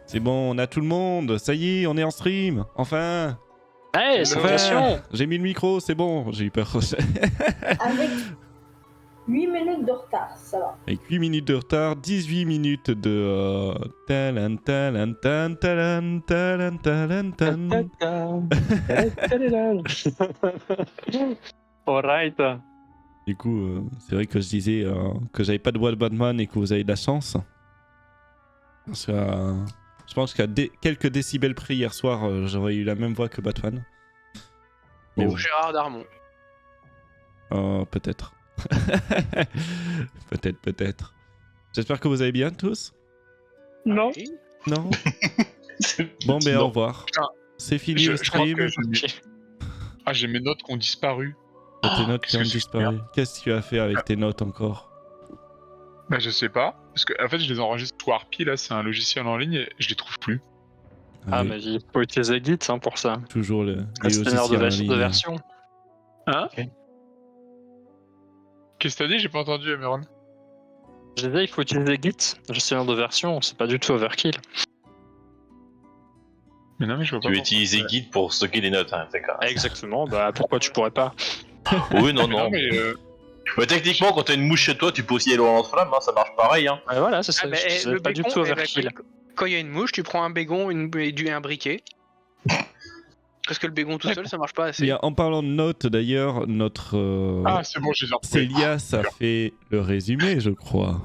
C'est bon, on a tout le monde. Ça y est, on est en stream. Enfin. Hey, salutations. J'ai mis le micro, c'est bon. J'ai eu peur. Avec 8 minutes de retard, ça va. Avec 8 minutes de retard, 18 minutes de... talan, talan, tan, talan, talan, talan, tan. Alright. Du coup, c'est vrai que je disais que j'avais pas de voix de Batman et que vous avez de la chance. Parce que je pense qu'à quelques décibels près hier soir, j'aurais eu la même voix que Batman. Mais Ou bon. Gérard Darmon. Peut-être. peut-être. J'espère que vous allez bien tous. Non. Non. Bon, ben au revoir. Putain, C'est fini je le crois stream. que Ah, j'ai mes notes qui ont disparu. Tes notes qui ont qu'est-ce que disparu. Qu'est-ce que tu as fait avec tes notes encore? Bah, je sais pas. Parce que, en fait, je les enregistre sous Harpy, là, c'est un logiciel en ligne, et je les trouve plus. Ah, Allez, mais il faut utiliser Git pour ça. toujours les Gestionnaire de, logiciels en ligne. version. Hein? Qu'est-ce que t'as dit? J'ai pas entendu, Meron. Je disais, il faut utiliser Git, gestionnaire de version, c'est pas du tout overkill. Mais non, mais je vois pas. Tu veux pourquoi. utiliser Git pour stocker les notes, hein, c'est clair. Exactement, bah pourquoi tu pourrais pas? Oui, non, Mais non, non. mais Mais techniquement, quand t'as une mouche chez toi, tu peux aussi aller en flamme, hein, ça marche pareil. Hein. Ouais, voilà, c'est ça, Ah, bah, je disais, le pas du bégon, tout eh ben, overkill. quand il y a une mouche, tu prends un bégon et un briquet. Parce que le bégon tout seul, ça marche pas assez. Bien, en parlant de notes, d'ailleurs, notre Ah, c'est bon, j'ai retrouvé. Célias a fait le résumé, je crois.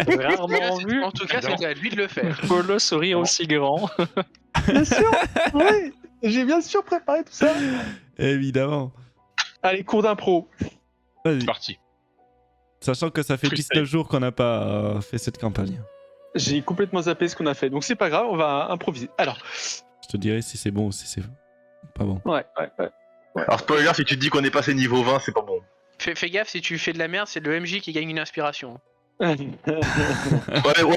Rarement vu En tout cas, c'était à lui de le faire. Polo sourire aussi grand. Bien sûr, oui, j'ai bien sûr préparé tout ça. Évidemment. Allez, cours d'impro. Vas-y. C'est parti. Sachant que ça fait Freestyle. 19 jours qu'on n'a pas fait cette campagne. J'ai complètement zappé ce qu'on a fait, donc c'est pas grave, on va improviser. Alors, Je te dirai si c'est bon ou si c'est pas bon. ouais. Alors, spoiler, si tu te dis qu'on est passé niveau 20, c'est pas bon. Fais gaffe, si tu fais de la merde, c'est le MJ qui gagne une inspiration. Ouais,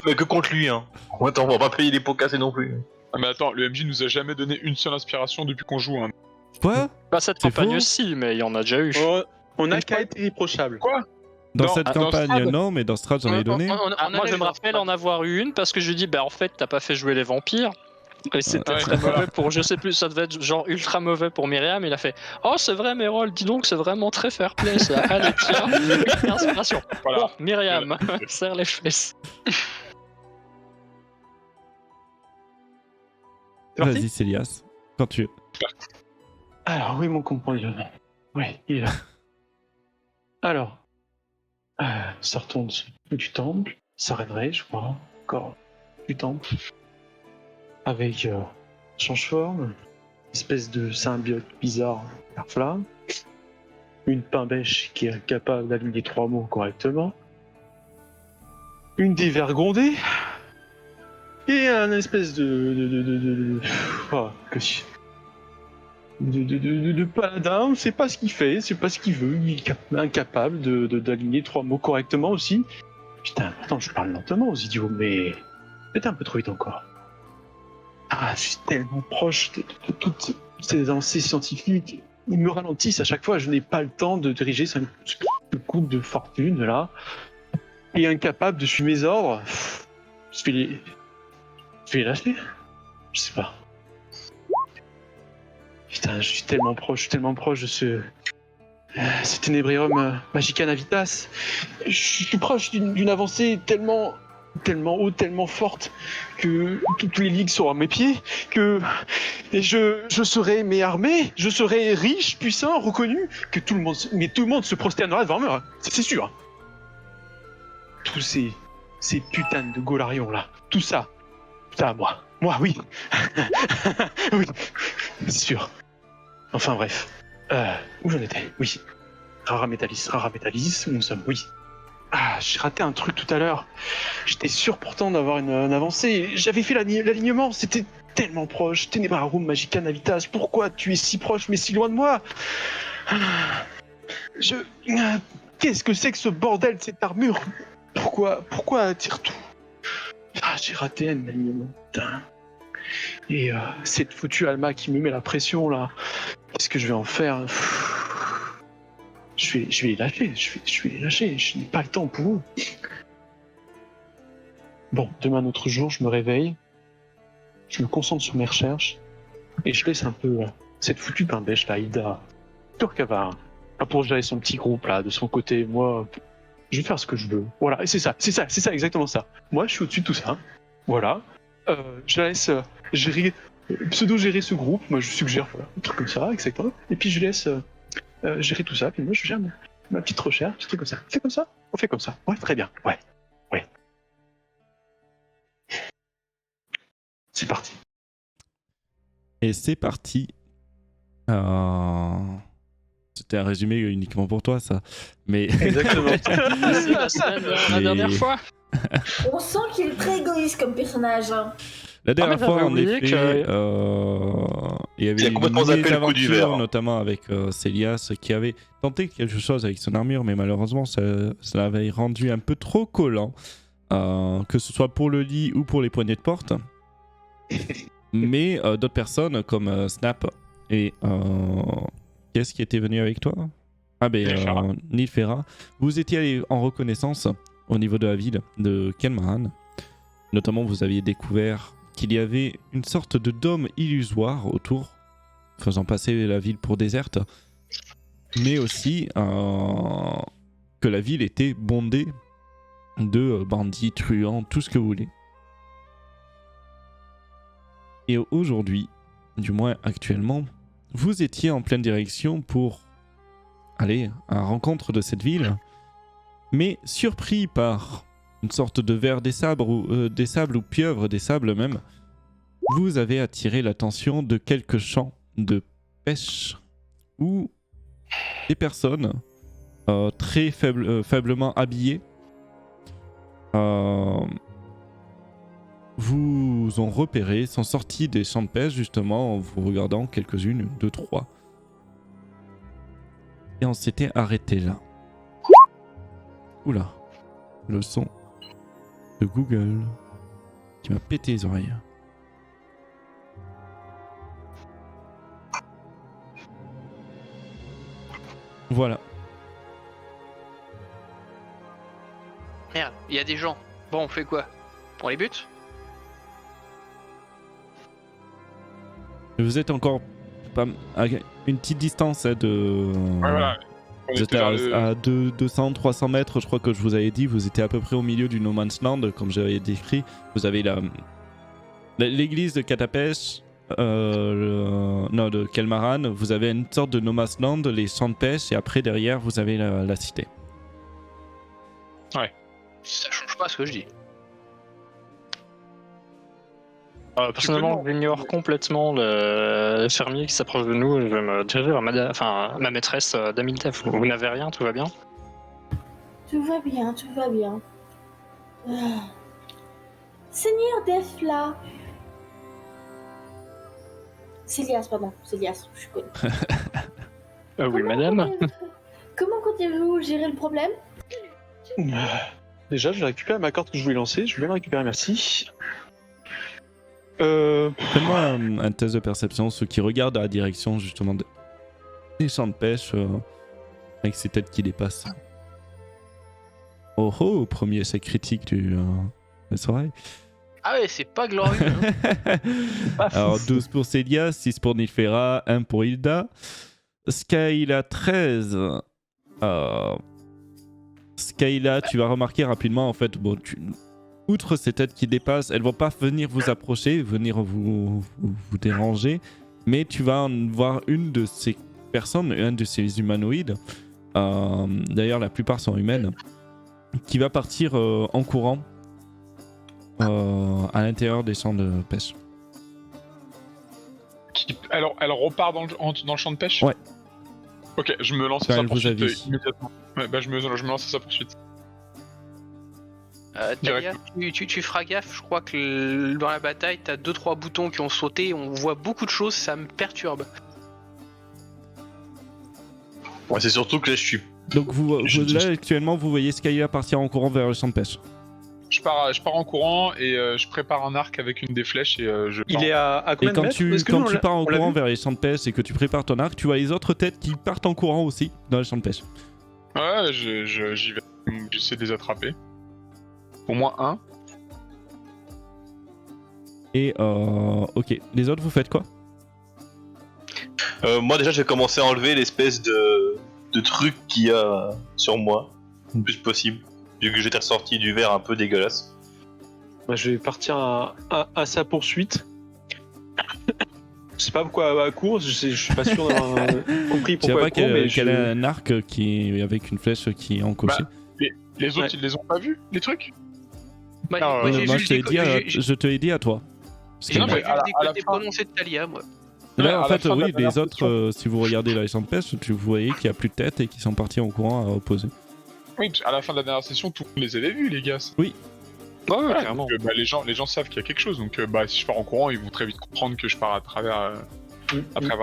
mais que contre lui, hein. Ouais, attends, on va pas payer les pots cassés non plus. Ah, mais attends, le MJ nous a jamais donné une seule inspiration depuis qu'on joue. Hein. Quoi? Pas cette C'est campagne faux aussi, mais il y en a déjà eu. Oh, on a qu'à être irréprochable. Dans Non, cette dans campagne, Strad. non, mais dans Strad, j'en ai donné. Ah, moi, je me rappelle en avoir eu une parce que je lui dis, bah en fait, t'as pas fait jouer les vampires. Et c'était Ouais, très voilà. mauvais pour, je sais plus, ça devait être genre ultra mauvais pour Myriam. Il a fait, oh, c'est vrai, Mérol, dis donc, c'est vraiment très fair play ça. Allez, tiens, une inspiration. Voilà. Bon, Myriam, serre les fesses. C'est parti. Vas-y, Célias. Quand tu veux. Alors, oui, mon compagnon. Oui, il est là. Alors, sortons du temple. Ça rêverait, je crois. Encore du temple. Avec change-forme, espèce de symbiote bizarre, flamme. Une pain-bêche qui est incapable d'aligner 3 mots correctement. Une dévergondée. Et un espèce de paladin, on sait pas ce qu'il fait, c'est pas ce qu'il veut, il est incapable d'aligner 3 mots correctement aussi. Putain, attends, je parle lentement aux idiots, mais peut-être un peu trop vite encore. Ah, je suis tellement proche de toutes ces avancées scientifiques. Ils me ralentissent à chaque fois, je n'ai pas le temps de diriger ce coupe de fortune là. Et incapable de suivre mes ordres, je vais les lâcher. Je sais pas. Putain, je suis tellement proche de ce Ténébrium Magica Navitas. Je suis proche d'une avancée tellement haute, tellement forte que toutes les ligues sont à mes pieds, et je serai armé, je serai riche, puissant, reconnu, que tout le monde se prosternera devant moi, c'est sûr. Tous ces putains de Golarions là, tout ça, putain, moi oui, oui, c'est sûr. Enfin bref, où j'en étais? Oui, Rara Metalis, où nous sommes, oui. Ah, j'ai raté un truc tout à l'heure. J'étais sûr pourtant d'avoir une avancée. J'avais fait l'alignement, c'était tellement proche. Tenebrarum Magica Navitas, pourquoi tu es si proche mais si loin de moi? Qu'est-ce que c'est que ce bordel, cette armure? Pourquoi attire tout? Ah, j'ai raté un alignement, putain. Et cette foutue Alma qui me met la pression là, qu'est-ce que je vais en faire? Je vais les lâcher, je n'ai pas le temps pour vous. Bon, demain, un autre jour, je me réveille, je me concentre sur mes recherches, et je laisse un peu cette foutue pain bêche, là, Ida. Sûr qu'elle va pour gérer son petit groupe, là, de son côté. Moi, je vais faire ce que je veux. Voilà, et c'est ça, exactement ça. Moi, je suis au-dessus de tout ça. Voilà. Je la laisse gérer, pseudo-gérer ce groupe. Moi, je suggère, voilà, un truc comme ça, etc. Et puis, je laisse gérer tout ça, puis moi, je gère ma petite recherche, petit truc comme ça. C'est comme ça? On fait comme ça. Ouais, très bien. Ouais. C'est parti. Et c'est parti. C'était un résumé uniquement pour toi, ça. Mais Exactement. C'est la semaine la dernière fois. On sent qu'il est très égoïste comme personnage. Hein. la dernière mais fois, j'avais en oublié effet, il y avait Il a complètement zappé le coup du verre. aventure, notamment avec Célias, qui avait tenté quelque chose avec son armure, mais malheureusement, ça l'avait rendu un peu trop collant, que ce soit pour le lit ou pour les poignées de porte. Mais d'autres personnes, comme Snap et... Qu'est-ce qui était venu avec toi? Ah ben, Nilfera. Nilfera. Vous étiez allé en reconnaissance au niveau de la ville de Kelmaran. Notamment, vous aviez découvert qu'il y avait une sorte de dôme illusoire autour, faisant passer la ville pour déserte. Mais aussi que la ville était bondée de bandits, truands, tout ce que vous voulez. Et aujourd'hui, du moins actuellement, vous étiez en pleine direction pour aller à la rencontre de cette ville, mais surpris par une sorte de ver des sables ou pieuvre des sables même, vous avez attiré l'attention de quelques champs de pêche où des personnes très faiblement habillées vous ont repéré, sont sortis des champs de pêche justement en vous regardant quelques-unes, 2, 3. Et on s'était arrêté là. Oula, le son de Google qui m'a pété les oreilles. Voilà. Merde, il y a des gens. Bon, on fait quoi? On les bute? Vous êtes encore pas à une petite distance de... Voilà. On Vous êtes était vers le- à 200-300 mètres, je crois que je vous avais dit. Vous étiez à peu près au milieu du No Man's Land, comme j'avais décrit. Vous avez l'église de Catapèche, de Kelmaran. Vous avez une sorte de No Man's Land, les champs de pêche, et après, derrière, vous avez la cité. Ça change pas ce que je dis. Personnellement, j'ignore complètement le fermier qui s'approche de nous et je vais me diriger vers ma maîtresse d'Amiltev. Vous n'avez rien, tout va bien? Tout va bien, tout va bien. Seigneur Defla. Célias, pardon, Célias, je connais. Oui, madame. Comment comptez-vous gérer le problème? Déjà, je vais récupérer ma carte que je voulais lancer. Je vais la récupérer, merci. Faites-moi un test de perception, ceux qui regardent à la direction justement des champs de pêche avec ces têtes qui dépassent. Oh oh, premier essai critique de soirée. Ah ouais, c'est pas glorieux. Hein. Alors 12 pour Célia, 6 pour Nilfera, 1 pour Hilda. Skyla 13. Skyla, tu vas remarquer rapidement en fait, bon, outre ces têtes qui dépassent, elles vont pas venir vous approcher, venir vous déranger, mais tu vas en voir une de ces personnes, un de ces humanoïdes, d'ailleurs la plupart sont humaines, qui va partir en courant à l'intérieur des champs de pêche. Alors, elle repart dans le champ de pêche? Ouais. Ok, je me lance Quand à sa elle vous poursuite avise. immédiatement. Ouais, bah je me lance à sa poursuite. Talia, tu feras gaffe, je crois que dans la bataille, t'as 2-3 boutons qui ont sauté, on voit beaucoup de choses, ça me perturbe. Ouais, c'est surtout que là, je suis. Donc là actuellement vous voyez Skyla partir en courant vers le champ de pêche. Je pars en courant et je prépare un arc avec une des flèches et je pars. Il est à Et combien de quand mètres tu, Est-ce que quand nous, tu pars en on l'a courant vu vers les champs de pêche et que tu prépares ton arc, tu vois les autres têtes qui partent en courant aussi dans les champs de pêche. Ouais, j'y vais. J'essaie de les attraper. Au moins un. Et ok, les autres vous faites quoi? Moi déjà, je vais commencer à enlever l'espèce de truc qu'il y a sur moi, le plus possible, vu que j'étais ressorti du verre un peu dégueulasse. Bah, je vais partir à sa poursuite. Je sais pas pourquoi à court, je suis pas sûr d'avoir compris Je sais pourquoi pas à court, mais qu'elle a un arc qui est avec une flèche qui est encochée. Les autres, Ouais. ils les ont pas vus, les trucs? Bah, Non, moi, j'ai Moi juste je te l'ai dit à toi. Parce j'ai que- Non, mais juste à la décoté fin- prononcé de Talia, moi. Et là, Ouais, en à la fait, fin de la oui, dernière les autres, session. si vous regardez la légende pêche, vous voyez qu'il n'y a plus de tête et qu'ils sont partis en courant à opposer. Oui, à la fin de la dernière session, tout le monde les avait vus, les gars. Ouais, Voilà, clairement. donc, les gens savent qu'il y a quelque chose, donc si je pars en courant, ils vont très vite comprendre que je pars à travers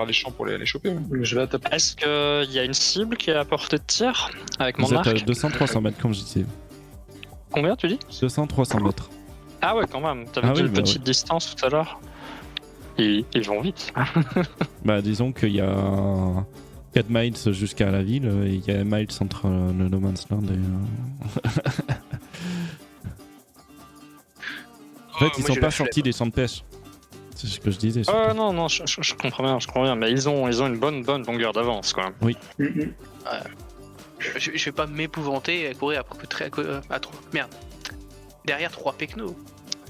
les champs pour les choper. Ouais. je vais à ta Est-ce qu'il y a une cible qui est à portée de tir avec mon Vous êtes à arc 200-300 mètres, comme je disais. Combien tu dis 200-300 mètres. Ah ouais, quand même. T'avais Ah dit oui, une bah petite distance tout à l'heure. Ils vont vite. Bah, disons qu'il y a 4 miles jusqu'à la ville et il y a 1 mile entre le No Man's Land et. En fait, ils sont pas sortis des champs de pêche. C'est ce que je disais. surtout. Non, je comprends bien, mais ils ont une bonne longueur d'avance, quoi. Je vais pas m'épouvanter à courir à trois. Merde. Derrière 3 pecnos.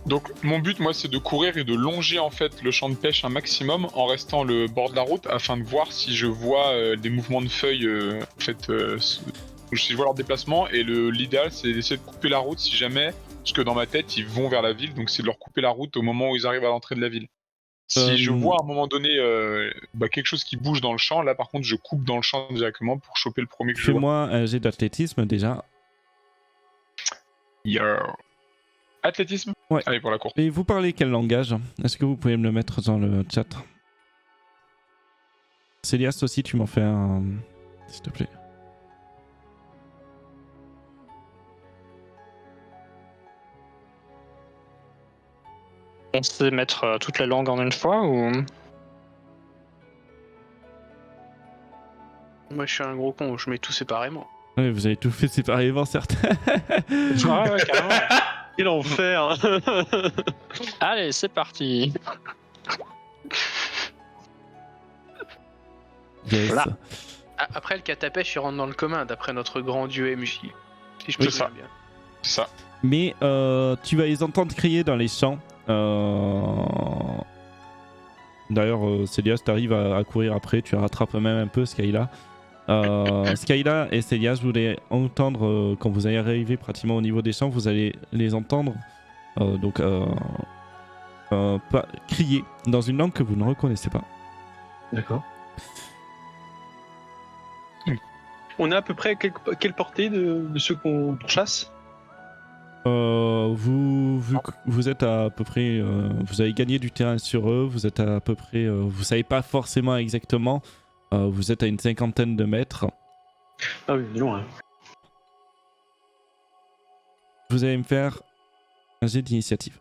Donc mon but, moi, c'est de courir et de longer en fait le champ de pêche un maximum en restant le bord de la route afin de voir si je vois des mouvements de feuilles si je vois leur déplacement. Et l'idéal, c'est d'essayer de couper la route si jamais, parce que dans ma tête, ils vont vers la ville, donc c'est de leur couper la route au moment où ils arrivent à l'entrée de la ville. Si je vois à un moment donné quelque chose qui bouge dans le champ, là par contre, je coupe dans le champ directement pour choper le premier que je vois. Fais-moi un jet d'athlétisme déjà. Yo. Athlétisme? Ouais. Allez, pour la course. Et vous parlez quel langage? Est-ce que vous pouvez me le mettre dans le chat? Célias aussi, tu m'en fais un. S'il te plaît. On sait mettre toute la langue en une fois ou. Moi, je suis un gros con, je mets tout séparément. Ouais, vous avez tout fait séparément, certes. Ouais, carrément. Quel enfer. Allez, c'est parti. Yes. Voilà. Après, le catapèche, il rentre dans le commun, d'après notre grand dieu MJ. Si je Oui, me c'est ça. souviens bien. C'est ça. Mais tu vas les entendre crier dans les champs. D'ailleurs, Célias, t'arrives à courir après, tu rattrapes même un peu Skyla. Skyla et Célias, vous allez entendre, quand vous allez arriver pratiquement au niveau des champs, vous allez les entendre crier dans une langue que vous ne reconnaissez pas. D'accord. On a à peu près quelle portée de ceux qu'on chasse? Vous êtes à peu près, vous avez gagné du terrain sur eux, vous êtes à peu près, vous savez pas forcément exactement, vous êtes à une 50aine de mètres. Ah oui, loin. Vous allez me faire un jet d'initiative.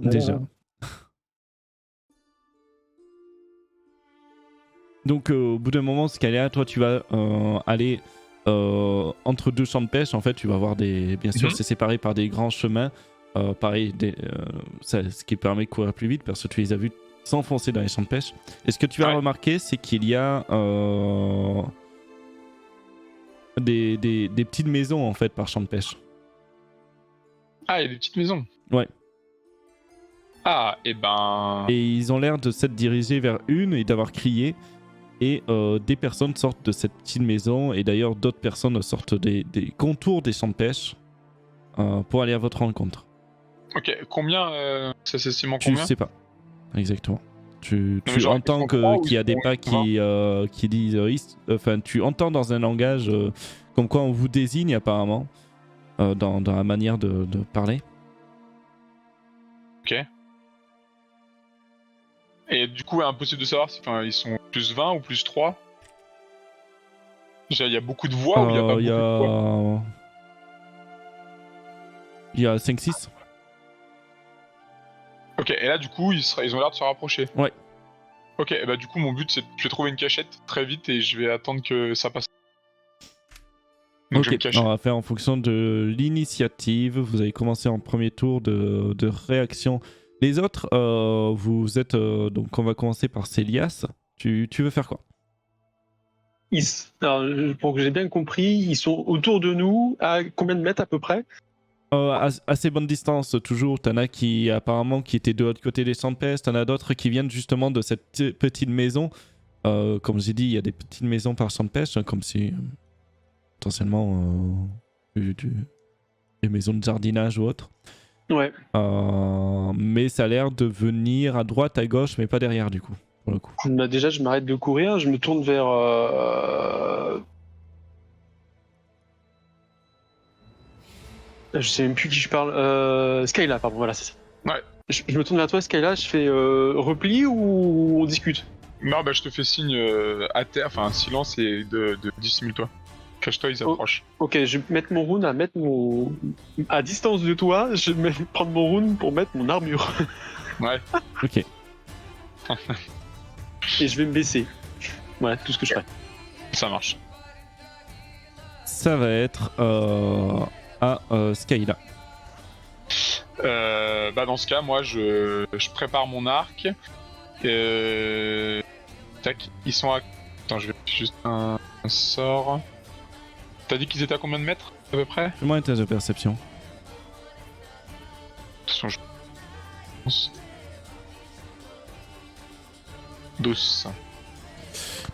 Déjà. Donc au bout d'un moment, Scalia, toi tu vas aller entre deux champs de pêche. En fait, tu vas voir bien sûr, c'est séparé par des grands chemins. Pareil, ce qui permet de courir plus vite parce que tu les as vus s'enfoncer dans les champs de pêche. Et ce que tu vas remarquer, c'est qu'il y a des petites maisons en fait par champ de pêche. Ah, il y a des petites maisons. Ouais. Ah, et ben. Et ils ont l'air de s'être dirigés vers une et d'avoir crié. Et des personnes sortent de cette petite maison. Et d'ailleurs, d'autres personnes sortent des contours des champs de pêche pour aller à votre rencontre. Ok, combien ça s'estime en Tu combien? sais pas exactement. Tu genre, entends ils sont trois ou qu'il y a ils des sont pas qui disent. Enfin, tu entends dans un langage comme quoi on vous désigne apparemment dans la manière de parler. Ok. Et du coup, impossible de savoir si ils sont plus 20 ou plus 3. Il y a beaucoup de voix ou il n'y a pas beaucoup de voix? Il y a 5-6. Ok, et là du coup, ils ont l'air de se rapprocher. Ouais. Ok, et bah du coup, mon but c'est de trouver une cachette très vite et je vais attendre que ça passe. Donc je vais Ok, me cacher. on va faire en fonction de l'initiative. Vous avez commencé en premier tour de réaction. Les autres, vous êtes... donc on va commencer par Célias. Tu veux faire quoi? Alors, pour que j'ai bien compris, ils sont autour de nous, à combien de mètres à peu près? Assez bonne distance, toujours. T'en as qui, apparemment, qui étaient de l'autre côté des champs de peste. T'en as d'autres qui viennent justement de cette petite maison. Comme j'ai dit, il y a des petites maisons par champ de pêche, comme si potentiellement des maisons de jardinage ou autre. Ouais. Mais ça a l'air de venir à droite, à gauche, mais pas derrière du coup, pour le coup. Bah, déjà, je m'arrête de courir, je me tourne vers. Je sais même plus qui je parle. Skyla, pardon, voilà, c'est ça. Ouais. Je me tourne vers toi, Skyla, je fais repli ou on discute? Non, bah je te fais signe à terre, enfin un silence et de dissimule-toi. Cache-toi, ils Oh. approchent. Ok, je vais mettre mon rune à distance de toi, je vais prendre mon rune pour mettre mon armure. Ouais. Ok. Et je vais me baisser. Voilà, tout ce que je ferai. Ça marche. Ça va être à Skyla. Bah dans ce cas, moi je prépare mon arc. Tac, ils sont à... Attends, je vais juste un sort. T'as dit qu'ils étaient à combien de mètres à peu près? Fais-moi un test de perception. De toute façon, je pense. 12.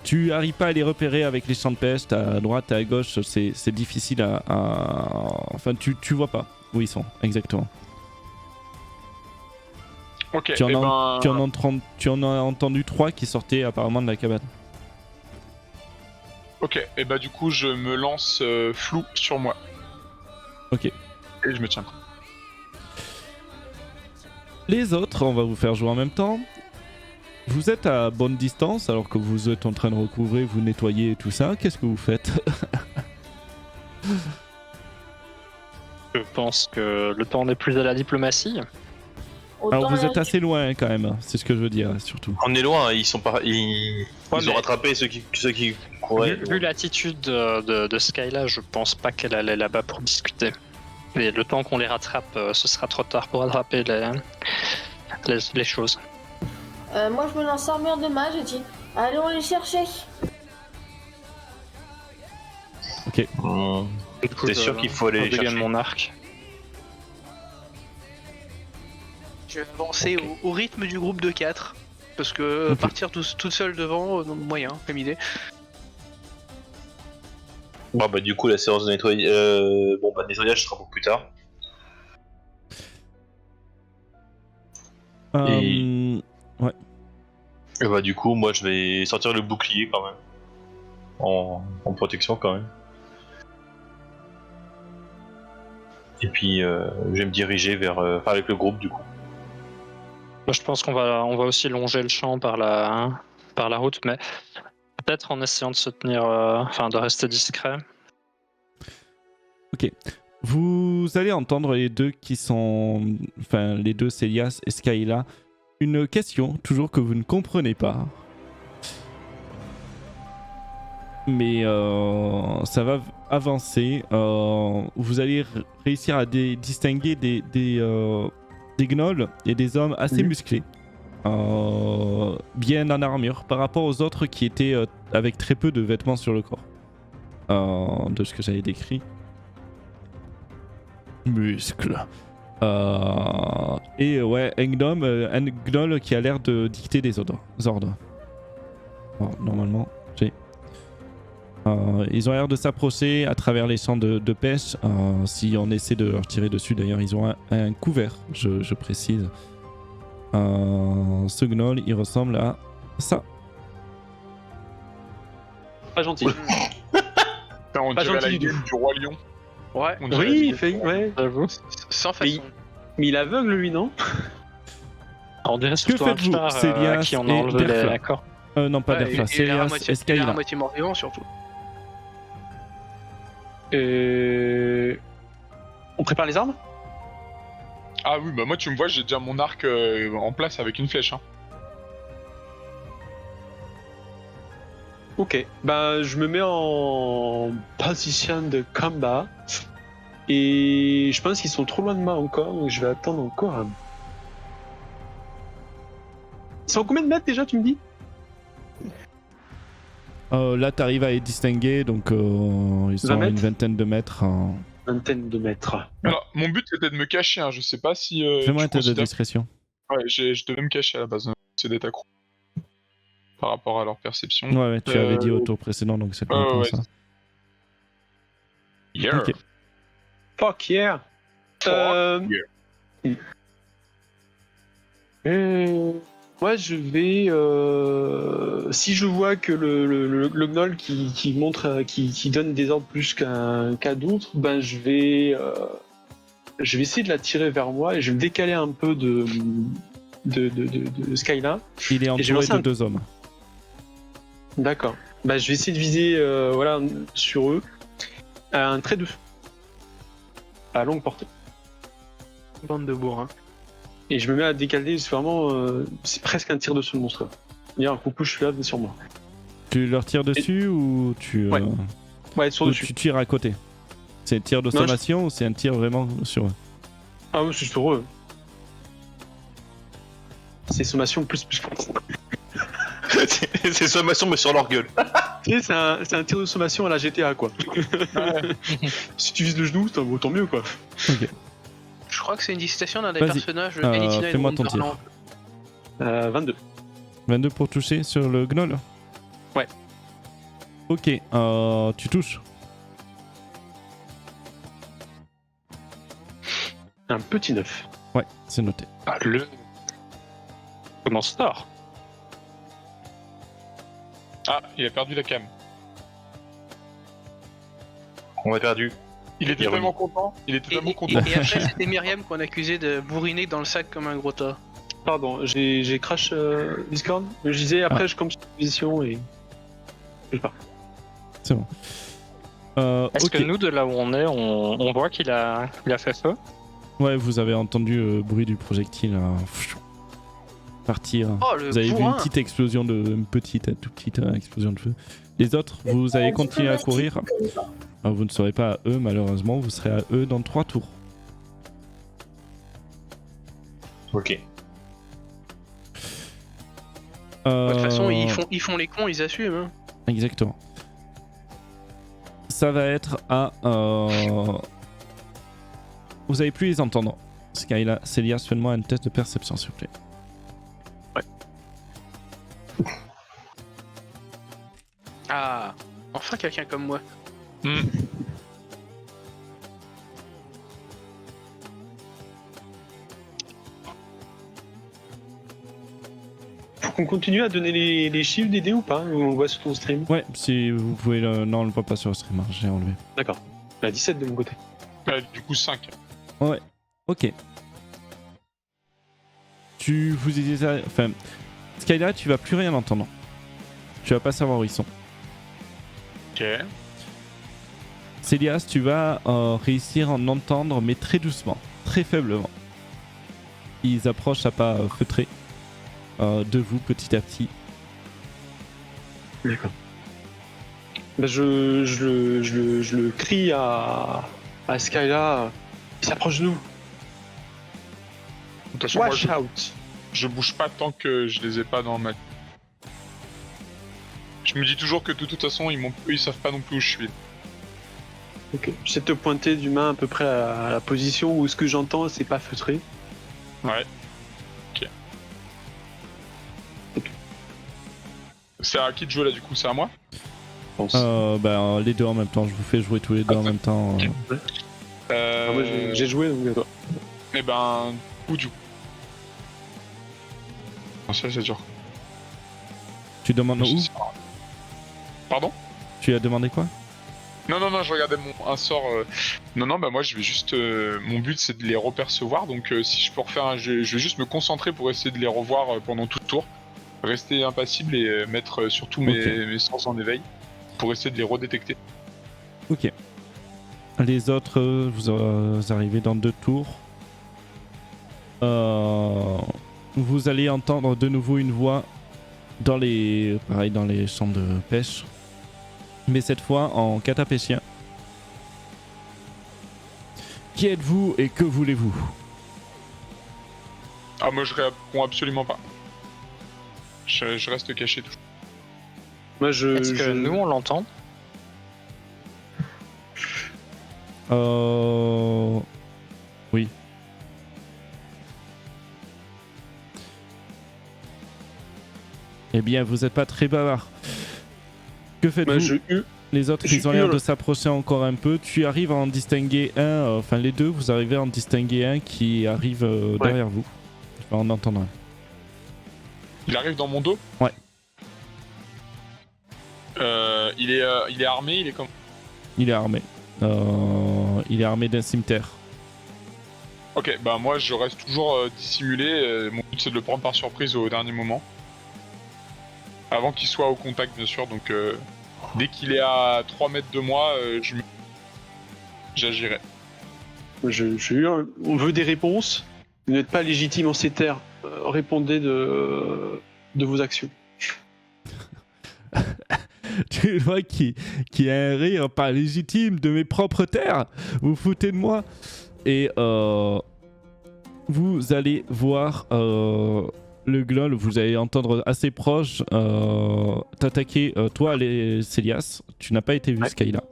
Tu arrives pas à les repérer avec les champs de peste à droite, à gauche, c'est difficile Enfin, tu vois pas où ils sont, exactement. Ok, Tu en, et as, ben... tu en as entendu 3 qui sortaient apparemment de la cabane. Ok, et bah du coup je me lance flou sur moi. Ok. Et je me tiens. Les autres, on va vous faire jouer en même temps. Vous êtes à bonne distance alors que vous êtes en train de recouvrer, vous nettoyer et tout ça. Qu'est-ce que vous faites? Je pense que le temps n'est plus à la diplomatie. Autant Alors vous êtes la- assez loin quand même, c'est ce que je veux dire surtout. On est loin, ils sont pas. Ils mais- ont rattrapé ceux qui couraient. Vu l'attitude de Skyla, je pense pas qu'elle allait là-bas pour discuter. Et le temps qu'on les rattrape, ce sera trop tard pour rattraper les choses. Moi, je me lance armure de mage et dis allons les chercher. Mmh. Du coup, T'es sûr qu'il faut aller les je dégaine chercher? mon arc. Je vais avancer au rythme du groupe de 4. Parce que Ok. partir toute seule devant, non, moyen, comme idée. Bon bah du coup la séance de nettoyage, nettoyage sera pour plus tard. Et bah du coup moi je vais sortir le bouclier quand même. En protection quand même. Et puis je vais me diriger vers avec le groupe du coup. Moi, je pense qu'on va aussi longer le champ par la route, mais peut-être en essayant de se tenir, de rester discret. Vous allez entendre les deux qui sont... Enfin, les deux, Célias et Skyla. Une question, toujours que vous ne comprenez pas. Mais ça va avancer. Vous allez réussir à distinguer des gnolls et des hommes assez musclés. Bien en armure par rapport aux autres qui étaient avec très peu de vêtements sur le corps. De ce que j'avais décrit. Muscles. Et ouais, un gnoll qui a l'air de dicter des ordres. Bon, normalement, j'ai. Ils ont l'air de s'approcher à travers les champs de pêche. Si on essaie de leur tirer dessus, d'ailleurs, ils ont un couvert, je précise. Ce gnoll, il ressemble à ça. Pas gentil. Putain, on Pas dirait gentil la du game du roi lion. Ouais, On dirait Oui, la il fait, ouais. J'avoue. sans façon. Mais il est aveugle, lui, non? On dirait surtout un faites-vous, char Célias qui en a et enlevé les Derfla? accords. Non, pas Ouais, Derfla, il a l'air à Célias moitié- et il a l'air à Skyla. moitié mort-vivant, surtout. On prépare les armes? Ah oui, bah moi tu me vois, j'ai déjà mon arc en place avec une flèche. Hein. Ok, bah je me mets en position de combat. Et je pense qu'ils sont trop loin de moi encore, donc je vais attendre encore un... Ils sont à combien de mètres déjà, tu me dis? Là, t'arrives à les distinguer, donc ils sont à 20 une mètres vingtaine de mètres. Vingtaine de mètres. Alors, mon but c'était de me cacher, hein. Je sais pas si. Fais-moi un tu test de considères- discrétion. Ouais, je devais me cacher à la base, c'est d'être accro. Par rapport à leur perception. Ouais, tu avais dit au tour précédent, donc c'est par rapport à ouais, ça. Yeah. Ok. Fuck yeah! Moi, je vais. Si je vois que le gnoll qui montre, qui donne des ordres plus qu'à d'autres, ben je vais essayer de la tirer vers moi et je vais me décaler un peu de Skyla. Il est Et je vais entouré lancer de un- 2 hommes. D'accord. Bah, je vais essayer de viser voilà, sur eux un trait de feu à longue portée. Bande de bourrins. Et je me mets à décaler, c'est vraiment. C'est presque un tir de ce monstre. C'est-à-dire un coucou, je suis là, venez sur moi. Tu leur tires dessus ou tu, Ouais. Ouais, sur ou dessus. tu tires à côté? C'est un tir de Non, sommation ou c'est un tir vraiment sur eux? Ah oui, c'est sur eux. C'est sommation plus. C'est sommation, mais sur leur gueule. Tu sais, c'est un tir de sommation à la GTA, quoi. Si tu vises le genou, tant mieux, quoi. Je crois que c'est une dissertation d'un des Vas-y. personnages Elitina et Fais-moi ton Wonderland. 22. 22 pour toucher sur le gnoll? Ouais. Ok, tu touches. Un petit 9. Ouais, c'est noté. Ah, comment ça? Ah, il a perdu la cam. On a perdu. Il était Ironie. vraiment content. Il était Et, vraiment et- content. et après, c'était Myriam qu'on accusait de bourriner dans le sac comme un gros tas. Pardon, j'ai crash Discord. Je disais, après, je campe sur la position et. Je pars. C'est bon. Est-ce Ok. que nous, de là où on est, on voit qu'il a fait feu? Ouais, vous avez entendu le bruit du projectile partir. Oh, le Vous avez vu une bourrin! petite explosion une toute petite explosion de feu. Les autres, vous allez continuer à courir. Vous ne serez pas à eux, malheureusement. Vous serez à eux dans 3 tours. Ok. De toute façon, ils font les cons, ils assument. Hein. Exactement. Ça va être à... Vous avez plus les entendre. Skyla, Célia, fais-moi un test de perception, s'il vous plaît. Ah, enfin quelqu'un comme moi. Faut qu'on continue à donner les chiffres des dés ou pas? Ou on voit sur ton stream? Ouais, si vous pouvez... Non, on le voit pas sur le stream, hein, j'ai enlevé. D'accord. Bah, 17 de mon côté. Du coup, 5. Ouais, ok. Tu vous disiez ça... Enfin, Skyla, tu vas plus rien entendre. Tu vas pas savoir où ils sont. Ok. Célias, tu vas réussir à en entendre, mais très doucement, très faiblement. Ils approchent à pas feutrés de vous petit à petit. D'accord. Bah, je le crie à Skyla. Il s'approche de nous. De toute façon, moi, Watch out. je bouge pas tant que je les ai pas dans ma. Je me dis toujours que de toute façon, ils savent pas non plus où je suis. Ok. J'essaie de te pointer du main à peu près à la position où ce que j'entends, c'est pas feutré. Ouais. Ok. C'est à qui de jouer là du coup? C'est à moi? Je pense. Les deux en même temps, je vous fais jouer tous les deux en même temps. Ah, moi, j'ai joué, donc d'accord. Eh ben, où du coup? Non, ça c'est dur. Tu demandes où? Pardon? Tu as demandé quoi? Non, je regardais un sort. Non, bah moi je vais juste. Mon but c'est de les repercevoir, donc si je peux refaire je vais juste me concentrer pour essayer de les revoir pendant tout le tour. Rester impassible et mettre surtout mes sens en éveil pour essayer de les redétecter. Ok. Les autres, vous arrivez dans 2 tours. Vous allez entendre de nouveau une voix dans les champs de pêche, mais cette fois en catapéchien. Qui êtes-vous et que voulez-vous? Ah, moi je réponds absolument pas. Je reste caché toujours. Moi, Est-ce que nous on l'entend? Oui. Eh bien, vous êtes pas très bavard. Que faites-vous? Les autres, ils ont l'air de s'approcher encore un peu. Tu arrives à en distinguer un, enfin les deux, vous arrivez à en distinguer un qui arrive derrière vous. Je vais en entendre un. Il arrive dans mon dos? Ouais. Il est armé, il est comme... Il est armé. Il est armé d'un cimetière. Ok, bah moi je reste toujours dissimulé. Mon but c'est de le prendre par surprise au dernier moment. Avant qu'il soit au contact, bien sûr, donc dès qu'il est à 3 mètres de moi, j'agirai. On veut des réponses. Vous n'êtes pas légitime en ces terres. Répondez de vos actions. Tu vois qui a un rire pas légitime de mes propres terres. Vous foutez de moi. Et vous allez voir le gnoll, vous allez entendre assez proche t'attaquer. Toi, Célias, tu n'as pas été vu, Skyla.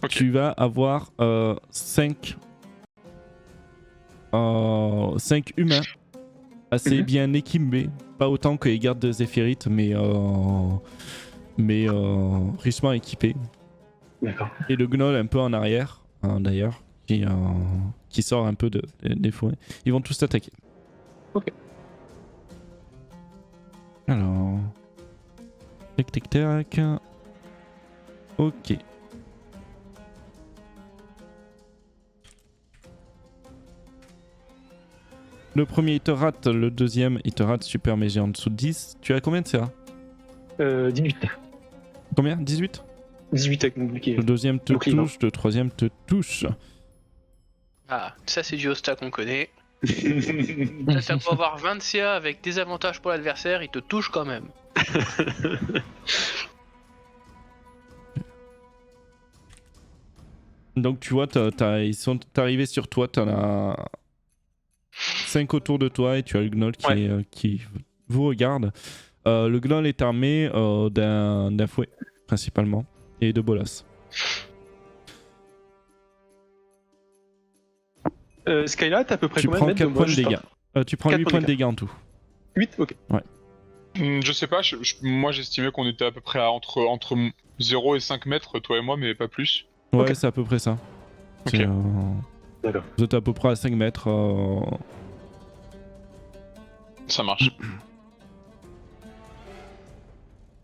Okay. Tu vas avoir 5 humains assez bien équipés. Pas autant que les gardes de Zéphyrites, mais richement équipés. D'accord. Et le gnoll un peu en arrière, d'ailleurs, qui sort un peu des forêts. Ils vont tous t'attaquer. Ok. Alors... Tic tic tac. Ok. Le premier il te rate, le deuxième il te rate super méga en dessous de 10. Tu as combien de CA? 18. Combien? 18? 18 avec mon bouclier. Le deuxième te Bouclier, touche, le troisième te touche. Ah, ça c'est du Hosta qu'on connaît. Ça peut avoir 20 CA avec des avantages pour l'adversaire, il te touche quand même. Donc tu vois, ils sont arrivés sur toi, t'en as 5 autour de toi et tu as le gnoll qui vous regarde. Le gnoll est armé d'un fouet, principalement, et de bolas. Skyla, t'as à peu près Tu combien prends de mètres 4 de moi, points de juste dégâts. Tu prends 4 8 points de dégâts en tout. 8 ok. Je sais pas, moi j'estimais qu'on était à peu près entre 0 et 5 mètres, toi et moi, mais pas plus. Ouais, Ok. c'est à peu près ça. Ok. D'accord. Vous êtes à peu près à 5 mètres. Ça marche.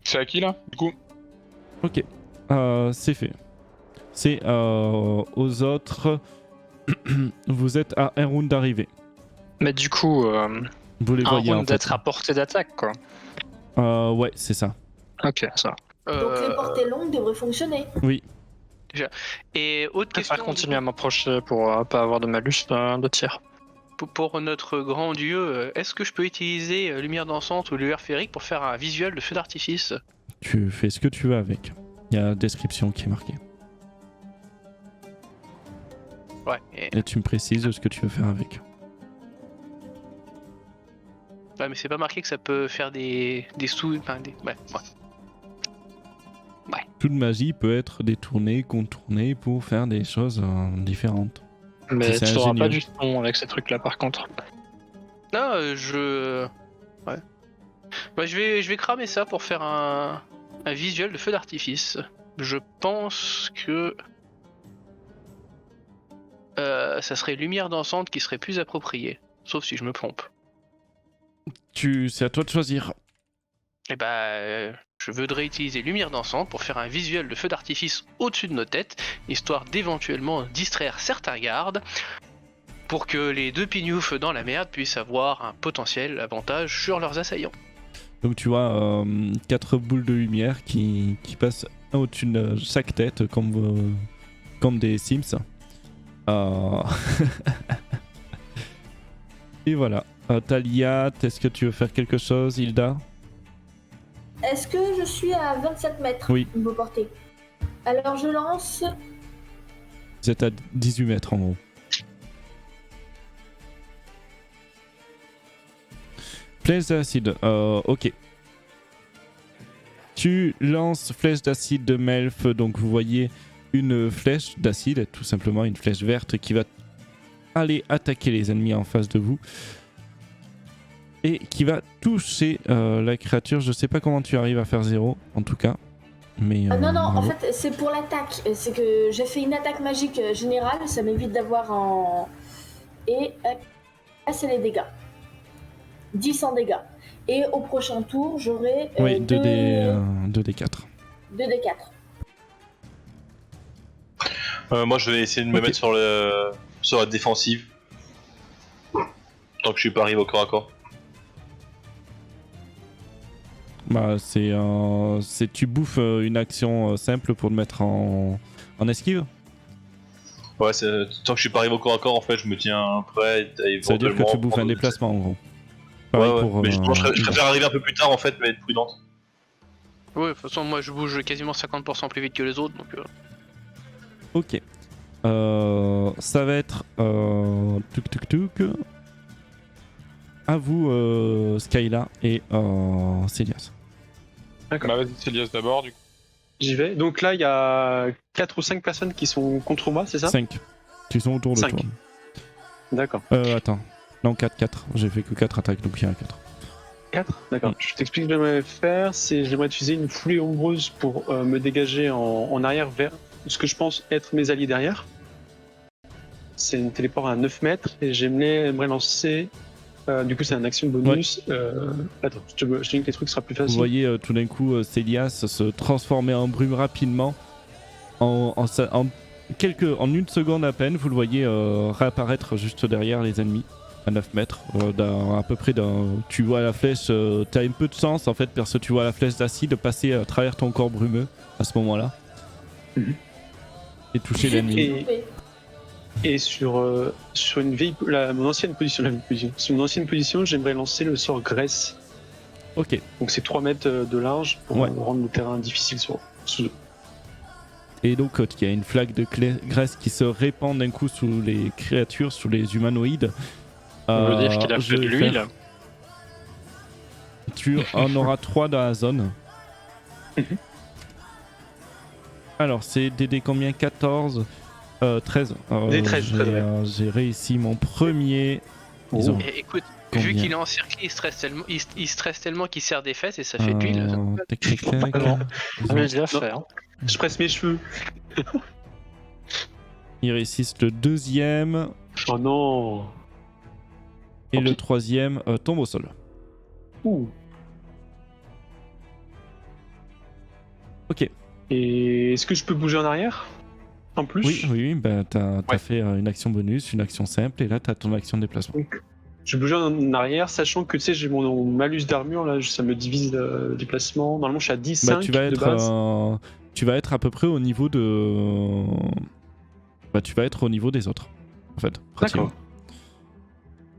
C'est à qui là, du coup? Ok, c'est fait. C'est aux autres. Vous êtes à un round d'arrivée. Mais du coup, Vous les un voyez en round fait. d'être à portée d'attaque, quoi. Ouais, c'est ça. Ok, ça va. Donc les portées longues devraient fonctionner. Oui. Et autre Je préfère question, continuer à m'approcher pour pas avoir de malus de tir. pour notre grand dieu, est-ce que je peux utiliser lumière dansante ou lueur féerique pour faire un visuel de feu d'artifice? Tu fais ce que tu veux avec. Il y a la description qui est marquée. Ouais. Et tu me précises ce que tu veux faire avec. Ouais, mais c'est pas marqué que ça peut faire des sous... Enfin, ouais. Toute magie peut être détournée, contournée pour faire des choses différentes. Mais C'est tu n'auras pas ingénieux. du son avec ces trucs-là, par contre. Non, Ouais. Bah, je vais cramer ça pour faire un visuel de feu d'artifice. Je pense que... ça serait lumière dansante qui serait plus appropriée. Sauf si je me trompe. C'est à toi de choisir. Et je voudrais utiliser lumière dansante pour faire un visuel de feu d'artifice au-dessus de nos têtes, histoire d'éventuellement distraire certains gardes, pour que les deux pignoufs dans la merde puissent avoir un potentiel avantage sur leurs assaillants. Donc tu vois 4 boules de lumière qui passent un au-dessus de chaque tête comme des Sims. Et voilà. Talia, est-ce que tu veux faire quelque chose, Hilda? Est-ce que je suis à 27 mètres Oui. niveau portée? Alors je lance. Vous êtes à 18 mètres en gros. Flèche d'acide, ok. Tu lances flèche d'acide de Melf, donc vous voyez une flèche d'acide, tout simplement une flèche verte qui va aller attaquer les ennemis en face de vous. Et qui va toucher la créature. Je sais pas comment tu arrives à faire 0, en tout cas. Mais, Non, en bravo. fait, c'est pour l'attaque. C'est que j'ai fait une attaque magique générale, ça m'évite d'avoir en. Et là, c'est les dégâts. 10 en dégâts. Et au prochain tour, j'aurai. Oui, 2d4. 2d4. Moi, je vais essayer de me Ok. mettre sur la défensive. Tant que je suis pas arrivé au corps à corps. Bah, c'est tu bouffes une action simple pour te mettre en esquive. Ouais, tant que je suis pas arrivé au corps à corps, en fait, je me tiens prêt à éventuellement. Ça veut dire que tu bouffes un prendre- déplacement en gros. Ouais, Pareil ouais. pour. Mais justement, je préfère arriver un peu plus tard, en fait, mais être prudente. Ouais, de toute façon, moi je bouge quasiment 50% plus vite que les autres, donc. Ok. Ça va être. Tuk. À vous, Skyla et Célias. D'accord. Bah vas-y, Célias d'abord, du coup. J'y vais. Donc là, il y a 4 ou 5 personnes qui sont contre moi, c'est ça? 5. Qui sont autour de 5. toi. D'accord. Attends. Non, 4. J'ai fait que 4 attaques, donc il y en a 4. 4. D'accord. Mm. Je t'explique ce que j'aimerais faire. J'aimerais utiliser une foulée ombreuse pour me dégager en arrière vers ce que je pense être mes alliés derrière. C'est une téléport à 9 mètres et j'aimerais lancer. Du coup, c'est une action bonus. Attends, je te dis que les trucs sera plus Vous facile. voyez tout d'un coup Célias se transformer en brume rapidement. En une seconde à peine, vous le voyez réapparaître juste derrière les ennemis à 9 mètres. À peu près tu vois la flèche, tu as un peu de chance en fait parce que tu vois la flèche d'acide passer à travers ton corps brumeux à ce moment-là. Mhm. Et toucher Je l'ennemi. t'ai loupé. Et sur une mon ancienne position, j'aimerais lancer le sort Graisse. Ok. Donc c'est 3 mètres de large pour Ouais. rendre le terrain difficile sous eux. Et donc il y a une flaque de graisse qui se répand d'un coup sous les créatures, sous les humanoïdes. On veut dire qu'il a je fait de vais l'huile. faire- Tu en auras 3 dans la zone. Mhm. Alors c'est DD combien? 14 13. Des 13, j'ai, 13, ouais. j'ai réussi mon premier. Ils ont Et écoute, Combien vu qu'il est encerclé, il stresse tellement qu'il serre des fesses et ça fait de l'huile. tac, tac, tac. Non. Ils, ont- Mais il l'a fait, hein. Je presse mes cheveux. ils réussissent le deuxième Oh non. et Tant le pis. troisième tombe au sol. Ouh. Ok. Et est-ce que je peux bouger en arrière? En plus? Oui, bah, t'as Ouais. fait une action bonus, une action simple et là t'as ton action de déplacement. Je bouge en arrière, sachant que tu sais, j'ai mon malus d'armure, là, ça me divise le déplacement. Normalement, je suis à 10, Bah, 5 tu vas de être, base. tu vas être à peu près au niveau de. Bah, tu vas être au niveau des autres, en fait. pratiquement. D'accord.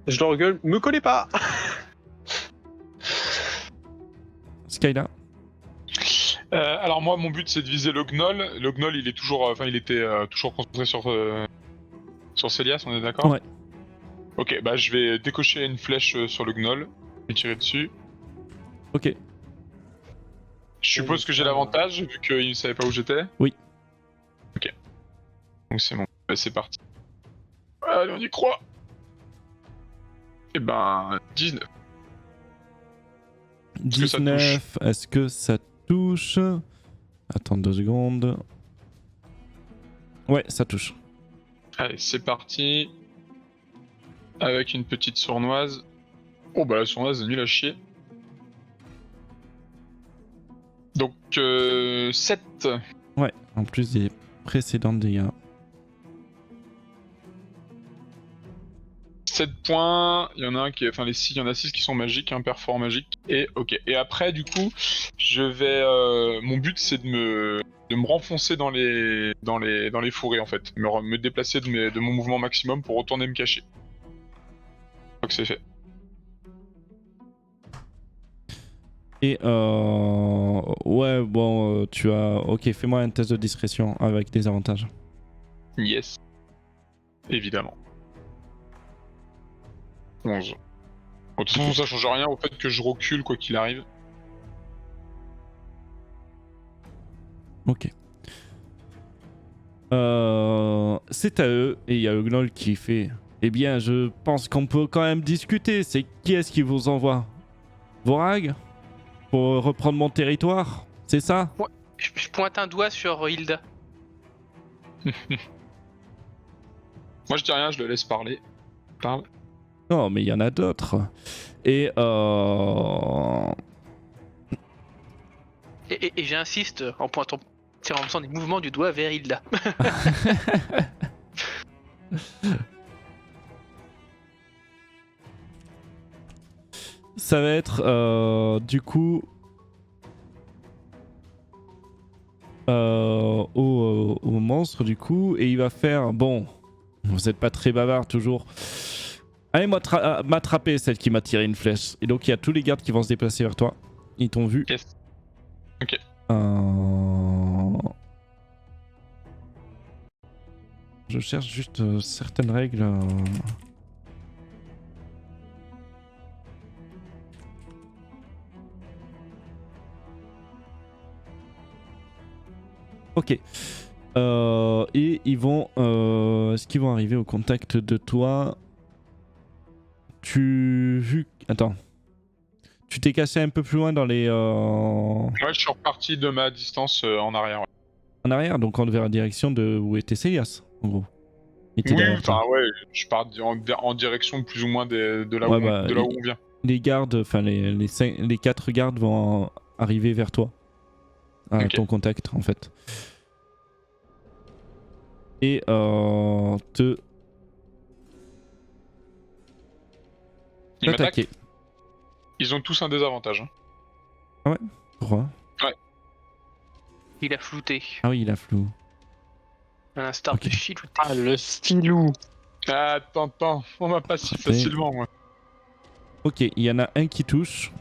Je leur gueule, me collez pas! Skyla. Alors moi, mon but c'est de viser le gnoll. Le gnoll, il est toujours, il était toujours concentré sur Célias, on est d'accord? Ouais. Ok, bah je vais décocher une flèche sur le gnoll et tirer dessus. Ok. Je suppose que j'ai l'avantage vu qu'il ne savait pas où j'étais. Oui. Ok. Donc c'est bon. Bah, c'est parti. Allez, on y croit. Et ben 19. que ça 19, est-ce que ça touche? Attends 2 secondes. Ouais, ça touche. Allez, c'est parti. Avec une petite sournoise. Oh bah la sournoise est nulle à chier. Donc 7. Ouais, en plus des précédents dégâts. 7 points, il y en a un qui est, enfin il y en a 6 qui sont magiques, un perfort magique. Et ok. Et après du coup, je vais, mon but c'est de me renfoncer dans les fourrés en fait, me déplacer de mon mouvement maximum pour retourner me cacher. Je crois que c'est fait. Et ouais, bon, tu as... Ok, fais-moi un test de discrétion avec des avantages. Yes. Évidemment. 11. Bon, de toute façon, ça change rien au fait que je recule quoi qu'il arrive. Ok. C'est à eux, et il y a Gnoll qui fait... Eh bien, je pense qu'on peut quand même discuter. C'est qui est-ce qui vous envoie? Vorag? Pour reprendre mon territoire? C'est ça? Je pointe un doigt sur Hilda. Moi, je dis rien, je le laisse parler. Parle. Non, mais il y en a d'autres. Et Et j'insiste en pointant, en faisant des mouvements du doigt vers Hilda. ça va être du coup au monstre du coup, et il va faire bon. Vous êtes pas très bavard toujours. Allez m'attraper celle qui m'a tiré une flèche. Et donc il y a tous les gardes qui vont se déplacer vers toi. Ils t'ont vu. Yes. Ok. Je cherche juste certaines règles. Ok. Et ils vont... Est-ce qu'ils vont arriver au contact de toi? Attends. Tu t'es cassé un peu plus loin dans les... Ouais, je suis reparti de ma distance en arrière. Ouais. En arrière, donc en vers la direction de où était Célias, en gros. Il était Oui, derrière toi. enfin ouais, je pars en direction plus ou moins de là, Ouais, où on vient. Les gardes, enfin les 4 gardes vont arriver vers toi. À Ok. ton contact, en fait. Et te Ils m'attaquent. attaquer. Ils ont tous un désavantage. Hein. Pourquoi? Il a flouté. Ah oui, il a flou. À l'instar Ok. de Chilouté. Ah, le filou. Ah, attends, on m'a pas si Parfait. facilement, moi. Ok, il y en a un qui touche.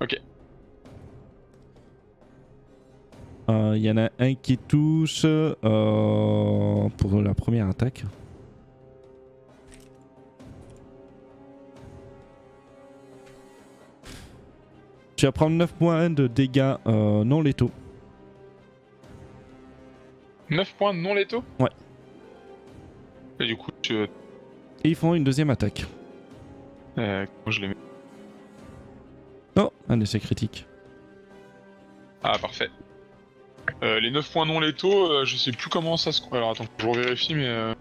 Ok. Il y en a un qui touche pour la première attaque. Tu vas prendre 9.1 de dégâts non létaux. 9 points non létaux. Ouais. Et du coup, Et ils font une deuxième attaque. comment je les mets? Oh, un essai critique. Ah, parfait. Les 9 points non létaux, je sais plus comment ça se... Alors attends, je revérifie, mais...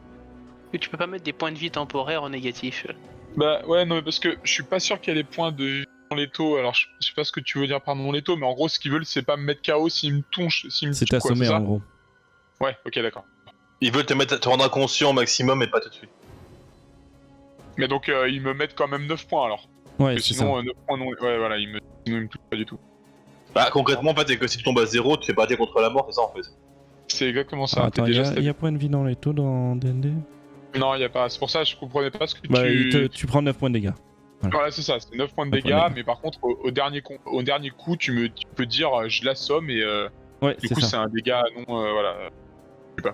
Et tu peux pas mettre des points de vie temporaires en négatif. Bah ouais, non, mais parce que je suis pas sûr qu'il y ait des points de vie non létaux. Alors je sais pas ce que tu veux dire par non létaux, mais en gros, ce qu'ils veulent, c'est pas me mettre KO s'ils me touchent. C'est quoi, assommé ça en gros. Ouais, ok, d'accord. Ils veulent te rendre inconscient au maximum et pas tout de suite. Mais donc, ils me mettent quand même 9 points alors. Ouais, Parce que c'est sinon, ça. 9 points non... Ouais, voilà, sinon, ils me touchent pas du tout. Bah concrètement en fait c'est que si tu tombes à 0, tu fais pas contre la mort, c'est ça en fait. C'est exactement ça. Ah, attends, T'es il déjà y a point de vie dans les taux dans D&D? Non, y a pas. C'est pour ça que je comprenais pas ce que Bah, tu... tu prends 9 points de dégâts. Voilà, c'est ça, c'est 9 points de 9 points de dégâts, dégâts. mais par contre, au dernier coup, tu peux dire je l'assomme et Ouais, du c'est coup, ça. c'est un dégât non. Voilà. Je sais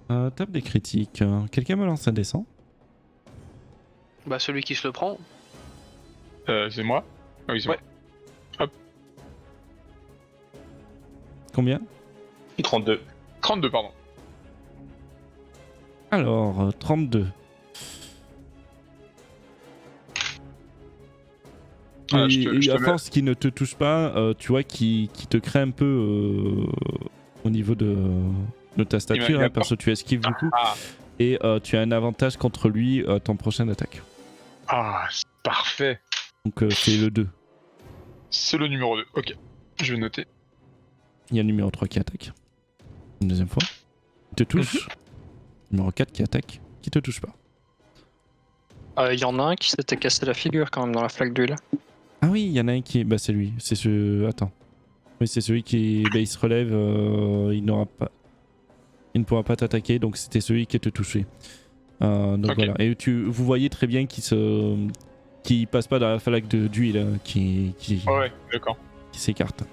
pas. Tape des critiques. Quelqu'un me lance un dessin? Bah celui qui se le prend. C'est moi? Ah oui, c'est Ouais. moi. Combien? 32. 32, pardon. Alors, 32. Ah, Et, je te à mets- force qu'il ne te touche pas, tu vois qu'il te crée un peu au niveau de ta stature, il a hein, parce que tu esquives du coup, Ah, et tu as un avantage contre lui ton prochaine attaque. c'est parfait. Donc c'est le 2. C'est le numéro 2. Ok, je vais noter. Il y a le numéro 3 qui attaque. Une deuxième fois. Il te touche. Numéro 4 qui attaque, qui te touche pas. Il y en a un qui s'était cassé la figure quand même dans la flaque d'huile. Ah oui, il y en a un qui... Bah c'est lui, c'est ce... Attends. Oui, c'est celui qui... Bah, il se relève, il n'aura pas... Il ne pourra pas t'attaquer, donc c'était celui qui te touché. Donc Ok. voilà. Et vous voyez très bien qu'il se... qui passe pas dans la falaise d'huile qui Ouais, d'accord. s'écarte.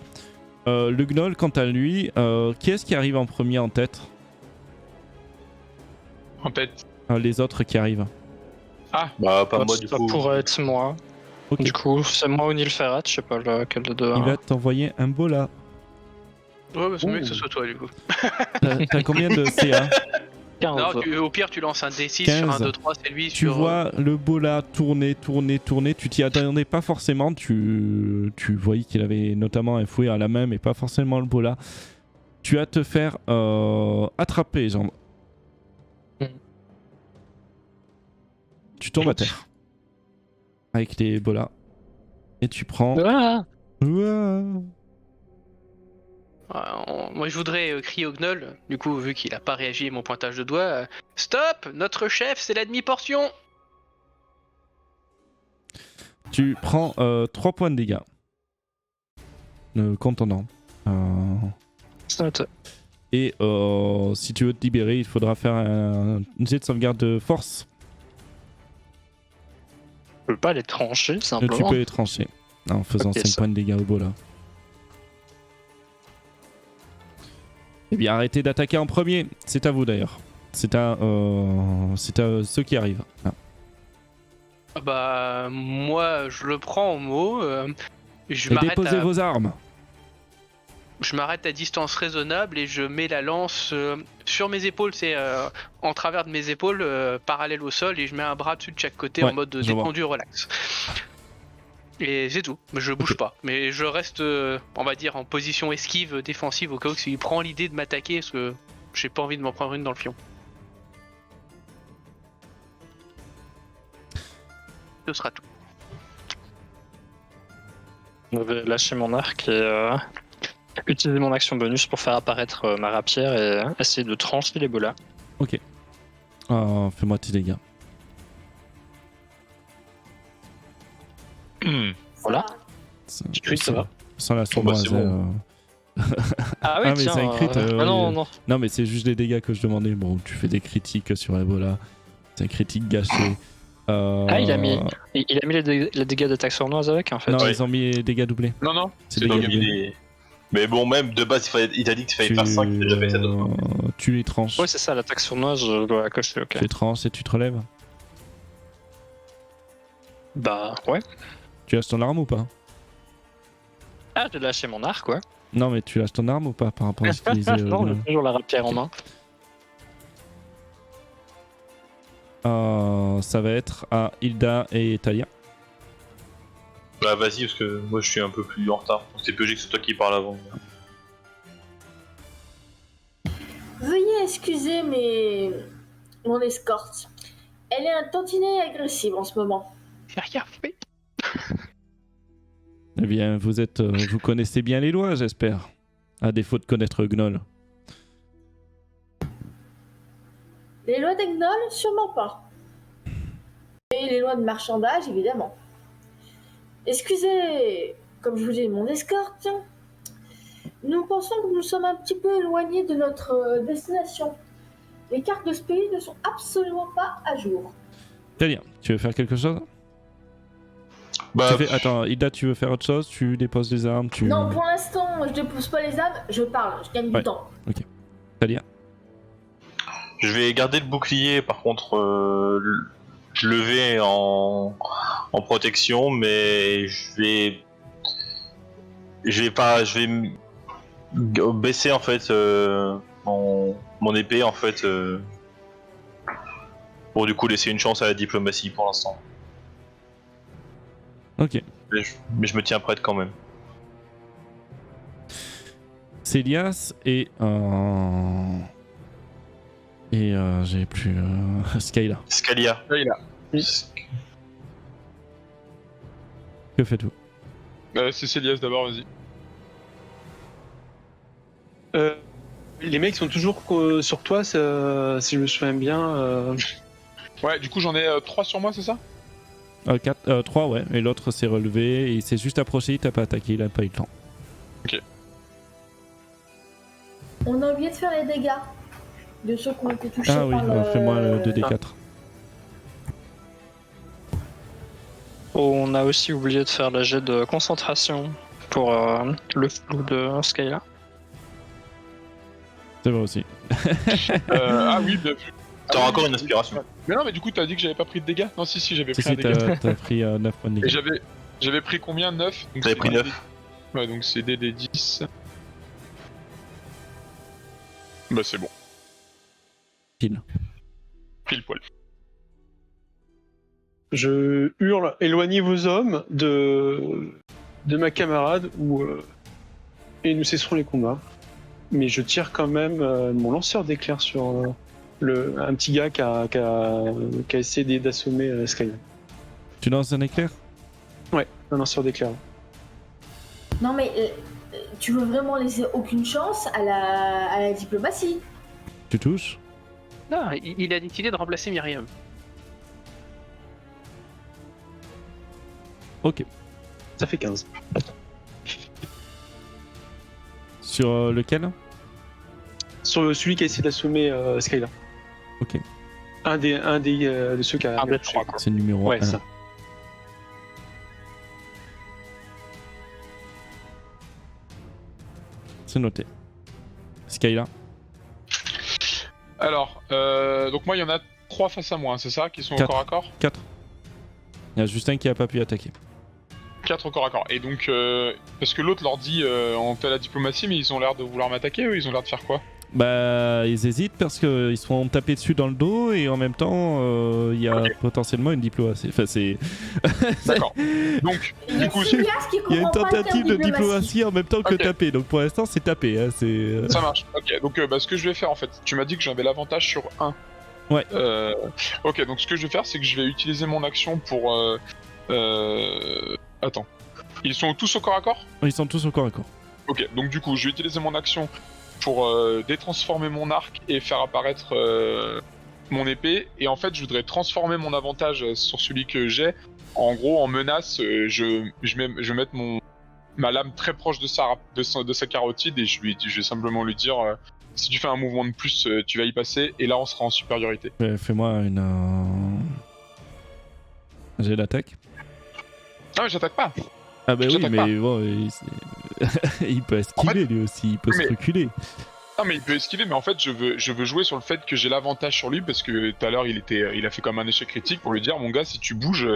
Le gnoll, quant à lui, qui est-ce qui arrive en premier en tête? En tête. Les autres qui arrivent. Bah, pas moi, du Ça coup. pourrait être moi. Ok. Du coup, c'est moi ou Neil Ferrat, je sais pas lequel de deux. Il va t'envoyer un bola. Ouais, bah, c'est mieux que ce soit toi du coup. T'as combien de CA? 15. Non, au pire, tu lances un D6 sur 15. un 2, 3, c'est lui. Tu sur, vois le bola tourner, tu t'y attendais pas forcément, tu voyais qu'il avait notamment un fouet à la main, mais pas forcément le bola. Tu vas te faire attraper, genre. Mm. Tu tombes à terre. Avec les bolas. Et tu prends... Ah Ouah. Moi, je voudrais crier au gnoll, du coup, vu qu'il a pas réagi à mon pointage de doigt. Stop! Notre chef, c'est la demi-portion! Tu prends 3 points de dégâts. Contondant. C'est noté. Et si tu veux te libérer, il faudra faire un jet de sauvegarde de force. Je peux pas les trancher, Tu simplement. peux les trancher en faisant Ok, 5 ça. points de dégâts au bola. Eh bien, arrêtez d'attaquer en premier. C'est à vous d'ailleurs. C'est à ceux qui arrivent. Ah. Bah, moi, je le prends au mot. Je Et m'arrête déposez vos armes. Je m'arrête à distance raisonnable et je mets la lance sur mes épaules, c'est en travers de mes épaules, parallèle au sol, et je mets un bras dessus de chaque côté Ouais, en mode je vois. détendu, relax. Et c'est tout, je bouge pas. Mais je reste, on va dire, en position esquive défensive au cas où s'il prend l'idée de m'attaquer, parce que j'ai pas envie de m'en prendre une dans le fion. Ce sera tout. Je vais lâcher mon arc et utiliser mon action bonus pour faire apparaître ma rapière et essayer de trancher les bolas. Oh, fais-moi tes dégâts. Voilà. Ça, Oui, ça va. Sans la bah, sournoise. c'est bon. Ah Ah, mais c'est un crit, Ah non, oui. non. Non, mais c'est juste les dégâts que je demandais. Bon, tu fais des critiques sur Ebola. C'est un critique gâché. Ah, il a mis les dégâts d'attaque sournoise avec, en fait. Non, Ouais. ils ont mis les dégâts doublés. Non, non. C'est C'est des donc dégâts il doublés. est- Mais bon, même de base, il t'a dit qu'il fallait faire 5, il a déjà fait ça 2 fois. Tu les tranches. Ouais, c'est ça, l'attaque sournoise, je dois la cocher, ok. Tu les tranches et tu te relèves. Bah, ouais. Tu lâches ton arme ou pas? Ah, j'ai lâché mon arc, ouais. Non, mais tu lâches ton arme ou pas par rapport à ce qu'il disait Non, j'ai toujours la rapière en main. Ça va être à Hilda et Talia. Bah vas-y, parce que moi je suis un peu plus en retard. C'est plus logique que c'est toi qui parle avant. Veuillez excuser mon escorte. Elle est un tantinet agressive en ce moment. J'ai rien fait. Eh bien, vous connaissez bien les lois, j'espère. À défaut de connaître Gnoll. Les lois des gnolls, sûrement pas. Et les lois de marchandage, évidemment. Excusez, comme je vous dis, mon escorte. Nous pensons que nous sommes un petit peu éloignés de notre destination. Les cartes de ce pays ne sont absolument pas à jour. Talia, tu veux faire quelque chose? Bah, Attends, Hilda, tu veux faire autre chose? Tu déposes les armes? Non, pour l'instant, je dépose pas les armes, je parle, je gagne Ouais. du temps. Talia? je vais garder le bouclier, par contre, je le vais en protection, mais je vais baisser en fait mon épée en fait pour du coup laisser une chance à la diplomatie pour l'instant. Ok. Mais je me tiens prête quand même. Célias et j'ai plus Skyla. Scalia. Là, il a. Que faites-vous? C'est Célias d'abord, vas-y. Les mecs sont toujours sur toi, si je me souviens bien. Ouais, du coup j'en ai 3 sur moi, c'est ça? 3, ouais. Et l'autre s'est relevé et il s'est juste approché, il t'a pas attaqué, il a pas eu le temps. On a oublié de faire les dégâts de ceux qui ont été touchés Ah oui, par le... fais-moi le 2d4. On a aussi oublié de faire la jet de concentration pour le flou de Skyla. C'est vrai aussi. Ah oui, bien vu. T'auras encore une inspiration. Mais non, mais du coup, t'as dit que j'avais pas pris de dégâts? Non, si, j'avais Si, pris un si, dégât. t'as pris 9 points de Et dégâts. j'avais pris combien? 9? T'avais pris 9. Ouais, donc c'est des 10. Bah c'est bon. Pile. Pile poil. Je hurle, éloignez vos hommes de ma camarade et nous cesserons les combats. Mais je tire quand même mon lanceur d'éclairs sur un petit gars qui a essayé d'assommer Skyla. Tu lances un éclair? Ouais, un lanceur d'éclairs. Non mais tu veux vraiment laisser aucune chance à la diplomatie? Tu touches? Non, il a décidé de remplacer Myriam. Ok. Ça fait 15. Sur lequel? Sur celui qui a essayé d'assommer Skyla. Ok. Un de ceux qui a... Un des 3 quoi. C'est le numéro 1. Ouais, ça. C'est noté. Skyla. Alors, donc moi il y en a 3 face à moi, hein, c'est ça? Qui sont au 4. corps à corps? 4. Il y a Justin qui a pas pu attaquer. 4 au corps à corps. Et donc, parce que l'autre leur dit on fait la diplomatie, mais ils ont l'air de vouloir m'attaquer, eux, ils ont l'air de faire quoi? Bah, ils hésitent parce qu'ils se font taper dessus dans le dos et en même temps, il y a potentiellement une diplomatie. Enfin, c'est. D'accord. Donc, Il y a du coup, Silias qui Il y a une comprend pas le tentative terme de diplomatie en même temps que Ok. taper. Donc pour l'instant, c'est taper. Hein, c'est. ça marche. Ok, donc ce que je vais faire en fait, tu m'as dit que j'avais l'avantage sur 1. Ouais. Ok, donc ce que je vais faire, c'est que je vais utiliser mon action pour. Attends. Ils sont tous au corps à corps? Ils sont tous au corps à corps. Ok, donc du coup, je vais utiliser mon action pour détransformer mon arc et faire apparaître mon épée. Et en fait, je voudrais transformer mon avantage sur celui que j'ai. En gros, en menace, je vais mettre ma lame très proche de sa carotide et je vais simplement lui dire si tu fais un mouvement de plus, tu vas y passer. Et là, on sera en supériorité. Fais-moi une. J'ai l'attaque. Non, mais j'attaque pas. Ah bah oui, J'attaque mais pas. bon, il peut esquiver lui aussi, il peut se mais- reculer. Non, mais il peut esquiver, mais en fait, je veux jouer sur le fait que j'ai l'avantage sur lui parce que tout à l'heure, il a fait comme un échec critique pour lui dire, mon gars, si tu bouges,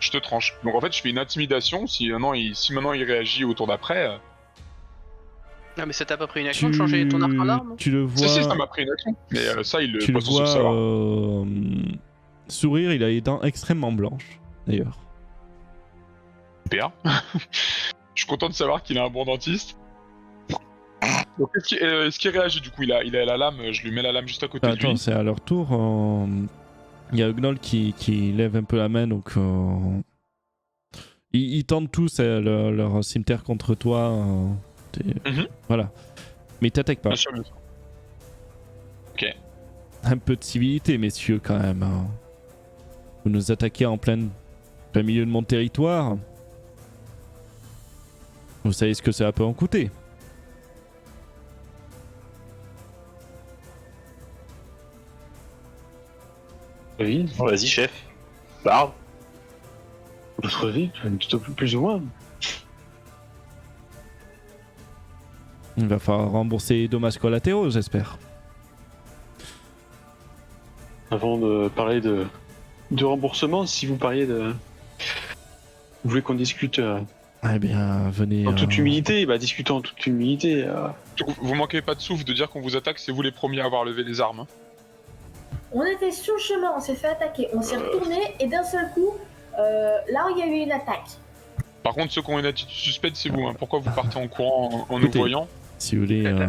je te tranche. Donc en fait, je fais une intimidation. Si maintenant il réagit au tour d'après, Non, mais ça t'a pas pris une action de changer ton arc en arme? Tu le vois. si, ça m'a pris une action. Mais ça, il Tu le pas censé le vois savoir. sourire, il a les dents extrêmement blanches d'ailleurs. Super. Je suis content de savoir qu'il a un bon dentiste. Donc est-ce qu'il réagit du coup? Il a la lame, je lui mets la lame juste à côté de Attends, lui. c'est à leur tour. Il y a Gnoll qui lève un peu la main, donc ils tentent tous leur cimetière contre toi. Voilà. Mais ils t'attaquent pas. Bien sûr, bien sûr. Un peu de civilité, messieurs, quand même. Hein. Vous nous attaquez en plein milieu de mon territoire. Vous savez ce que ça peut en coûter. Oui, Bon, vas-y, chef. Parle. votre vie, tout plus ou moins. Il va falloir rembourser les dommages collatéraux, j'espère. Avant de parler de remboursement, si vous parliez de... Vous voulez qu'on discute Eh bien, venez. en toute humilité? Bah discutons en toute humilité. Donc, vous manquez pas de souffle de dire qu'on vous attaque, c'est vous les premiers à avoir levé les armes. Hein. On était sur le chemin, on s'est fait attaquer, on s'est retourné et d'un seul coup, là il y a eu une attaque. Par contre, ceux qui ont une attitude suspecte, c'est vous. Hein. Pourquoi vous partez en courant en nous Écoutez, voyant? Si vous voulez. La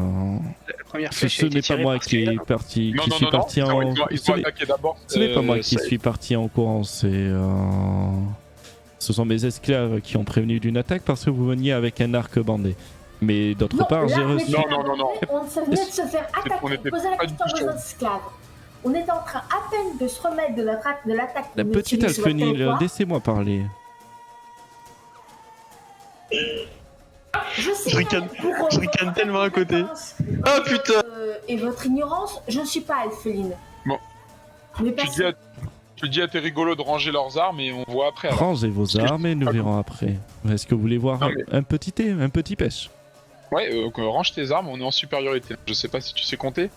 première Ce flèche a été n'est pas tirée moi par qui Skyla. est parti. Non, Qui non, suis non, non. parti en. Ils Ce ont n'est- attaqué d'abord. ce n'est pas moi qui ça- suis parti en courant, c'est. Ce sont mes esclaves qui ont prévenu d'une attaque parce que vous veniez avec un arc bandé. Mais d'autre Non, part, là, j'ai on reçu. était Non, non, non, non. On venait de se faire on attaquer, était poser la pas question du à tout nos esclaves. On était en train à peine de se remettre de l'attaque. La de petite Nautilus sur le Alphenil, territoire. laissez-moi parler. Je sais Je ricane- pour, je ricane votre tellement à côté. incompétence, Ah putain! Et votre ignorance, je ne suis pas Alpheline. Bon. Mais Tu parce dis à, Je dis à tes rigolos de ranger leurs armes et on voit après. Alors. Rangez vos armes et nous verrons après. Est-ce que vous voulez voir Non, mais- un petit thé, un petit pêche? Ouais, range tes armes, on est en supériorité. Je sais pas si tu sais compter.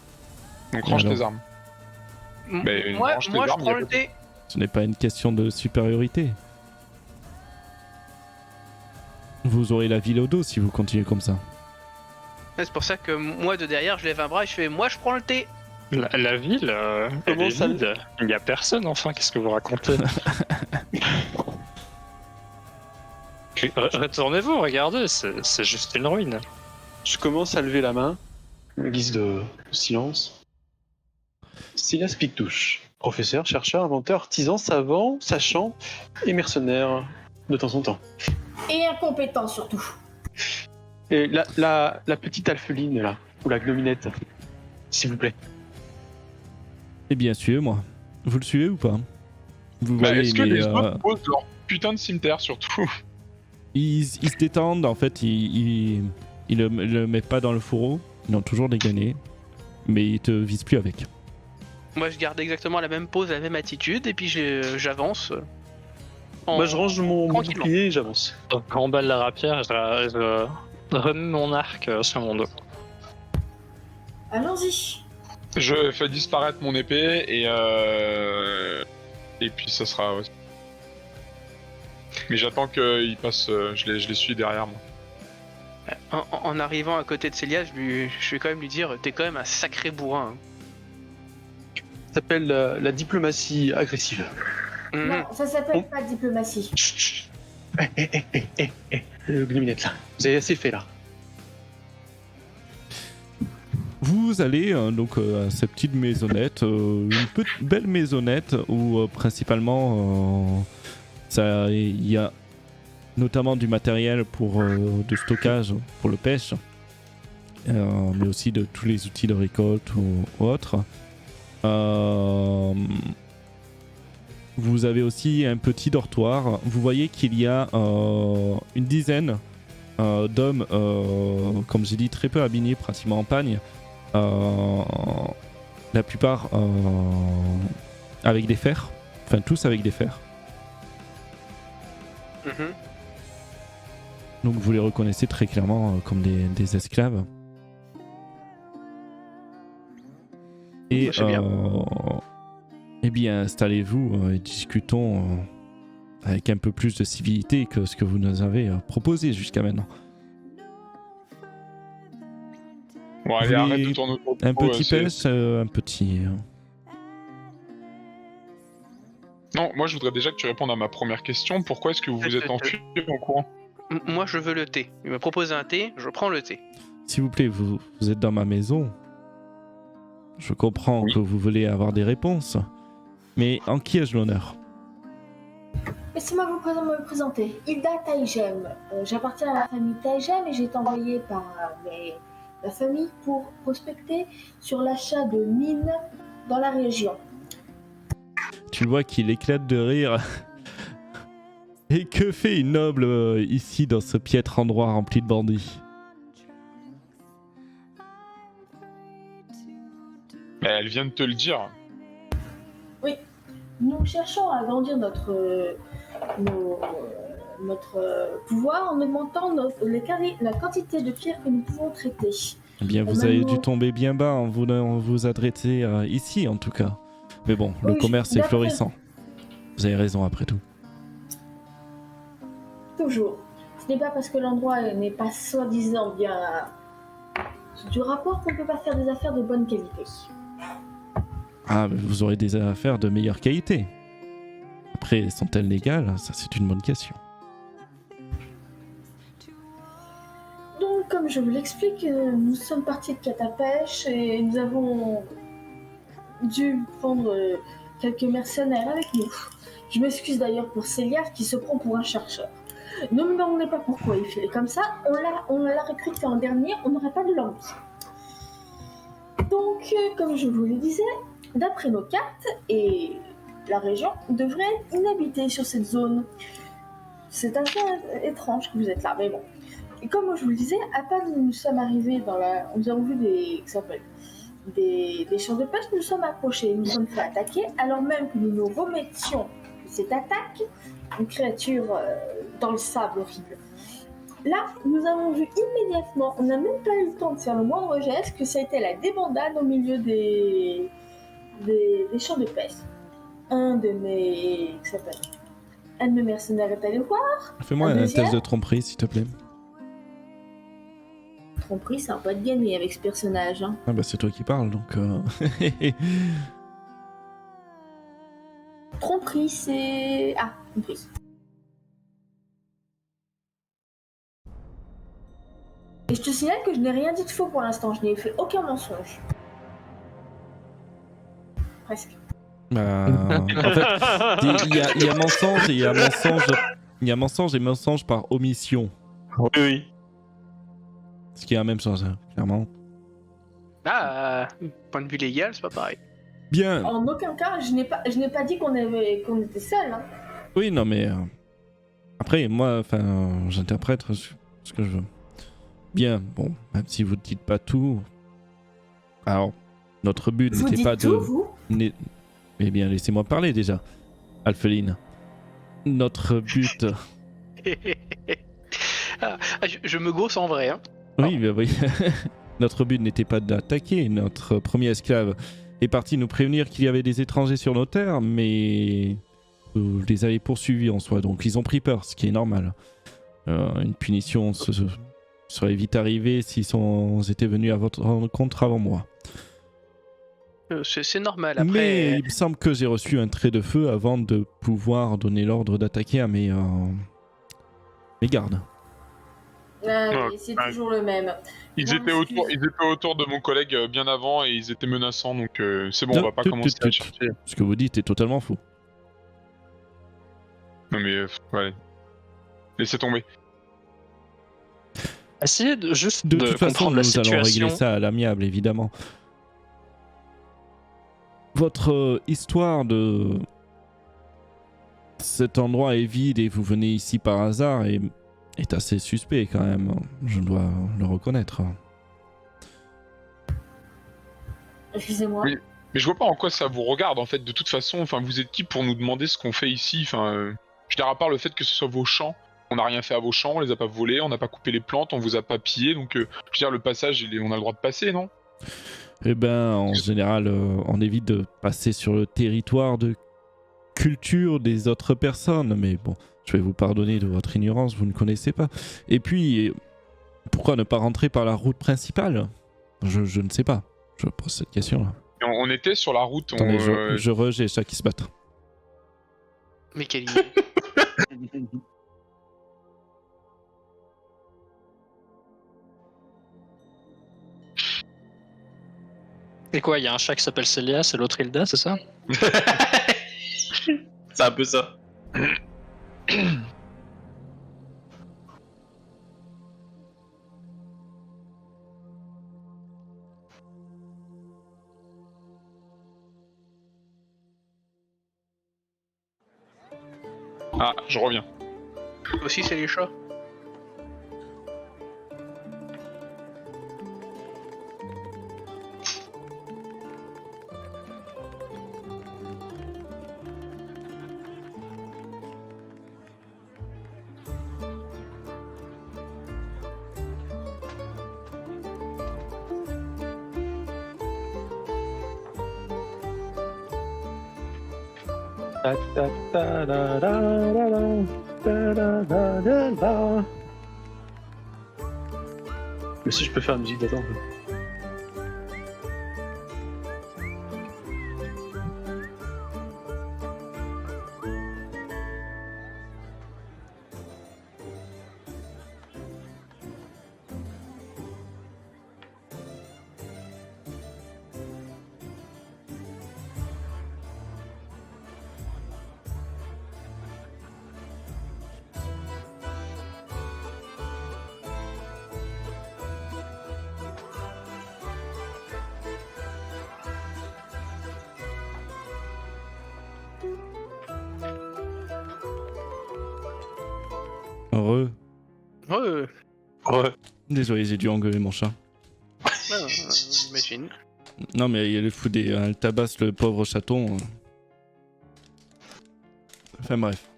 Donc range Alors. tes armes. Moi, range tes moi je armes, prends y a le pas- thé. Ce n'est pas une question de supériorité. Vous aurez la ville au dos si vous continuez comme ça. C'est pour ça que moi de derrière je lève un bras et je fais moi je prends le thé. La ville, elle Comment est ça, vide. Il n'y a personne, enfin, qu'est-ce que vous racontez? Retournez-vous, regardez, c'est juste une ruine. Je commence à lever la main, en guise de silence. Silas Pictouche, professeur, chercheur, inventeur, artisan, savant, sachant et mercenaire de temps en temps. Et incompétent surtout. Et la petite alpheline là, ou la gnominette, s'il vous plaît. Eh bien, suivez-moi. Vous le suivez ou pas? Vous Bah, voyez, est-ce que il est, les autres posent leur putain de cimetière surtout? ils se détendent, en fait, ils le mettent pas dans le fourreau. Ils ont toujours des gainés, mais ils te visent plus avec. Moi je garde exactement la même pose, la même attitude et puis j'avance. Moi je range mon tranquillement. bouclier et j'avance. Donc, quand on balle la rapière, je remets mon arc sur mon dos. Allons-y. Je fais disparaître mon épée et puis ça sera. Ouais. Mais j'attends qu'il passe. Je les suis derrière moi. En arrivant à côté de Célia, je vais quand même lui dire t'es quand même un sacré bourrin. Ça s'appelle la diplomatie agressive. Mhm. Non, ça s'appelle Oh. pas diplomatie. Chut, chut. Gnominette là, vous avez assez fait là. Vous allez donc à cette petite maisonnette, une belle maisonnette où principalement il y a notamment du matériel pour de stockage pour le pêche, mais aussi de tous les outils de récolte ou autres. Vous avez aussi un petit dortoir. Vous voyez qu'il y a une dizaine d'hommes, comme j'ai dit, très peu habillés, pratiquement en pagne. La plupart avec des fers, enfin tous avec des fers. Mhm. Donc vous les reconnaissez très clairement comme des esclaves. Et C'est bien. eh bien installez-vous et discutons avec un peu plus de civilité que ce que vous nous avez proposé jusqu'à maintenant. Bon, allez, Oui, arrête de tourner autour du Un pot, petit c'est- pêche, un petit... Non, moi je voudrais déjà que tu répondes à ma première question. Pourquoi est-ce que vous vous êtes enfui en courant? Moi je veux le thé. Il me propose un thé, je prends le thé. S'il vous plaît, vous êtes dans ma maison. Je comprends Oui. que vous voulez avoir des réponses. Mais en qui ai-je l'honneur? Laissez-moi me présenter. Hilda Taïgem. J'appartiens à la famille Taïgem et j'ai été envoyée par la famille pour prospecter sur l'achat de mines dans la région. Tu le vois qu'il éclate de rire. Et que fait une noble ici dans ce piètre endroit rempli de bandits? Mais elle vient de te le dire. Nous cherchons à agrandir notre pouvoir en augmentant la quantité de pierres que nous pouvons traiter. Eh bien, vous avez dû tomber bien bas en vous adresser ici, en tout cas. Mais bon, le Oui, commerce est d'après- florissant. Vous avez raison, après tout. Toujours. Ce n'est pas parce que l'endroit n'est pas soi-disant bien du rapport qu'on ne peut pas faire des affaires de bonne qualité. Ah, mais vous aurez des affaires de meilleure qualité. Après, sont-elles légales? Ça, c'est une bonne question. Donc, comme je vous l'explique, nous sommes partis de Catapêche et nous avons dû prendre quelques mercenaires avec nous. Je m'excuse d'ailleurs pour Célia qui se prend pour un chercheur. Ne me demandez pas pourquoi il fait comme ça. On l'a recruté en dernier, on n'aurait pas de l'envie. Donc, comme je vous le disais, d'après nos cartes, et la région devrait être inhabitée sur cette zone. C'est assez étrange que vous êtes là, mais bon. Et comme je vous le disais, à peine nous sommes arrivés nous avons vu des champs de pêche, nous sommes approchés, nous sommes fait attaquer, alors même que nous nous remettions de cette attaque, une créature dans le sable horrible. Là, nous avons vu immédiatement, on n'a même pas eu le temps de faire le moindre geste, que ça a été la débandade au milieu des champs de pêche. Un de mes mercenaires est allé voir. Fais-moi un test de tromperie, s'il te plaît. Tromperie, ça va pas de gagner avec ce personnage. Hein. Ah bah c'est toi qui parles, donc... Tromperie, c'est... Ah, tromperie. Et je te signale que je n'ai rien dit de faux pour l'instant, je n'ai fait aucun mensonge. Presque. Bah, en fait, il y a mensonge et il y a mensonge... Il y a mensonge et mensonge par omission. Oui, oui. Ce qui est la même chose, hein, clairement. Ah, point de vue légal, c'est pas pareil. Bien. En aucun cas, je n'ai pas dit qu'on était seuls. Hein. Oui, non, mais... Après, moi, j'interprète ce que je veux. Bien, bon, même si vous ne dites pas tout... Alors, notre but Vous n'était dites pas tout, de... vous Eh bien, laissez-moi parler déjà, Alpheline. Notre but... Je me gosse en vrai, hein. Oui, bah oui. Notre but n'était pas d'attaquer. Notre premier esclave est parti nous prévenir qu'il y avait des étrangers sur nos terres, mais vous les avez poursuivis en soi, donc ils ont pris peur, ce qui est normal. Une punition serait vite arrivée s'ils étaient venus à votre rencontre avant moi. C'est normal, après... Mais il me semble que j'ai reçu un trait de feu avant de pouvoir donner l'ordre d'attaquer à mes gardes. Ah, Ouais, oui, c'est ouais. toujours le même. Ils Non, étaient autour de mon collègue bien avant et ils étaient menaçants, donc c'est bon, on va pas commencer à chercher. Ce que vous dites est totalement faux. Non mais, ouais. Laissez tomber. Essayez de De toute façon, comprendre la nous allons situation. régler ça à l'amiable, évidemment. Votre histoire de... Cet endroit est vide et vous venez ici par hasard est assez suspect quand même. Je dois le reconnaître. Excusez-moi. Oui. Mais je vois pas en quoi ça vous regarde en fait. De toute façon, enfin, vous êtes qui pour nous demander ce qu'on fait ici? Enfin, je veux dire, à part le fait que ce soit vos champs, on n'a rien fait à vos champs, on les a pas volés, on n'a pas coupé les plantes, on vous a pas pillé, donc je veux dire, le passage, on a le droit de passer, non? Eh ben, en général, on évite de passer sur le territoire de culture des autres personnes, mais bon, je vais vous pardonner de votre ignorance, vous ne connaissez pas. Et puis, pourquoi ne pas rentrer par la route principale? Je ne sais pas, je pose cette question-là. Et on était sur la route, Attendez, je rejette chat qui se battent. Mais quelle idée. Et quoi, il y a un chat qui s'appelle Célias et l'autre Hilda, c'est ça? C'est un peu ça. Ah, je reviens. Aussi, c'est les chats. Mais si je peux faire la musique d'attente. Heureux. Ouais, Ouais. Désolé, j'ai dû engueuler mon chat. j'imagine. Non, mais elle fout elle tabasse le pauvre chaton. Enfin bref.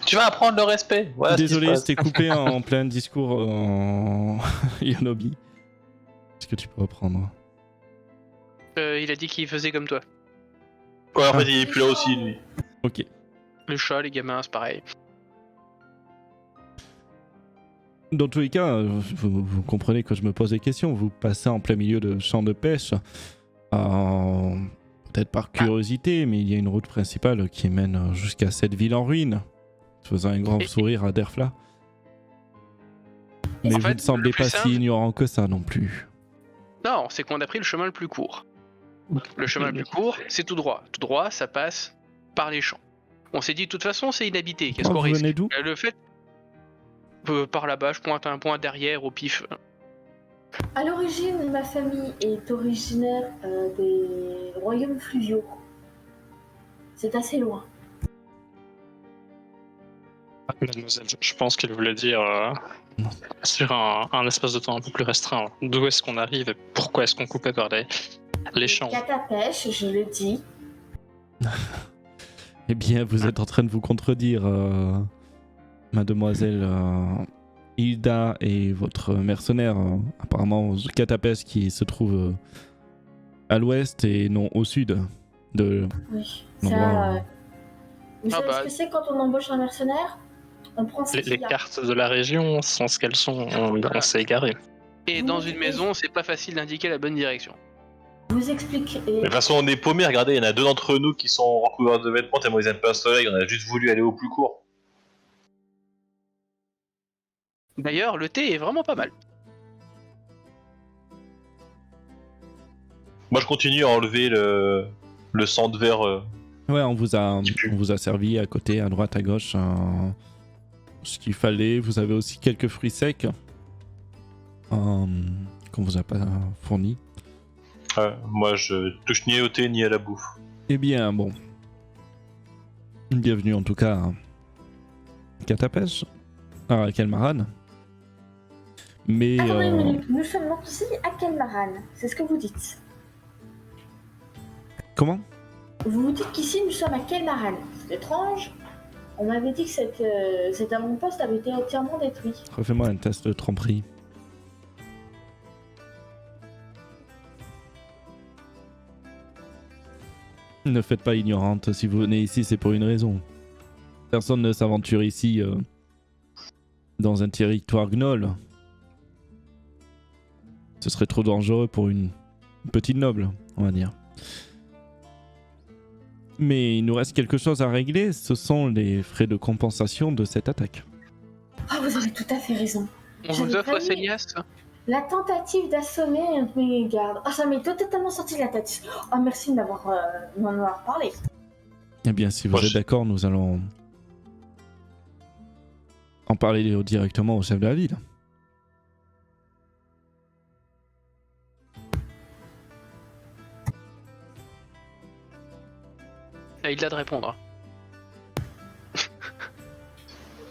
Tu vas apprendre le respect. Voilà ce qui se Désolé, passe. c'était coupé en plein discours en Yonobi. Est-ce que tu peux reprendre? Il a dit qu'il faisait comme toi. Ouais, en fait, il est plus là aussi, lui. Ok. Le chat, les gamins, c'est pareil. Dans tous les cas, vous comprenez que je me pose des questions. Vous passez en plein milieu de champs de pêche. Peut-être par curiosité, mais il y a une route principale qui mène jusqu'à cette ville en ruine. Faisant un grand sourire à Derfla. Mais En vous fait, ne semblez le plus pas simple- si ignorant que ça non plus. Non, c'est qu'on a pris le chemin le plus court. Le chemin le plus court, c'est tout droit. Tout droit, ça passe par les champs. On s'est dit, de toute façon, c'est inhabité. Qu'est-ce qu'on Vous risque? venez d'où? Le fait... par là-bas, je pointe un point derrière au pif. À l'origine, ma famille est originaire des royaumes fluviaux. C'est assez loin. Mademoiselle, je pense qu'il voulait dire sur un espace de temps un peu plus restreint. D'où est-ce qu'on arrive et pourquoi est-ce qu'on coupait par les champs? Catapêche, je le dis. Eh bien, vous êtes en train de vous contredire, mademoiselle Hilda et votre mercenaire. Apparemment, Catapes qui se trouve à l'ouest et non au sud de Oui, l'endroit. ça. Vous savez ce que c'est quand on embauche un mercenaire? On prend ce Les qu'il y a. cartes de la région sont ce qu'elles sont, on s'est égaré. Et dans une maison, c'est pas facile d'indiquer la bonne direction. Je vous explique. De toute façon, on est paumés. Regardez, il y en a deux d'entre nous qui sont recouverts de vêtements tellement ils aiment pas le soleil. On a juste voulu aller au plus court. D'ailleurs, le thé est vraiment pas mal. Moi, je continue à enlever le sang de verre. Ouais, on vous pue. a servi à côté, à droite, à gauche, ce qu'il fallait. Vous avez aussi quelques fruits secs qu'on vous a pas fournis. Moi, je touche ni au thé ni à la bouffe. Eh bien, bon. Bienvenue en tout cas à Catapes, à Kelmaran. Mais Attendez une minute, nous sommes donc ici à Kelmaran, c'est ce que vous dites. comment? Vous vous dites qu'ici nous sommes à Kelmaran. C'est étrange. On m'avait dit que cet avant-poste avait été entièrement détruit. Refais-moi un test de tromperie. Ne faites pas ignorante, si vous venez ici, c'est pour une raison. Personne ne s'aventure ici dans un territoire gnoll. Ce serait trop dangereux pour une petite noble, on va dire. Mais il nous reste quelque chose à régler, ce sont les frais de compensation de cette attaque. Ah, vous avez tout à fait raison. On vous J'avais offre, pas Célias? La tentative d'assommer un de mes gardes. Ah, ça m'est totalement sorti de la tête. Oh, merci de m'en avoir parlé. Eh bien, si vous Moi, êtes d'accord, nous allons en parler directement au chef de la ville. Il a de répondre.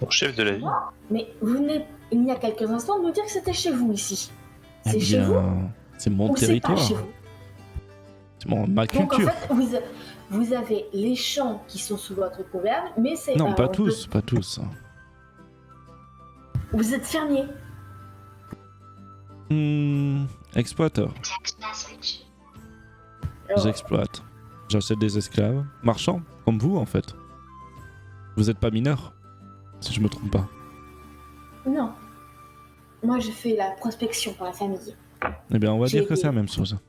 Mon chef de la ville. Mais vous venez, il y a quelques instants, de nous dire que c'était chez vous ici. Eh C'est chez vous c'est mon ou c'est pas territoire. chez vous? C'est ma Donc en culture. fait, vous avez les champs qui sont sous votre gouverne, mais c'est... Non, pas tous, pas tous. Vous êtes fermier. Exploiteur. Alors, J'exploite. J'achète des esclaves. Marchands, comme vous en fait. Vous êtes pas mineur, si je me trompe pas. non. Moi, je fais la prospection pour la famille. Eh bien, on va J'ai dire que été- c'est la même chose.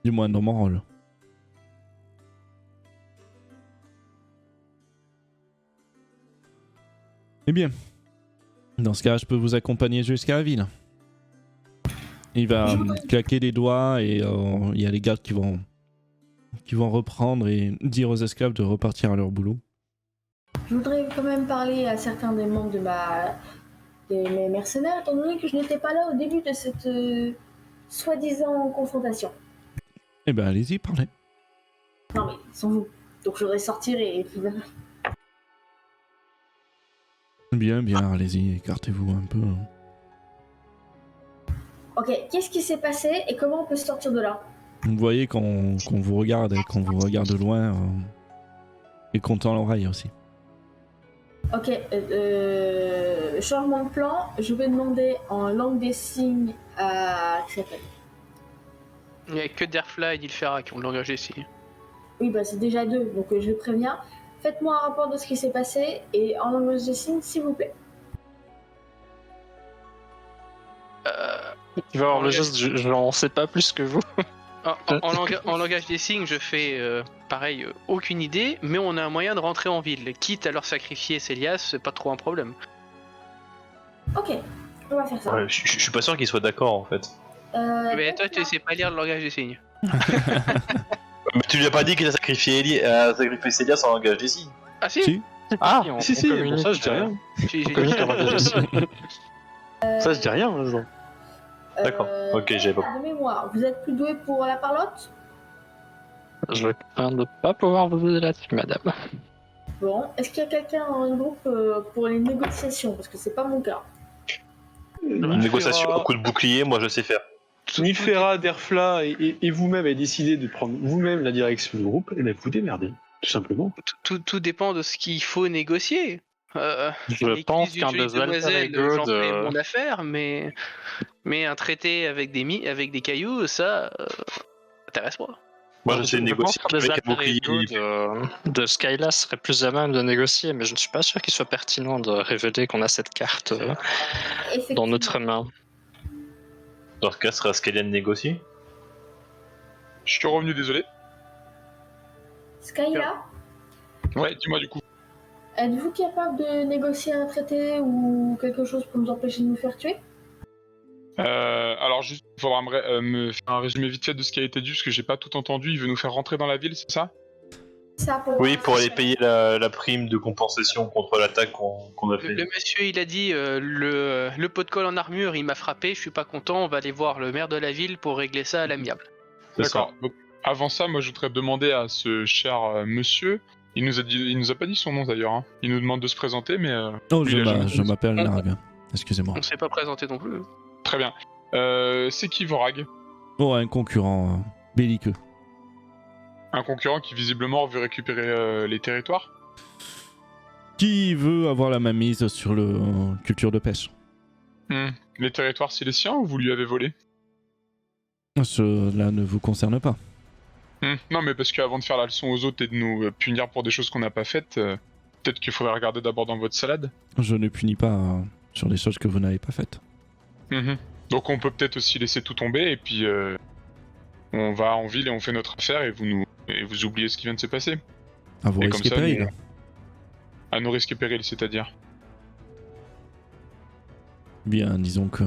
Du moins dans mon rôle. Eh bien, dans ce cas, je peux vous accompagner jusqu'à la ville. Il va claquer des doigts et il y a les gardes qui vont reprendre et dire aux esclaves de repartir à leur boulot. Je voudrais quand même parler à certains des membres de mes mercenaires, étant donné que je n'étais pas là au début de cette soi-disant confrontation. Eh ben, allez-y, parlez. Non mais, sans vous. Donc je voudrais sortir et... Bien, bien, allez-y, écartez-vous un peu. Ok, qu'est-ce qui s'est passé et comment on peut sortir de là? Vous voyez qu'on vous regarde et qu'on vous regarde de loin et qu'on tend l'oreille aussi. Ok, changement de plan, je vais demander en langue des signes à... qui s'appelle? Il n'y a que Derfla et Nilfera qui ont le langage des signes. Oui, bah c'est déjà 2, donc je préviens. Faites-moi un rapport de ce qui s'est passé et en langage des signes, s'il vous plaît. Tu vas avoir le geste, j'en sais pas plus que vous. En langage des signes, je fais pareil, aucune idée, mais on a un moyen de rentrer en ville. Quitte à leur sacrifier Célias, c'est pas trop un problème. Ok, on va faire ça. Ouais, je suis pas sûr qu'ils soient d'accord en fait. Mais toi, tu sais pas lire le langage des signes. Mais tu lui as pas dit qu'il a sacrifié Célias en langage des signes. Ah si, Si. Ah, on si, communique, bon, ça je dis rien. J'ai dit- communique en langage des signes. Ça je dis rien, hein, D'accord. Ok, j'avais pas. De mémoire, vous êtes plus doué pour la parlotte? Je crains de pas pouvoir vous aider là-dessus, madame. Bon, est-ce qu'il y a quelqu'un dans le groupe pour les négociations? Parce que c'est pas mon cas. Une négociation à coup de bouclier, moi je sais faire. Nilfera, Derfla et vous-même avez décidé de prendre vous-même la direction du groupe, et bien vous démerdez, tout simplement. Tout dépend de ce qu'il faut négocier. Je pense qu'un des alter ego j'en fais de... mon affaire, mais un traité avec des cailloux, ça m'intéresse pas. Moi je sais pense négocier qu'un des avec un alter bouclier. ego de Skyla serait plus à même de négocier, mais je ne suis pas sûr qu'il soit pertinent de révéler qu'on a cette carte dans Effectivement. notre main. Dans ce cas, sera Skylian négocier. Je suis revenu, désolé. Skyla, Ouais, dis-moi du coup. êtes-vous capable de négocier un traité ou quelque chose pour nous empêcher de nous faire tuer? Alors juste, il faudra me faire un résumé vite fait de ce qui a été dit, parce que j'ai pas tout entendu. Il veut nous faire rentrer dans la ville, c'est ça? Ça Oui, pour aller payer la prime de compensation contre l'attaque qu'on a fait. Le monsieur, il a dit le pot de colle en armure, il m'a frappé, je suis pas content, on va aller voir le maire de la ville pour régler ça à l'amiable. C'est ça. D'accord. Donc, avant ça, moi je voudrais demander à ce cher monsieur. Il nous a pas dit son nom d'ailleurs. Hein. Il nous demande de se présenter, mais Oh, oui, là, je m'appelle Narg. Excusez-moi. On s'est pas présenté non plus. très bien. C'est qui Vorag? Oh, un concurrent belliqueux. Un concurrent qui visiblement veut récupérer les territoires? Qui veut avoir la main mise sur le culture de pêche? Les territoires, c'est les siens ou vous lui avez volé? Cela ne vous concerne pas. Non, mais parce qu'avant de faire la leçon aux autres et de nous punir pour des choses qu'on n'a pas faites, peut-être qu'il faudrait regarder d'abord dans votre salade. Je ne punis pas sur des choses que vous n'avez pas faites. Donc on peut peut-être aussi laisser tout tomber et puis on va en ville et on fait notre affaire et vous oubliez ce qui vient de se passer. À vos Et risques et comme ça, périls. À nos risques et périls, c'est-à-dire. Bien, disons que...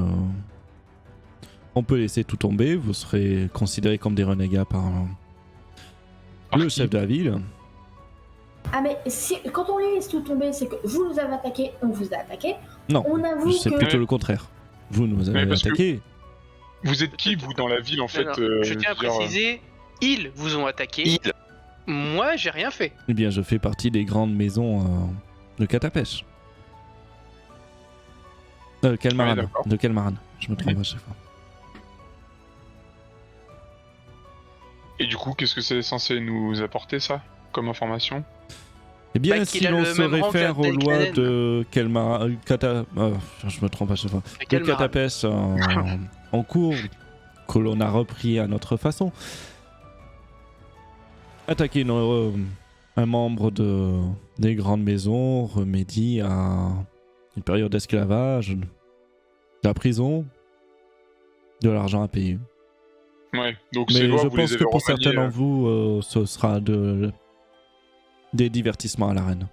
On peut laisser tout tomber, vous serez considérés comme des renégats par le chef de la ville. Ah mais si, quand on laisse tout tomber, c'est que vous nous avez attaqué, on vous a attaqué. Non, On avoue c'est que... plutôt le contraire. Vous nous avez parce que- attaqué. Vous êtes qui, vous, dans la ville, en fait Non, je tiens à préciser, ils vous ont attaqué. Moi, j'ai rien fait. Eh bien, je fais partie des grandes maisons de Catapèche. Kelmaran. Ouais, d'accord. De Kelmaran. Je me trompe à chaque fois. Et du coup, qu'est-ce que c'est censé nous apporter, ça, comme information? Eh bien, Bah, si qu'il a l'on le se même rang que réfère aux lois Delcanen. de Kelmaran... je me trompe à chaque fois. De Kelmaran. Catapèche en cours, que l'on a repris à notre façon. Attaquer un membre des grandes maisons remédie à une période d'esclavage, de la prison, de l'argent à payer. Ouais, donc ces Mais lois, je vous les pense avez que pour remaniées, certains d'entre vous, ce sera des divertissements à l'arène.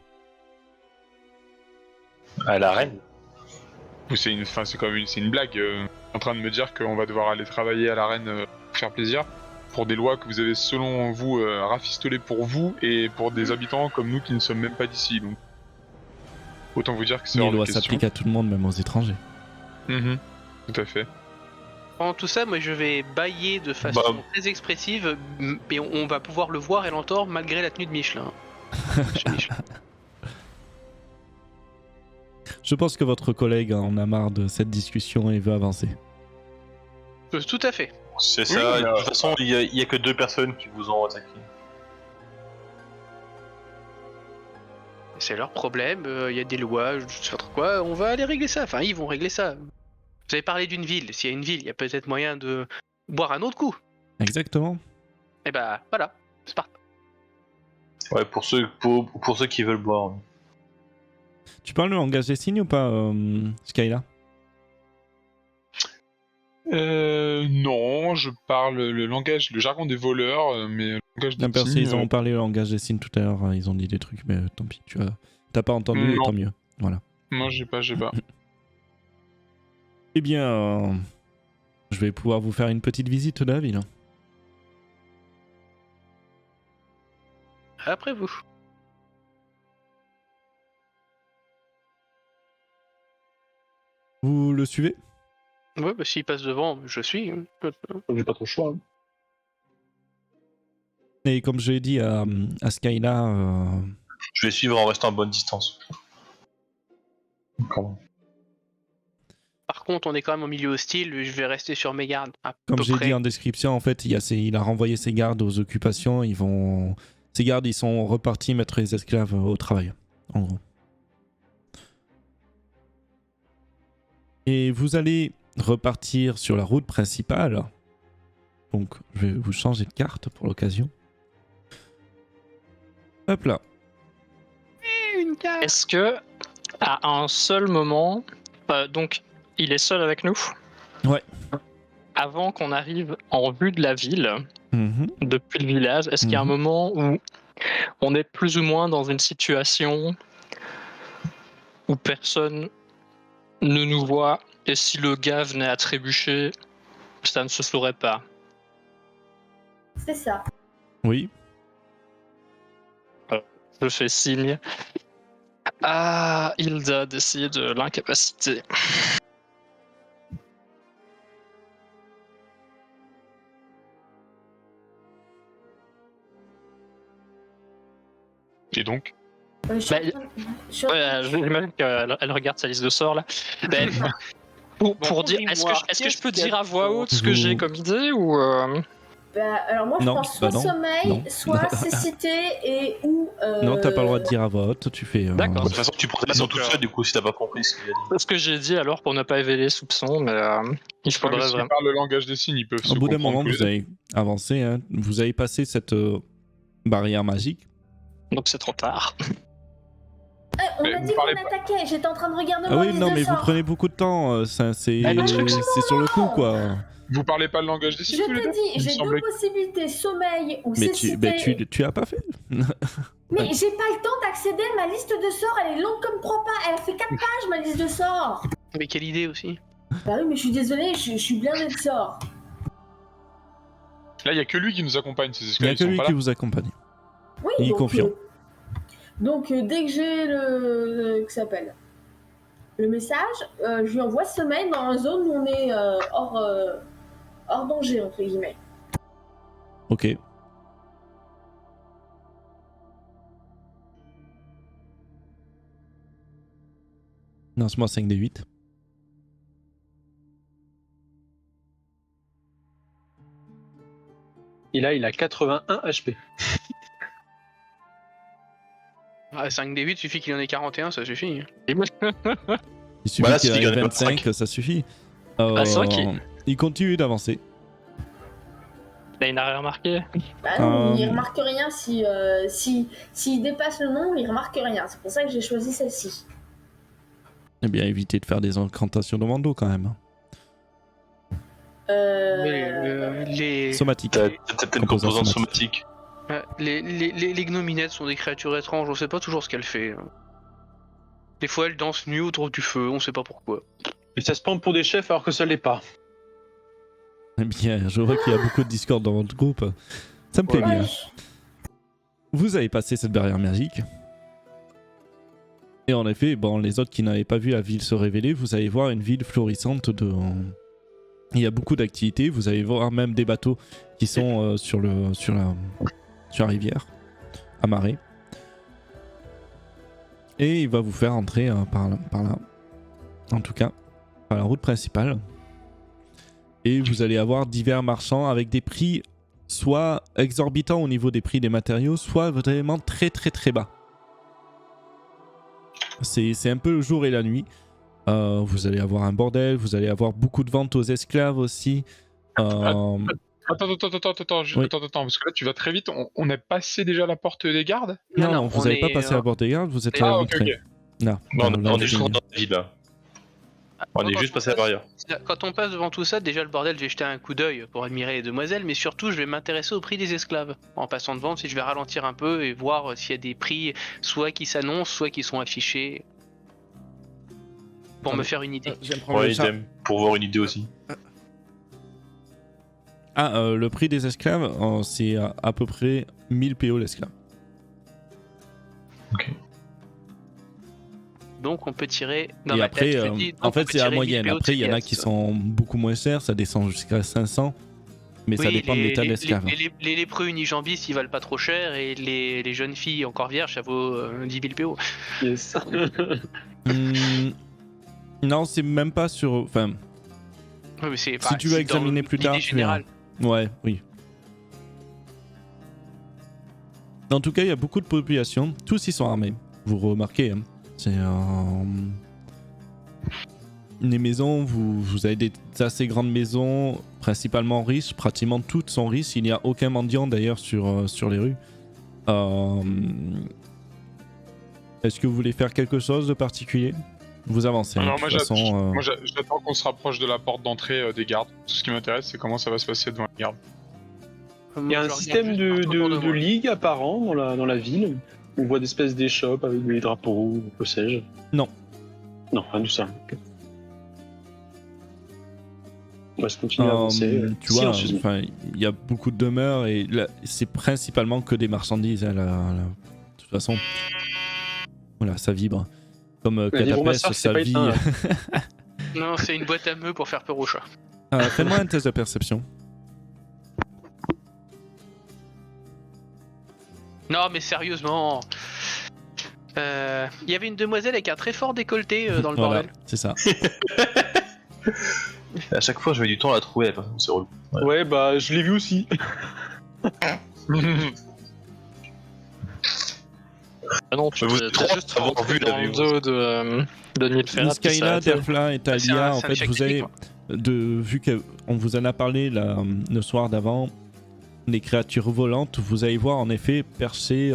À l'arène. ou c'est une blague, en train de me dire qu'on va devoir aller travailler à l'arène pour faire plaisir, pour des lois que vous avez, selon vous, rafistolées pour vous et pour des habitants comme nous qui ne sommes même pas d'ici, donc... Autant vous dire que c'est Les hors de lois question. s'appliquent à tout le monde, même aux étrangers. Tout à fait. Pendant tout ça, moi je vais bailler de façon très expressive, et on va pouvoir le voir et l'entendre malgré la tenue de Michelin. Chez Michelin. Je pense que votre collègue en a marre de cette discussion et veut avancer. Tout à fait. C'est ça, Oui, de toute façon, il y a que 2 personnes qui vous ont attaqué. C'est leur problème, il y a des lois, je sais pas trop quoi, on va aller régler ça. Enfin, ils vont régler ça. Vous avez parlé d'une ville. S'il y a une ville, il y a peut-être moyen de boire un autre coup. Exactement. Et bah voilà, c'est parti. Ouais, pour ceux qui veulent boire. Tu parles le langage des signes ou pas, Skyla? Non, je parle le jargon des voleurs, mais le langage des Percy, signes, ils ont parlé le langage des signes tout à l'heure, ils ont dit des trucs, mais tant pis, t'as pas entendu, et Non. tant mieux. Voilà. Non, j'ai pas. Eh bien, je vais pouvoir vous faire une petite visite de la ville. Après vous. Vous le suivez? Ouais, bah s'il passe devant, je suis. J'ai pas trop le choix. Hein. Et comme je l'ai dit à Skyla, Je vais suivre en restant à bonne distance. Par contre, on est quand même au milieu hostile, je vais rester sur mes gardes. À comme peu j'ai près. dit en description, en fait, il a renvoyé ses gardes aux occupations. Ces gardes, ils sont repartis mettre les esclaves au travail, en gros. Et vous allez repartir sur la route principale. Donc, je vais vous changer de carte pour l'occasion. Hop là. Une carte. Est-ce que, à un seul moment, donc il est seul avec nous? Ouais. Avant qu'on arrive en vue de la ville, Mhm. depuis le village, est-ce qu'il y a un moment où on est plus ou moins dans une situation où personne ne nous voit et si le gars venait à trébucher, ça ne se saurait pas? C'est ça. Oui. Je fais signe à Hilda d'essayer de l'incapaciter. Et donc Je suis Bah, en train- je suis en- Ouais, j'imagine qu'elle regarde sa liste de sorts là. Ben, pour dire, est-ce que je peux dire à voix haute ce que j'ai comme idée ou Bah, alors moi je Non, pense soit bah non, sommeil, non. soit cécité et ou. Non, t'as pas le droit de dire à voix haute, tu fais... D'accord. De toute façon, tu prends ta Donc, tout seul, du coup, si t'as pas compris ce qu'il a dit. ce que j'ai dit alors pour ne pas éveiller les soupçons, mais il faudrait S'ils vraiment. parlent le langage des signes, ils peuvent se Au bout d'un comprendre moment, tous les vous avez avancé, hein. Vous avez passé cette barrière magique. Donc c'est trop tard. On Mais a vous dit parlez qu'on attaquait, j'étais en train de regarder Ah mon oui, liste non, de mais vous sorts. prenez beaucoup de temps, c'est le truc, c'est sur le coup, quoi. Vous parlez pas le langage des signes Je tous les te deux dis, Il me j'ai semblait deux possibilités, sommeil ou Mais cécité. tu as pas fait. Mais j'ai pas le temps d'accéder à ma liste de sorts, elle est longue comme 3 pas, elle fait 4 pages ma liste de sorts. Mais quelle idée aussi. Bah oui, mais je suis désolée, je suis blindée de sorts. Là, il y a que lui qui nous accompagne, ces Il n'y a esclaves, que ils sont lui pas qui là. vous accompagne. Oui, Il est donc, confiant. Donc dès que j'ai que ça s'appelle le message, je lui envoie sommeil dans la zone où on est hors danger entre guillemets. Ok. Lance-moi 5 des 8. Et là, il a 81 HP. Ah, 5 des 8, suffit qu'il en ait 41, ça suffit. Il suffit Voilà, qu'il c'est ait qu'il y en a 25, ça suffit. c'est vrai qu'il- Il continue d'avancer. Là, il n'a rien remarqué. Bah non, il Euh. remarque rien s'il dépasse le nombre, il remarque rien. C'est pour ça que j'ai choisi celle-ci. Eh bien, évitez de faire des incantations de Mando quand même. Les Somatique. T'as peut-être une Composante composante somatique. somatique. les gnominettes sont des créatures étranges, on sait pas toujours ce qu'elles font. Des fois, elles dansent nues autour du feu, on sait pas pourquoi. Et ça se prend pour des chefs alors que ça l'est pas. Eh bien, je vois qu'il y a beaucoup de discord dans votre groupe. Ça me plaît bien. Ouais. Vous avez passé cette barrière magique. Et en effet, bon, les autres qui n'avaient pas vu la ville se révéler, vous allez voir une ville florissante de... Il y a beaucoup d'activités, vous allez voir même des bateaux qui sont sur la rivière, amarrés. Et il va vous faire entrer par là. En tout cas, par la route principale. Et vous allez avoir divers marchands avec des prix soit exorbitants au niveau des prix des matériaux, soit vraiment très très très bas. C'est un peu le jour et la nuit. Vous allez avoir un bordel, vous allez avoir beaucoup de ventes aux esclaves aussi. Attends, Oui. attends, parce que là tu vas très vite. On a passé déjà la porte des gardes. Non, vous on n'avez pas est, passé la porte des gardes, vous êtes à Ah, ok, l'entrée. ok. Là, Non, dans on la est juste ville. dans la ville là. On est Quand juste passé à la barrière. Quand on passe devant tout ça, déjà le bordel, j'ai jeté un coup d'œil pour admirer les demoiselles, mais surtout je vais m'intéresser au prix des esclaves. En passant devant, si je vais ralentir un peu et voir s'il y a des prix soit qui s'annoncent, soit qui sont affichés. Pour me faire une idée. Ouais, idem. Pour voir une idée aussi. Le prix des esclaves, c'est à peu près 1000 PO l'esclave. Ok. Donc on peut tirer dans Et ma après, tête, je dis, donc en on fait, peut c'est la tirer 1000 moyenne. PO de Après, il y en a CPS. qui sont beaucoup moins chers, ça descend jusqu'à 500. Mais ça Oui, dépend de l'état de l'esclave. Les lépreux unijambistes, ils valent pas trop cher, et les jeunes filles encore vierges, ça vaut 10 000 PO. Yes. Non, c'est même pas sur. Enfin, Oui, mais c'est, si tu veux c'est examiner dans plus tard, l'idée tu verras. générale. Ouais, oui. En tout cas, il y a beaucoup de population. Tous y sont armés. Vous remarquez, hein. C'est les maisons, vous avez des assez grandes maisons, principalement riches. Pratiquement toutes sont riches. Il n'y a aucun mendiant d'ailleurs sur les rues. Est-ce que vous voulez faire quelque chose de particulier? Vous avancez. Alors de moi, toute façon, j'attends qu'on se rapproche de la porte d'entrée des gardes. Tout ce qui m'intéresse, c'est comment ça va se passer devant les gardes. Il y a un système de ligue apparent dans la ville. On voit des espèces d'échoppes avec des drapeaux, que sais-je. Non. Non, rien de ça. Ok. On va se continuer à avancer. Tu vois, silencieusement. enfin, il y a beaucoup de demeures et là, c'est principalement que des marchandises. Hein, de toute façon, voilà, ça vibre. Comme Vivre-moi Catapès, ça, c'est ça pas vit. éteint, Non, c'est une boîte à meux pour faire peur au chat. Fais-moi un test de perception. Non, mais sérieusement. Il y avait une demoiselle avec un très fort décolleté dans le Voilà, bordel. c'est ça. À chaque fois, je mets du temps à la trouver, la personne, c'est relou. Ouais, bah je l'ai vu aussi. Ah non, tu Vous t'es trois juste avoir rentré vu la dans le vue, dos de Nilfgaard. Niskaina, Derfla et Talia, en c'est un fait, échec vous avez, technique, vu qu'on vous en a parlé le soir d'avant, les créatures volantes, vous allez voir en effet percer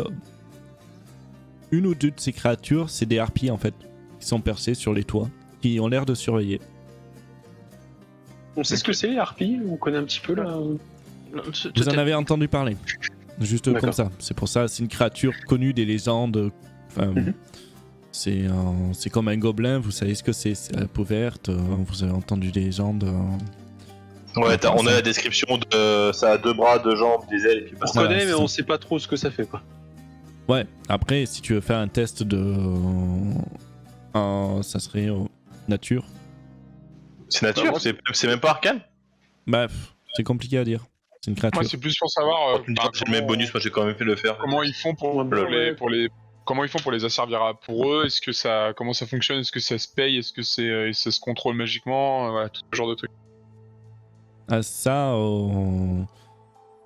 une ou deux de ces créatures, c'est des harpies en fait, qui sont percées sur les toits, qui ont l'air de surveiller. On sait ce que c'est les harpies, on connaît un petit peu là. Vous en avez entendu parler, juste D'accord. comme ça. C'est pour ça, c'est une créature connue des légendes. Enfin, c'est comme un gobelin, vous savez ce que c'est la peau verte, vous avez entendu des légendes. Ouais, on a la description de. Ça a 2 bras, 2 jambes, des ailes, et puis On basta. Voilà, connaît, mais c'est on ça. sait pas trop ce que ça fait, quoi. Ouais, après, si tu veux faire un test de. Ça serait nature. C'est nature, moi, c'est même pas arcane. Bref, c'est compliqué à dire. C'est une créature. Moi, c'est plus pour savoir Tu me diras, j'ai le même bonus, moi j'ai quand même fait le faire. comment ils font comment ils font pour les asservir pour eux. Est-ce que ça, comment ça fonctionne? Est-ce que ça se paye? Est-ce que ça se contrôle magiquement? Voilà, tout ce genre de trucs. À ça,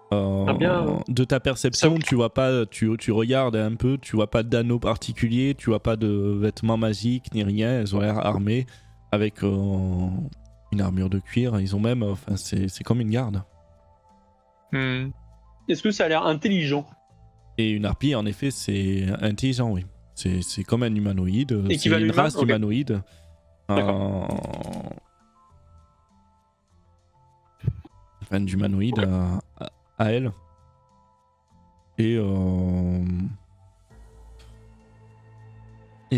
bien. de ta perception, tu vois pas, tu regardes un peu, tu vois pas d'anneau particulier, tu vois pas de vêtements magiques ni rien. Elles ont l'air armées avec une armure de cuir. Ils ont même, enfin, c'est comme une garde. Est-ce que ça a l'air intelligent? Et une harpie, en effet, c'est intelligent, oui. C'est comme un humanoïde. C'est Équivalent une humain, race ok. d'humanoïdes. Enfin, d'humanoïdes à elle. Et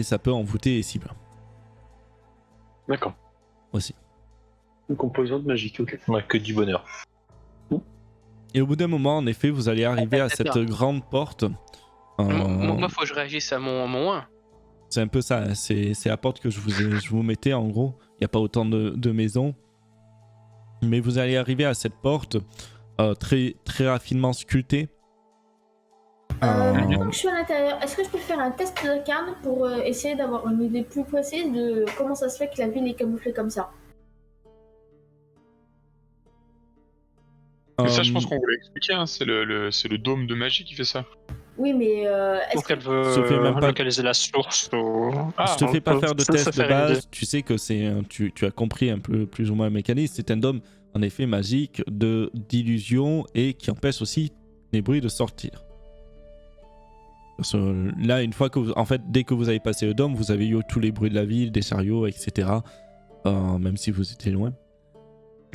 ça peut envoûter les cibles D'accord. aussi. Une composante magique, ok. Ouais, que du bonheur. Et au bout d'un moment, en effet, vous allez arriver à cette grande porte. Moi, faut que je réagisse à mon 1. C'est un peu ça, hein. C'est la porte que je vous mettais en gros. Il n'y a pas autant de maisons. Mais vous allez arriver à cette porte très, très raffinement sculptée. Maintenant que je suis à l'intérieur, est-ce que je peux faire un test de carne pour essayer d'avoir une idée plus précise de comment ça se fait que la ville est camouflée comme ça? Mais ça, je pense Euh, qu'on vous l'a expliqué, hein, c'est le dôme de magie qui fait ça. Oui, mais est-ce Donc que... elle veut Se fait même pas- localiser la source. Ah, je te fais pas faire de Ça test de fait une idée. base, tu sais que tu as compris un peu plus ou moins le mécanisme, c'est un dôme en effet magique d'illusion et qui empêche aussi les bruits de sortir. Parce que là, une fois que en fait, dès que vous avez passé le dôme, vous avez eu tous les bruits de la ville, des chariots, etc. Même si vous étiez loin.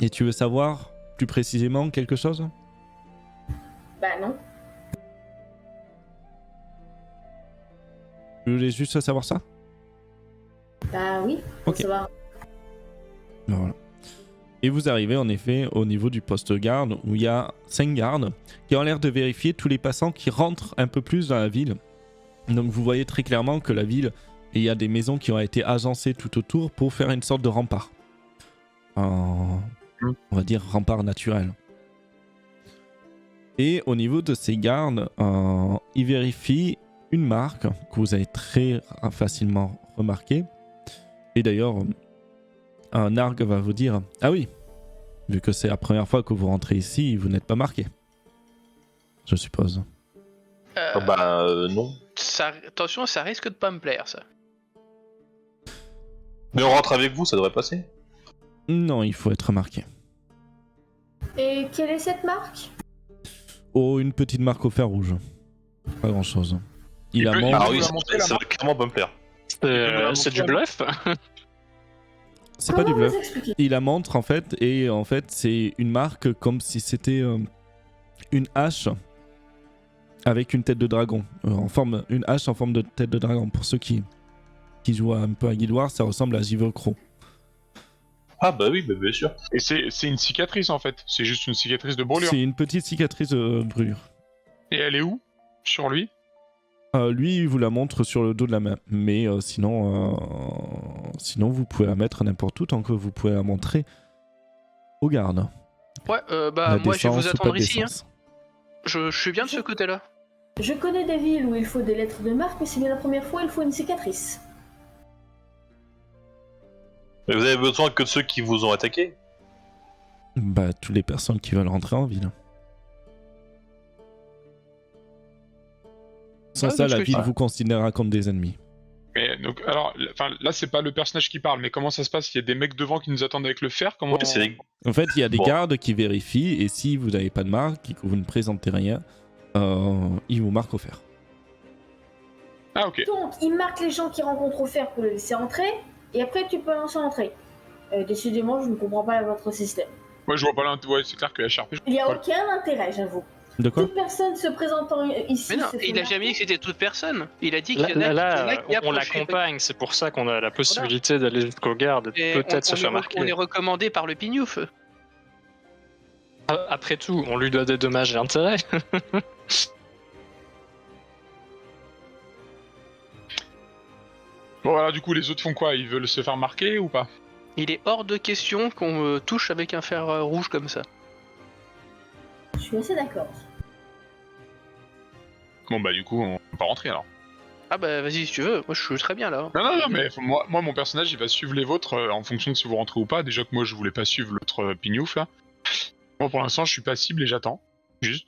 Et tu veux savoir plus précisément quelque chose? Bah non. Tu voulais juste savoir ça? Bah oui, faut Ok. savoir. Ben voilà. Et vous arrivez en effet au niveau du poste de garde où il y a 5 gardes qui ont l'air de vérifier tous les passants qui rentrent un peu plus dans la ville. Donc vous voyez très clairement que la ville, et il y a des maisons qui ont été agencées tout autour pour faire une sorte de rempart. On va dire rempart naturel. Et au niveau de ces gardes, ils vérifient une marque que vous avez très facilement remarquée. Et d'ailleurs, un Narg va vous dire « Ah oui, vu que c'est la première fois que vous rentrez ici, vous n'êtes pas marqué. » Je suppose. Non. Attention, ça risque de pas me plaire, ça. Mais on rentre avec vous, ça devrait passer. Non, il faut être marqué. Et quelle est cette marque? Oh, une petite marque au fer rouge. Pas grand chose. Il la peut- montre. Ah Ah oui, vous la ça, montrer, la ça va clairement pas me plaire. C'est du bluff. C'est pas du Comment bluff. vous expliquer? Il la montre en fait, et en fait, c'est une marque comme si c'était une hache avec une tête de dragon. Une hache en forme de tête de dragon. Pour ceux qui jouent un peu à Guild Wars, ça ressemble à Jivocro. Ah bah oui, bah bien sûr. Et c'est une cicatrice en fait, c'est juste une cicatrice de brûlure. C'est une petite cicatrice de brûlure. Et elle est où? Sur lui? Lui, il vous la montre sur le dos de la main. Mais sinon, vous pouvez la mettre n'importe où tant que vous pouvez la montrer aux gardes. Ouais, La moi je vais vous décence ou pas attendre de ici. Hein. décence. Je suis bien de ce côté-là. Je connais des villes où il faut des lettres de marque, mais c'est bien la première fois, il faut une cicatrice. Mais vous avez besoin que de ceux qui vous ont attaqué. Bah, toutes les personnes qui veulent rentrer en ville. Sans Ouais, ça, parce la que- ville vous considérera comme des ennemis. Mais donc, alors, là c'est pas le personnage qui parle, mais comment ça se passe? Il y a des mecs devant qui nous attendent avec le fer? Comment... Ouais, c'est En fait, il y a des Bon. gardes qui vérifient, et si vous n'avez pas de marque et que vous ne présentez rien, ils vous marquent au fer. Ah ok. Donc, il marque les gens qui rencontrent au fer pour le laisser entrer, et après tu peux lancer entrer. Décidément, je ne comprends pas votre système. Moi je vois pas l'intérêt, ouais, c'est clair que HRP... Il n'y a Ouais. aucun intérêt, j'avoue. De quoi? Toute personne se présentant ici... Mais non, se fait il a marquer. jamais dit que c'était toute personne. Il a dit qu'il y en a, Là, qui on approchaient. l'accompagne, c'est pour ça qu'on a la possibilité d'aller jusqu'au garde et Et peut-être se faire on est marquer. recommandé par le pignouf. Après tout, on lui doit des dommages et intérêts. Bon alors du coup les autres font quoi? Ils veulent se faire marquer ou pas? Il est hors de question qu'on me touche avec un fer rouge comme ça. Je suis assez d'accord. Bon bah du coup on peut pas rentrer alors. Ah bah vas-y si tu veux, moi je suis très bien là. Non mais moi mon personnage il va suivre les vôtres en fonction de si vous rentrez ou pas. Déjà que moi je voulais pas suivre l'autre pignouf là. Moi pour l'instant je suis passible et j'attends. Juste.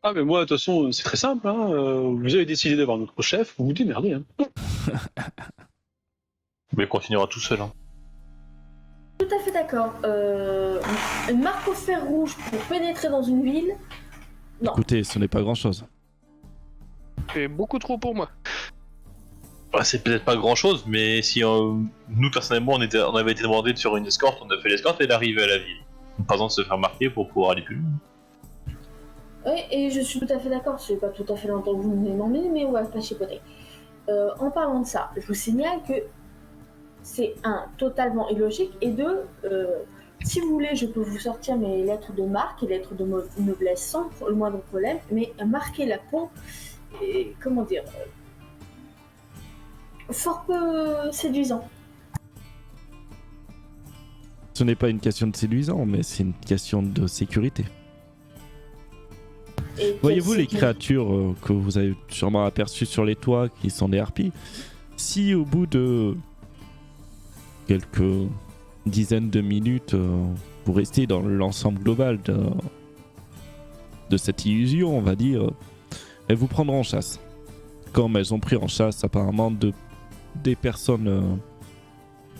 Ah, mais moi, de toute façon, c'est très simple. Hein. Vous avez décidé d'avoir notre chef, vous vous démerdez. Hein. Mais il continuera tout seul. Hein. Tout à fait d'accord. Une marque au fer rouge pour pénétrer dans une ville. Non. Écoutez, ce n'est pas grand chose. C'est beaucoup trop pour moi. Ah, c'est peut-être pas grand chose, mais si nous personnellement on avait été demandé de faire une escorte, on a fait l'escorte et d'arriver à la ville. Pas besoin de se faire marquer pour pouvoir aller plus loin. Oui, et je suis tout à fait d'accord. C'est pas tout à fait longtemps que vous m'avez demandé, mais on va pas chipoter. En parlant de ça, je vous signale que c'est totalement illogique, et deux, si vous voulez, je peux vous sortir mes lettres de marque et lettres de noblesse sans le moindre problème, mais marquer la peau, et comment dire, fort peu séduisant. Ce n'est pas une question de séduisant, mais c'est une question de sécurité. Et Voyez-vous quelle les sécurité. créatures que vous avez sûrement aperçues sur les toits qui sont des harpies? Si au bout de quelques dizaines de minutes, vous restez dans l'ensemble global de cette illusion, on va dire, elles vous prendront en chasse. Comme elles ont pris en chasse apparemment des personnes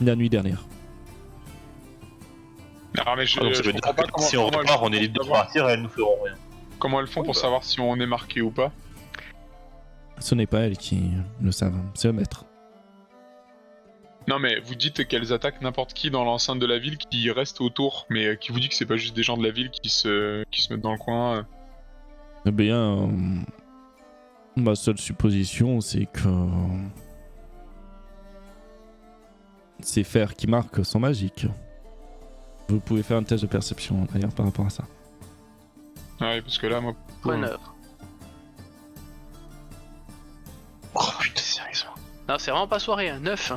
la nuit dernière. Ah, mais Donc ça veut dire que si on repart, on est libre de partir et elles nous feront rien. Comment elles font pour savoir si on est marqué ou pas? Ce n'est pas elles qui le savent, c'est le maître. Non, mais vous dites qu'elles attaquent n'importe qui dans l'enceinte de la ville qui reste autour, mais qui vous dit que c'est pas juste des gens de la ville qui se mettent dans le coin. Eh bien, ma seule supposition, c'est que ces fers qui marquent sont magiques. Vous pouvez faire un test de perception d'ailleurs par rapport à ça. Ah oui, parce que là, moi... Preneur. Oh putain, sérieusement. Non, c'est vraiment pas soirée, hein. 9.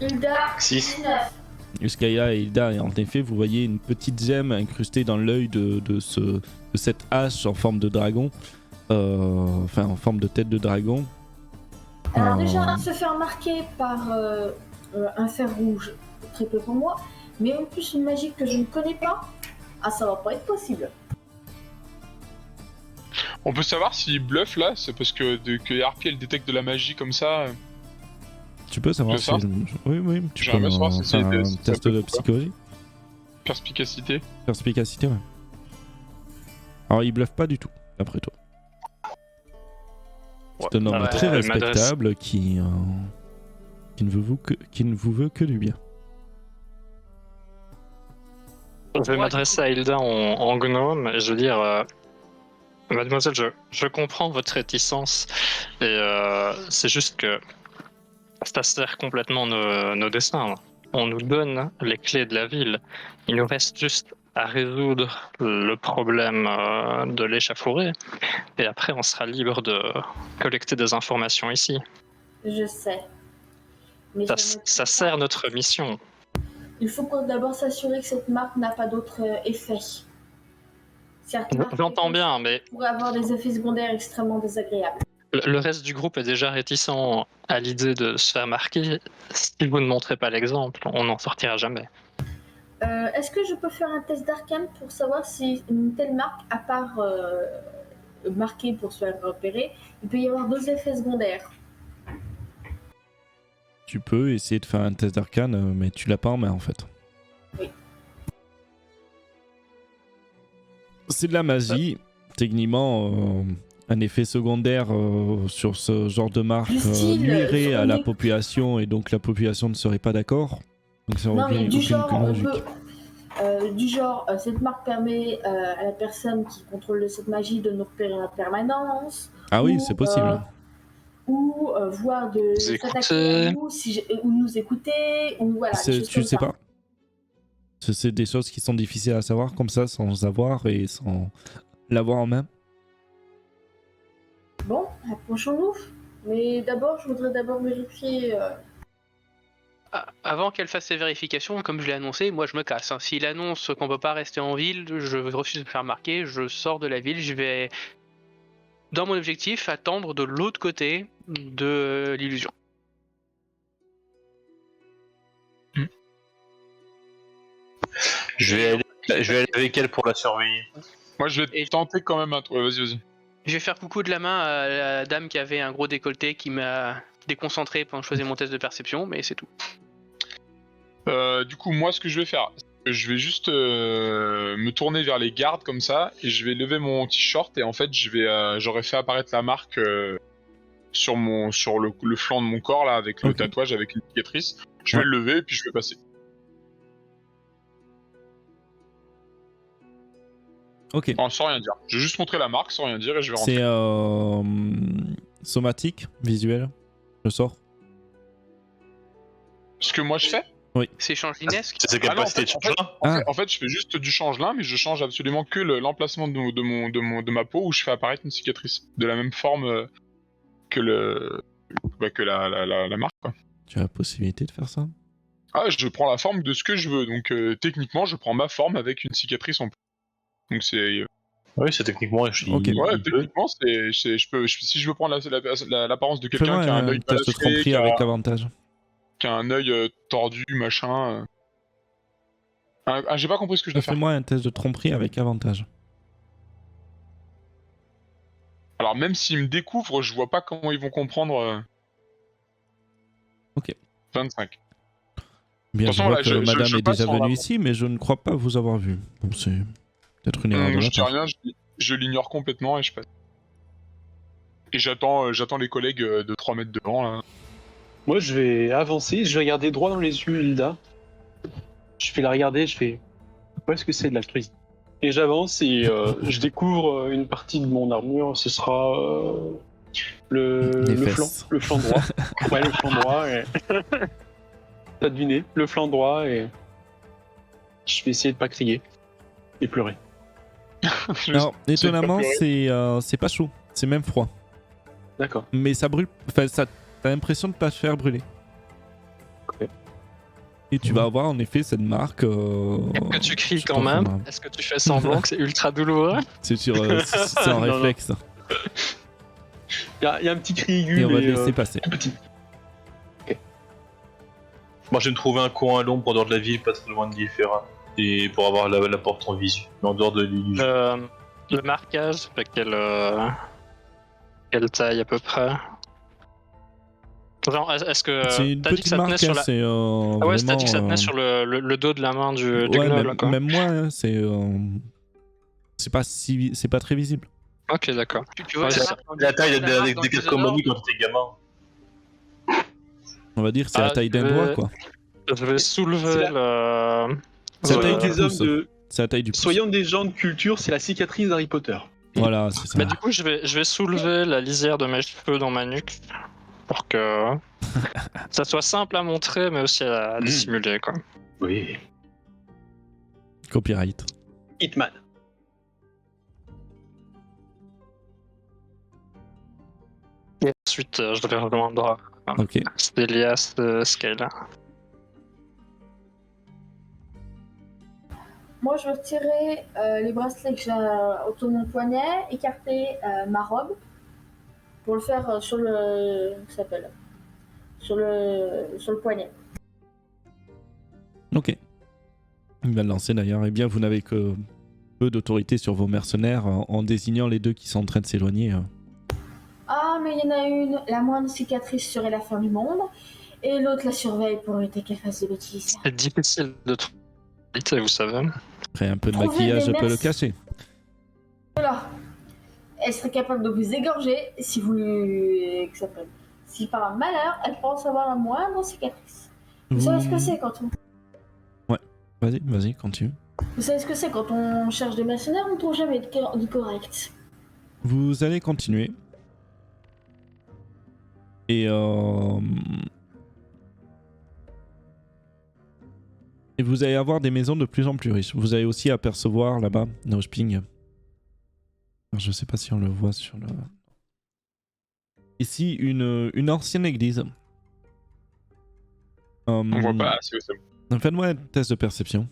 Hilda, 6. 19. Yuskaya et Hilda, et en effet, vous voyez une petite gemme incrustée dans l'œil de cette hache en forme de dragon. Enfin, en forme de tête de dragon. Alors déjà, se faire marquer par un fer rouge, très peu pour moi, mais en plus une magie que je ne connais pas, ah ça va pas être possible. On peut savoir s'il bluffe là, c'est parce que Harpy elle détecte de la magie comme ça. Tu peux savoir C'est si... ça Oui, tu J'aimerais peux bien savoir si faire c'est- un si ça test peut de ou pas. psychologie. Perspicacité. Perspicacité, ouais. Alors, il bluffe pas du tout, d'après toi. C'est un homme Ouais, très elle m'adresse. respectable qui ne vous veut que du bien. Je vais m'adresser à Hilda en gnome et je vais dire Mademoiselle, je comprends votre réticence et c'est juste que ça sert complètement nos destins. On nous donne les clés de la ville. Il nous reste juste à résoudre le problème de l'échauffourée et après on sera libre de collecter des informations ici. Je sais. Mais Ça, je ne- ça sert notre mission. Il faut d'abord s'assurer que cette marque n'a pas d'autres effets. Certaines marques J'entends bien, mais pourraient avoir des effets secondaires extrêmement désagréables. le reste du groupe est déjà réticent à l'idée de se faire marquer. Si vous ne montrez pas l'exemple, on n'en sortira jamais. Est-ce que je peux faire un test d'arcane pour savoir si une telle marque, à part marquée pour se faire repérer, il peut y avoir d'autres effets secondaires? Tu peux essayer de faire un test d'arcane, mais tu l'as pas en main en fait. Oui. C'est de la magie. Techniquement, un effet secondaire sur ce genre de marque Du style, nuirait à on la est- population et donc la population ne serait pas d'accord. Donc ça Non, aurait mais du aucune genre, on logique. peut, cette marque permet à la personne qui contrôle cette magie de nous repérer en permanence. Ah oui, ou, c'est possible. Ou voir de Vous s'attaquer à nous, ou nous écouter, ou voilà. des choses Tu comme sais ça. pas. C'est des choses qui sont difficiles à savoir comme ça, sans avoir et sans l'avoir en main. Bon, approchons-nous. Mais d'abord, je voudrais vérifier. Avant qu'elle fasse ses vérifications, comme je l'ai annoncé, moi je me casse. Hein. S'il annonce qu'on peut pas rester en ville, je refuse de me faire marquer, je sors de la ville, je vais, dans mon objectif, attendre de l'autre côté de l'illusion. Je vais aller avec elle pour la surveiller. Moi je vais tenter quand même un truc. Vas-y. Je vais faire coucou de la main à la dame qui avait un gros décolleté qui m'a déconcentré pendant que je faisais mon test de perception, mais c'est tout. Du coup, moi ce que je vais faire, je vais juste me tourner vers les gardes comme ça et je vais lever mon t-shirt et en fait j'aurais fait apparaître la marque sur le flanc de mon corps là avec le Ok. tatouage avec une cicatrice. Je vais Ouais. le lever et puis je vais passer. Ok. Enfin, sans rien dire. Je vais juste montrer la marque sans rien dire et je vais rentrer. C'est somatique, visuel, le sort. Ce que moi je fais C'est changelinesse. C'est ses Ah non, capacités de en fait- change. en fait, je fais juste du changelin, mais je change absolument que l'emplacement de ma peau où je fais apparaître une cicatrice. De la même forme que la marque, quoi. Tu as la possibilité de faire ça? Ah, je prends la forme de ce que je veux, donc techniquement, je prends ma forme avec une cicatrice en plus. Donc c'est... Oui, c'est techniquement. Ok. Ouais, il peut. techniquement, si je veux prendre l'apparence de quelqu'un Fais-moi qui a un œil un test de balafré, tromperie avec avantage. qui a un œil tordu, machin... Ah, j'ai pas compris ce que je dois faire. Fais-moi un test de tromperie avec avantage. Alors même s'ils me découvrent, je vois pas comment ils vont comprendre. Ok. 25. Bien, De toute je façon, vois là, que je madame est passe déjà en venue avant. ici, mais je ne crois pas vous avoir vu. Bon, c'est peut-être une erreur de Je ma dis part. rien, je l'ignore complètement et je passe. Et j'attends les collègues de 3 mètres devant là. Moi, je vais avancer, je vais regarder droit dans les yeux Hilda. Je vais la regarder, je fais... Qu'est-ce que c'est de l'altruisme? Et j'avance et je découvre une partie de mon armure, ce sera Les le flanc fesses. droit. Ouais, le flanc droit. Et... T'as deviné, le flanc droit et... Je vais essayer de pas crier et pleurer. Alors, étonnamment, pleurer. c'est pas chaud, c'est même froid. D'accord. Mais ça brûle, enfin, t'as l'impression de pas se faire brûler. Ok. Et tu vas avoir en effet cette marque. Est-ce que tu cries je quand pense même? qu'on va- Est-ce que tu fais semblant que c'est ultra douloureux? C'est sur, c'est un Non, non. réflexe. Il y a un petit cri aigu, Et on va mais te laisser passer. tout petit. Moi, je vais me trouver un coin à l'ombre en dehors de la ville, pas très loin de Guilfera. Et pour avoir la porte en visu. Mais en dehors de l'illusion. Le marquage, fait quelle taille à peu près? Genre, est-ce que C'est une t'as dit que petite ça tenait marque, sur hein, la... c'est Ah ouais, t'as dit que ça tenait vraiment, sur le dos de la main du ouais, gnoll, même, quoi. même moi, hein, c'est pas très visible. Ok, d'accord. Tu vois Ouais, la c'est marque dans La taille la marque des dans le calcomanies quand t'étais gamin. On va dire que c'est la Ah, taille d'un doigt, quoi. Je vais soulever C'est le... C'est la taille Soyons du des hommes pouce. de... C'est la taille du pouce. Soyons des gens de culture, c'est la cicatrice d'Harry Potter. Voilà, c'est ça. Mais du coup, je vais soulever la lisière de mes cheveux dans ma nuque pour que ça soit simple à montrer, mais aussi à dissimuler, quoi. Oui. Copyright. Hitman. Et ensuite, je vais rejoindre Ok. Stelias Skyla. Moi, je vais retirer les bracelets que j'ai autour de mon poignet, écarter ma robe pour le faire sur le... ça s'appelle sur le poignet. Ok. Il va le lancer d'ailleurs. Eh bien, vous n'avez que peu d'autorité sur vos mercenaires en désignant les deux qui sont en train de s'éloigner. Ah, mais il y en a une, la moindre cicatrice serait la fin du monde, et l'autre la surveille pour éviter qu'elle fasse des bêtises. C'est difficile de trouver, vous savez. Après, un peu de Trouver maquillage des peut le merce- cacher. Voilà. Elle serait capable de vous égorger si vous lui... que ça s'appelle. Si par malheur, elle pense avoir la moindre cicatrice. Vous savez ce que c'est quand on... Vas-y, continue. Vous savez ce que c'est quand on cherche des mercenaires, on ne trouve jamais de correct. Vous allez continuer. Et vous allez avoir des maisons de plus en plus riches. Vous allez aussi apercevoir là-bas, Nosping. Alors, je sais pas si on le voit sur le... Ici, une ancienne église. On voit pas, c'est bon. Faites-moi un test de perception.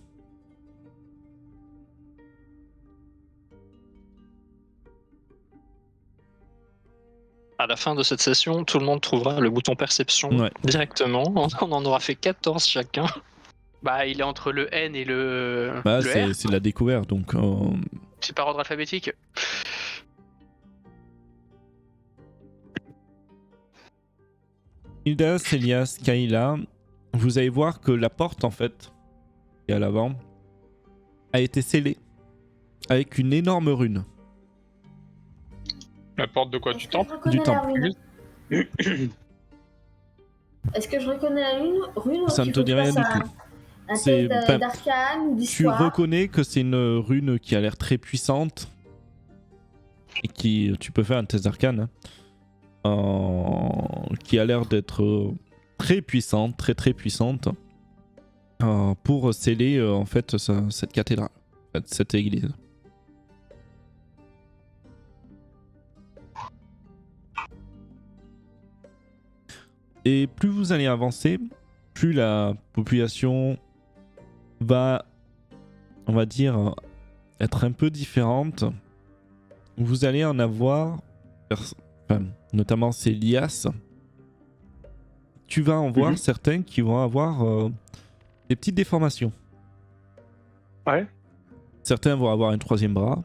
À la fin de cette session, tout le monde trouvera le bouton perception Ouais. directement. On en aura fait 14 chacun. Bah, il est entre le N et le Bah, R. c'est de la découverte, donc... C'est par ordre alphabétique. Hilda, Célias, Kayla, vous allez voir que la porte, en fait, qui est à l'avant, a été scellée avec une énorme rune. La porte de quoi? Est-ce Du que temple? je reconnais Du la temple. rune Est-ce que je reconnais la rune Ça ne qu'il te faut dit que je rien fasse du tout. Un C'est- test enfin, d'arcane ou Tu d'histoire. reconnais que c'est une rune qui a l'air très puissante et qui tu peux faire un test d'arcane qui a l'air d'être très puissante, très puissante pour sceller en fait cette cathédrale, en fait, cette église. Et plus vous allez avancer, plus la population va, on va dire, être un peu différente. Vous allez en avoir, enfin, notamment Célias. Tu vas en voir certains qui vont avoir des petites déformations. Ouais. Certains vont avoir un troisième bras.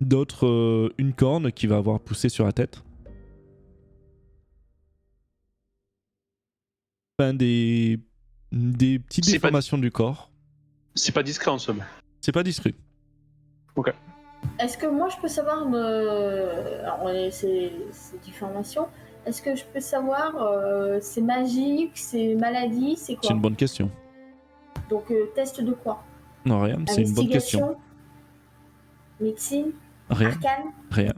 D'autres, une corne qui va avoir poussé sur la tête. Enfin, des petites C'est pas- déformations du corps. C'est pas discret en somme. C'est pas discret. Est-ce que moi je peux savoir alors, ces informations? Est-ce que je peux savoir c'est magique, c'est maladie, c'est C'est quoi? une bonne question. Donc test de quoi? Non, rien, c'est une bonne question. Investigation, médecine, Rien, arcane? rien.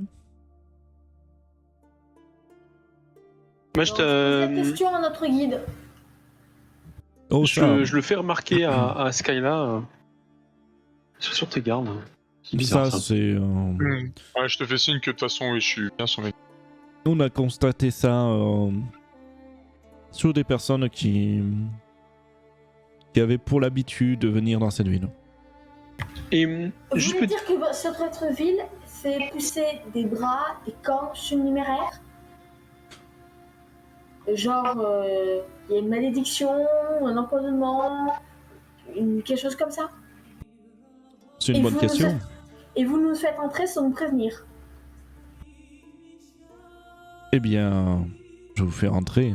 Moi, Donc, pose la question à notre guide. Oh, ça, je le fais remarquer à Skyla. Sois sur tes gardes. C'est bizarre, ça ça. c'est... Ouais, je te fais signe que de toute façon, oui, je suis bien sur mes. On a constaté ça sur des personnes qui avaient pour l'habitude de venir dans cette ville. Et Vous juste voulez petit... dire que sur votre ville fait pousser des bras, des cornes surnuméraires? Genre, il y a une malédiction, un empoisonnement, quelque chose comme ça? C'est une Et bonne vous question. nous Et vous nous faites entrer sans nous prévenir. Eh bien, je vous fais rentrer.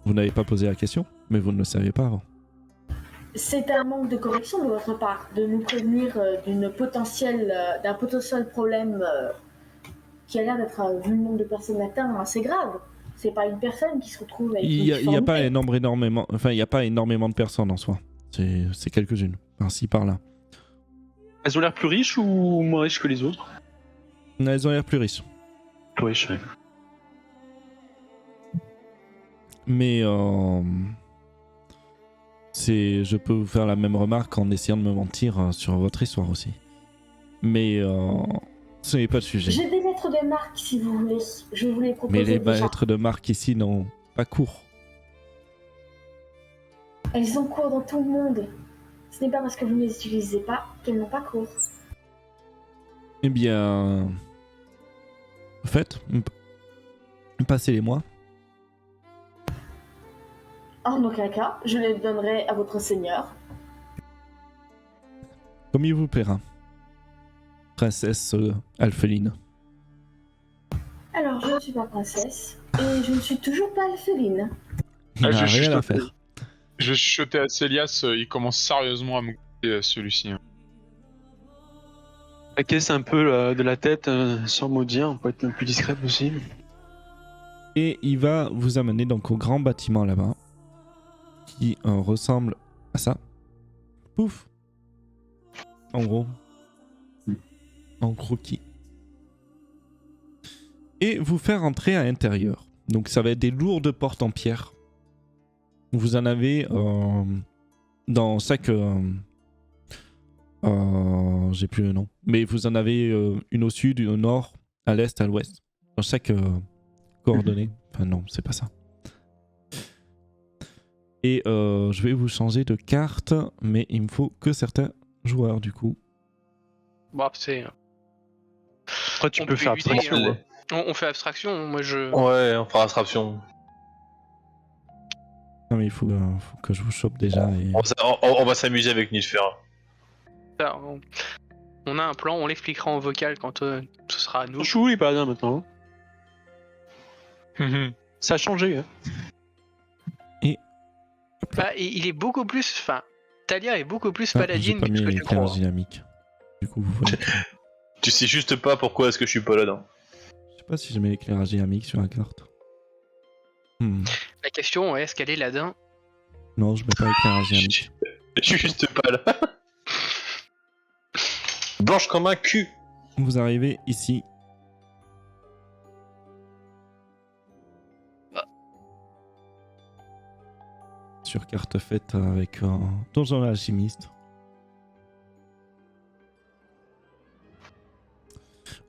Vous n'avez pas posé la question, mais vous ne le savez pas avant. C'est un manque de correction de votre part de nous prévenir d'un potentiel problème qui a l'air d'être, vu le nombre de personnes atteintes, assez grave. C'est pas une personne qui se retrouve avec Il une n'y a, pas difformité. énormément, enfin, il y a pas énormément de personnes en soi. C'est quelques-unes, par-ci par-là. Elles ont l'air plus riches ou moins riches que les autres? Elles ont l'air plus riches. Plus riches, ouais. Mais je peux vous faire la même remarque en essayant de me mentir sur votre histoire aussi. Mais ce n'est pas le sujet. J'ai des lettres de marque si vous voulez. Je vais vous les proposer Mais les déjà. lettres de marque ici n'ont pas cours. Elles ont cours dans tout le monde. Ce n'est pas parce que vous ne les utilisez pas qu'elles n'ont pas cours. Eh bien... Faites, passez-les-moi. En aucun cas, je les donnerai à votre seigneur. Comme il vous plaira. Princesse Alpheline. Alors, je ne suis pas princesse. Et je ne suis toujours pas alpheline. Il n'a je rien à chuchote. faire. Je vais chuchoter à Célias, il commence sérieusement à me goûter celui-ci. hein. La caisse un peu de la tête, sans mot dire, pour être le plus discret possible. Et il va vous amener donc au grand bâtiment là-bas. Qui ressemble à ça. Pouf. En gros. En croquis. Et vous faire entrer à l'intérieur. Donc ça va être des lourdes portes en pierre. Vous en avez dans chaque... j'ai plus le nom. Mais vous en avez une au sud, une au nord, à l'est, à l'ouest. Dans chaque coordonnée. Enfin non, c'est pas ça. Et je vais vous changer de carte, mais il me faut que certains joueurs du coup. Bon, c'est. Après, tu On peux peut faire éviter, abstraction. hein. ouais. On fait abstraction, moi je. Ouais, on fera abstraction. Non mais il faut que je vous chope déjà. Et... On va s'amuser avec Nidfera. Ça, on a un plan, on l'expliquera en vocal quand ce sera à nous. Ton chou, il est pas bien maintenant. Ça a changé. Hein. Bah, et il est beaucoup plus. Enfin, Talia est beaucoup plus Ah, j'ai paladine pas que mis ce que tu l'éclairage crois. dynamique. Du coup vous voyez. Tu sais juste pas pourquoi est-ce que je suis pas là-dedans. Je sais pas si je mets l'éclairage dynamique sur la carte. La question est, est-ce qu'elle est Ladin? Non, je mets pas l'éclairage dynamique. Je suis juste pas là. Blanche comme un cul. Vous arrivez ici. Sur carte faite avec un donjon alchimiste.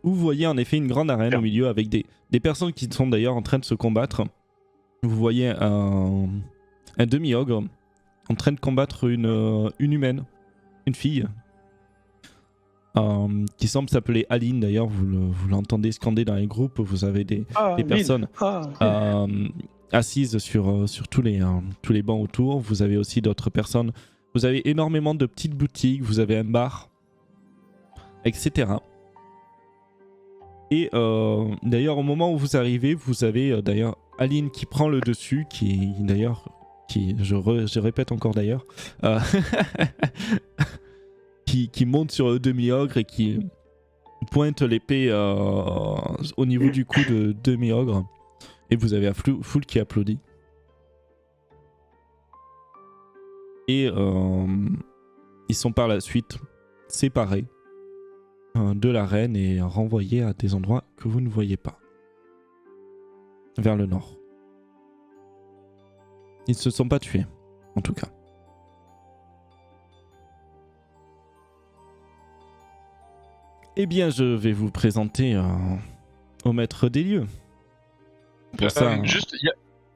Vous voyez en effet une grande arène au milieu avec des personnes qui sont d'ailleurs en train de se combattre. Vous voyez un demi-ogre en train de combattre une humaine, une fille, qui semble s'appeler Aline d'ailleurs. Vous l'entendez scander dans les groupes. Vous avez des personnes assises sur tous les bancs autour. Vous avez aussi d'autres personnes. Vous avez énormément de petites boutiques. Vous avez un bar, etc. Et d'ailleurs, au moment où vous arrivez, vous avez d'ailleurs Aline qui prend le dessus, je répète encore d'ailleurs, qui monte sur le demi-ogre et qui pointe l'épée au niveau du cou de demi-ogre. Et vous avez la foule qui applaudit. Et ils sont par la suite séparés de l'arène et renvoyés à des endroits que vous ne voyez pas. Vers le nord. Ils ne se sont pas tués, en tout cas. Eh bien, je vais vous présenter au maître des lieux. Pour ça, juste, il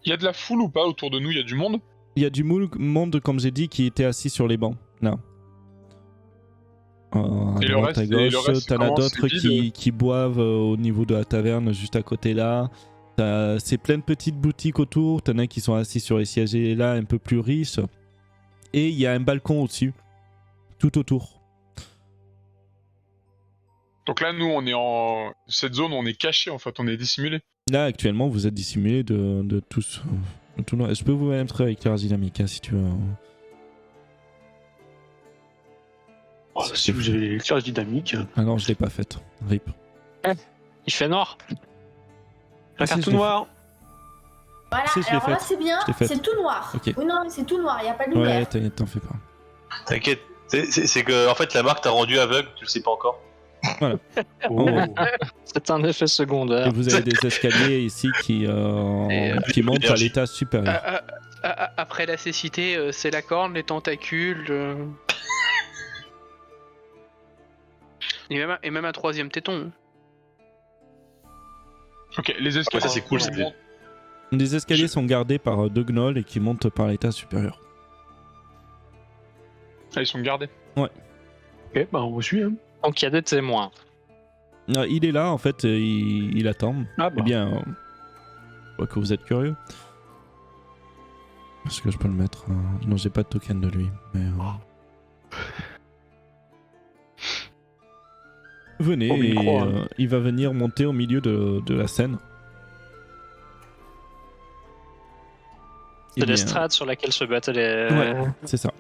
y a de la foule ou pas autour de nous? Il y a du monde? il y a du monde, comme j'ai dit, qui était assis sur les bancs. Là. À Et le droite, reste, à gauche, t'en as comment d'autres c'est vide qui boivent au niveau de la taverne juste à côté là. C'est plein de petites boutiques autour. T'en as qui sont assis sur les sièges là, un peu plus riches. Et il y a un balcon au-dessus, tout autour. Donc là, nous, on est en cette zone, on est caché en fait, on est dissimulé. Là, actuellement, vous êtes dissimulés de tous. Tout je peux vous mettre avec l'éclairage dynamique si tu veux. Oh, si vous avez l'éclairage dynamique. Ah non, je l'ai pas faite. RIP. Il fait noir. La si, carte je l'ai noire. Voilà, Si, je l'ai alors là faite. c'est bien, Je l'ai faite. c'est tout noir. Ok. Oui, non, c'est tout noir, il n'y a pas de lumière. Ouais, t'inquiète, t'en fais pas. T'inquiète, c'est que en fait la marque t'a rendu aveugle, tu le sais pas encore. Oh. C'est un effet secondaire. Et vous avez des escaliers ici qui montent à l'étage supérieur. Après la cécité, c'est la corne, les tentacules. Et même un troisième téton. Ok, les escaliers. ça, c'est cool, c'est bien. Les escaliers sont gardés par deux gnolls et qui montent par l'étage supérieur. Ah, ils sont gardés. Ok, bah on vous suit. Hein. Donc il y a des témoins. Il est là, en fait, il attend. Ah bah. Eh bien, je vois que vous êtes curieux. Est-ce que je peux le mettre Non, j'ai pas de token de lui. Mais, venez, Au micro, et hein. il va venir monter au milieu de la scène. Eh C'est bien, l'estrade sur laquelle se battaient les. Ouais. C'est ça.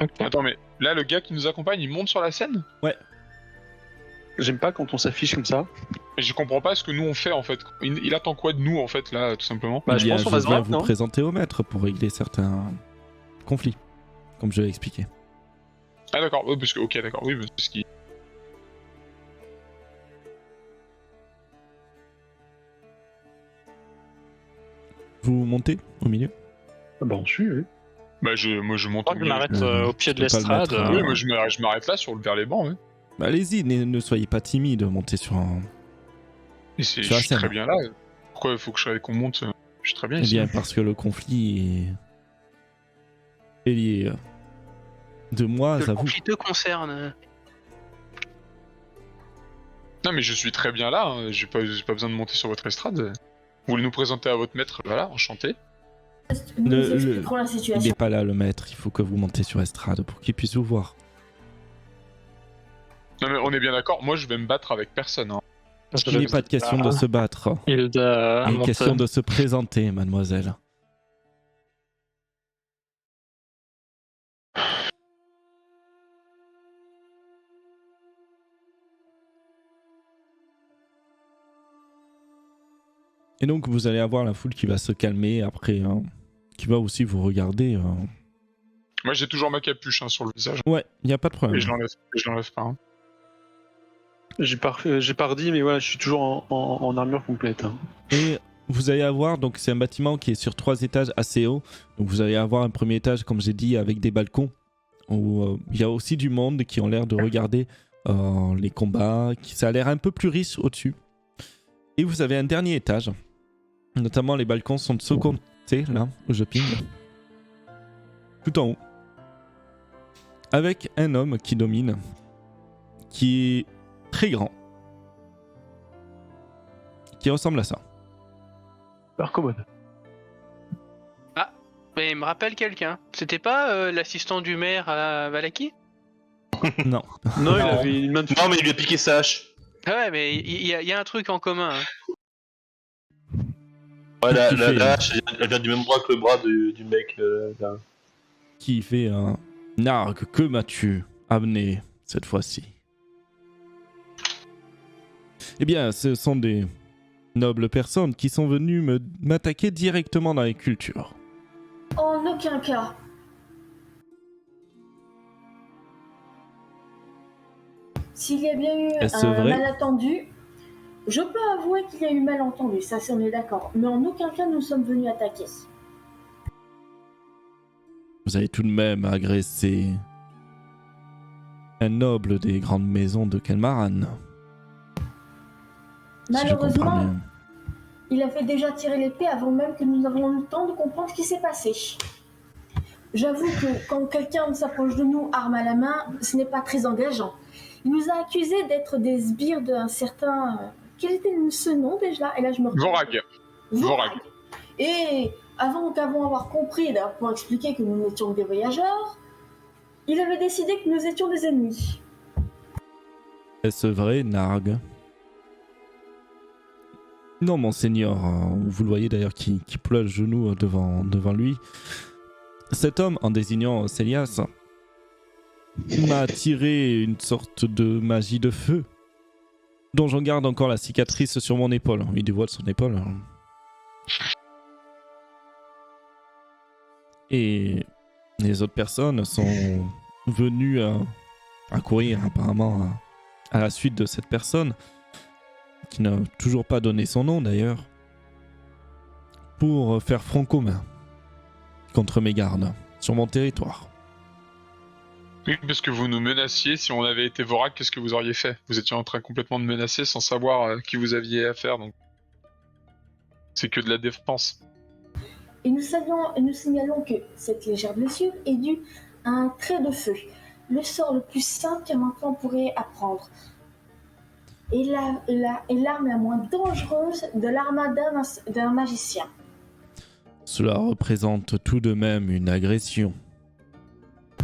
Ok. Attends, mais là, le gars qui nous accompagne, il monte sur la scène? J'aime pas quand on s'affiche comme ça. Mais je comprends pas ce que nous on fait en fait. Il attend quoi de nous en fait là, tout simplement? Bah, Eh je bien, pense qu'on va se viens battre, vous non présenter au maître pour régler certains conflits, comme je l'ai expliqué. Ah d'accord, ouais, parce que ok d'accord, oui, parce qu'il. Vous montez au milieu. Ah bah on suit, oui. Bah moi je monte. Je crois que je m'arrête au pied de Je peux pas le l'estrade. mettre, Oui, moi je m'arrête là vers les bancs, ouais. Bah, allez-y, ne soyez pas timide, montez sur un... Et Sur je la suis scène. très bien là. Pourquoi il faut qu'on monte? Je suis très bien Eh ici. bien, parce que le conflit est lié de moi Que à le vous. conflit te concerne. Non mais je suis très bien là, hein. J'ai pas besoin de monter sur votre estrade. Vous voulez nous présenter à votre maître, voilà, enchanté. Nous Le- expliquerons la Il situation. n'est pas là, le maître. Il faut que vous montez sur estrade pour qu'il puisse vous voir. Non mais on est bien d'accord, moi je vais me battre avec personne. Hein. Il n'est pas de question de se battre. Hilda Il est monte. question de se présenter, mademoiselle. Et donc vous allez avoir la foule qui va se calmer après, qui va aussi vous regarder. Moi j'ai toujours ma capuche hein, sur le visage. Ouais, il n'y a pas de problème. Et je l'enlève pas. Hein. J'ai pas redit, mais voilà, je suis toujours en armure complète. Hein. Et vous allez avoir, donc c'est un bâtiment qui est sur 3 étages assez haut. Donc vous allez avoir un premier étage, comme j'ai dit, avec des balcons. Où il y a aussi du monde qui ont l'air de regarder les combats. Ça a l'air un peu plus riche au-dessus. Et vous avez un dernier étage. Notamment les balcons sont de ce côté, là, où je ping. Tout en haut. Avec un homme qui domine. Qui est très grand. Qui ressemble à ça. Super commode. Mais il me rappelle quelqu'un. C'était pas l'assistant du maire à Valaki? Non. Non, il Non. avait une main de Non, mais il lui a piqué sa hache. Ouais, mais il y a un truc en commun. Hein. Ouais, Qui fait, la hache, elle vient du même bras que le bras du mec. Là. qui fait un Narg, que m'as-tu amené cette fois-ci? Eh bien, ce sont des nobles personnes qui sont venues m'attaquer directement dans les cultures. En aucun cas. S'il y a bien eu Est-ce un vrai? malentendu, je peux avouer qu'il y a eu malentendu, ça on est d'accord. Mais en aucun cas nous sommes venus attaquer. Vous avez tout de même agressé un noble des grandes maisons de Kelmaran. Si je comprends Malheureusement, bien. il avait déjà tiré l'épée avant même que nous avons eu le temps de comprendre ce qui s'est passé. J'avoue que quand quelqu'un s'approche de nous, arme à la main, ce n'est pas très engageant. Il nous a accusés d'être des sbires d'un certain... Quel était ce nom déjà? Et là je me Vorag. Vorag. Et avant avoir compris, d'ailleurs pour expliquer que nous n'étions que des voyageurs, il avait décidé que nous étions des ennemis. Est-ce vrai, Narg? Non, monseigneur. Vous le voyez d'ailleurs qui ploie le genou devant lui. Cet homme, en désignant Célias, m'a tiré une sorte de magie de feu, dont j'en garde encore la cicatrice sur mon épaule. Il dévoile son épaule. Et les autres personnes sont venues à courir apparemment à la suite de cette personne, qui n'a toujours pas donné son nom d'ailleurs, pour faire front commun contre mes gardes sur mon territoire. Oui, parce que vous nous menaciez. Si on avait été Vorag, qu'est-ce que vous auriez fait? Vous étiez en train complètement de menacer sans savoir qui vous aviez affaire, donc c'est que de la défense. Et nous signalons que cette légère blessure est due à un trait de feu, le sort le plus simple qu'un enfant pourrait apprendre. Et l'arme la moins dangereuse de l'arme d'un magicien. Cela représente tout de même une agression.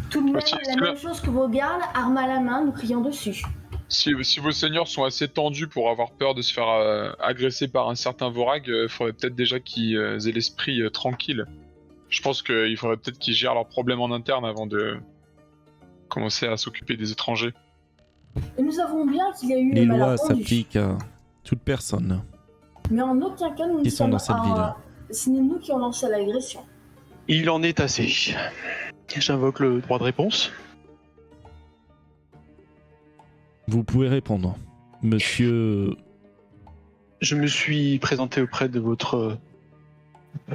Tout de même Si, la même chose que vos gardes, arme à la main, nous criant dessus. Si vos seigneurs sont assez tendus pour avoir peur de se faire agresser par un certain Vorag, il faudrait peut-être déjà qu'ils aient l'esprit tranquille. Je pense qu'il faudrait peut-être qu'ils gèrent leurs problèmes en interne avant de commencer à s'occuper des étrangers. Et nous savons bien qu'il y a eu Les des lois malentendus. s'appliquent à toute personne Mais en aucun cas nous qui ne sont sommes dans cette ville. Ce n'est nous qui avons lancé l'agression. Il en est assez. J'invoque le droit de réponse. Vous pouvez répondre. Monsieur... Je me suis présenté auprès de votre...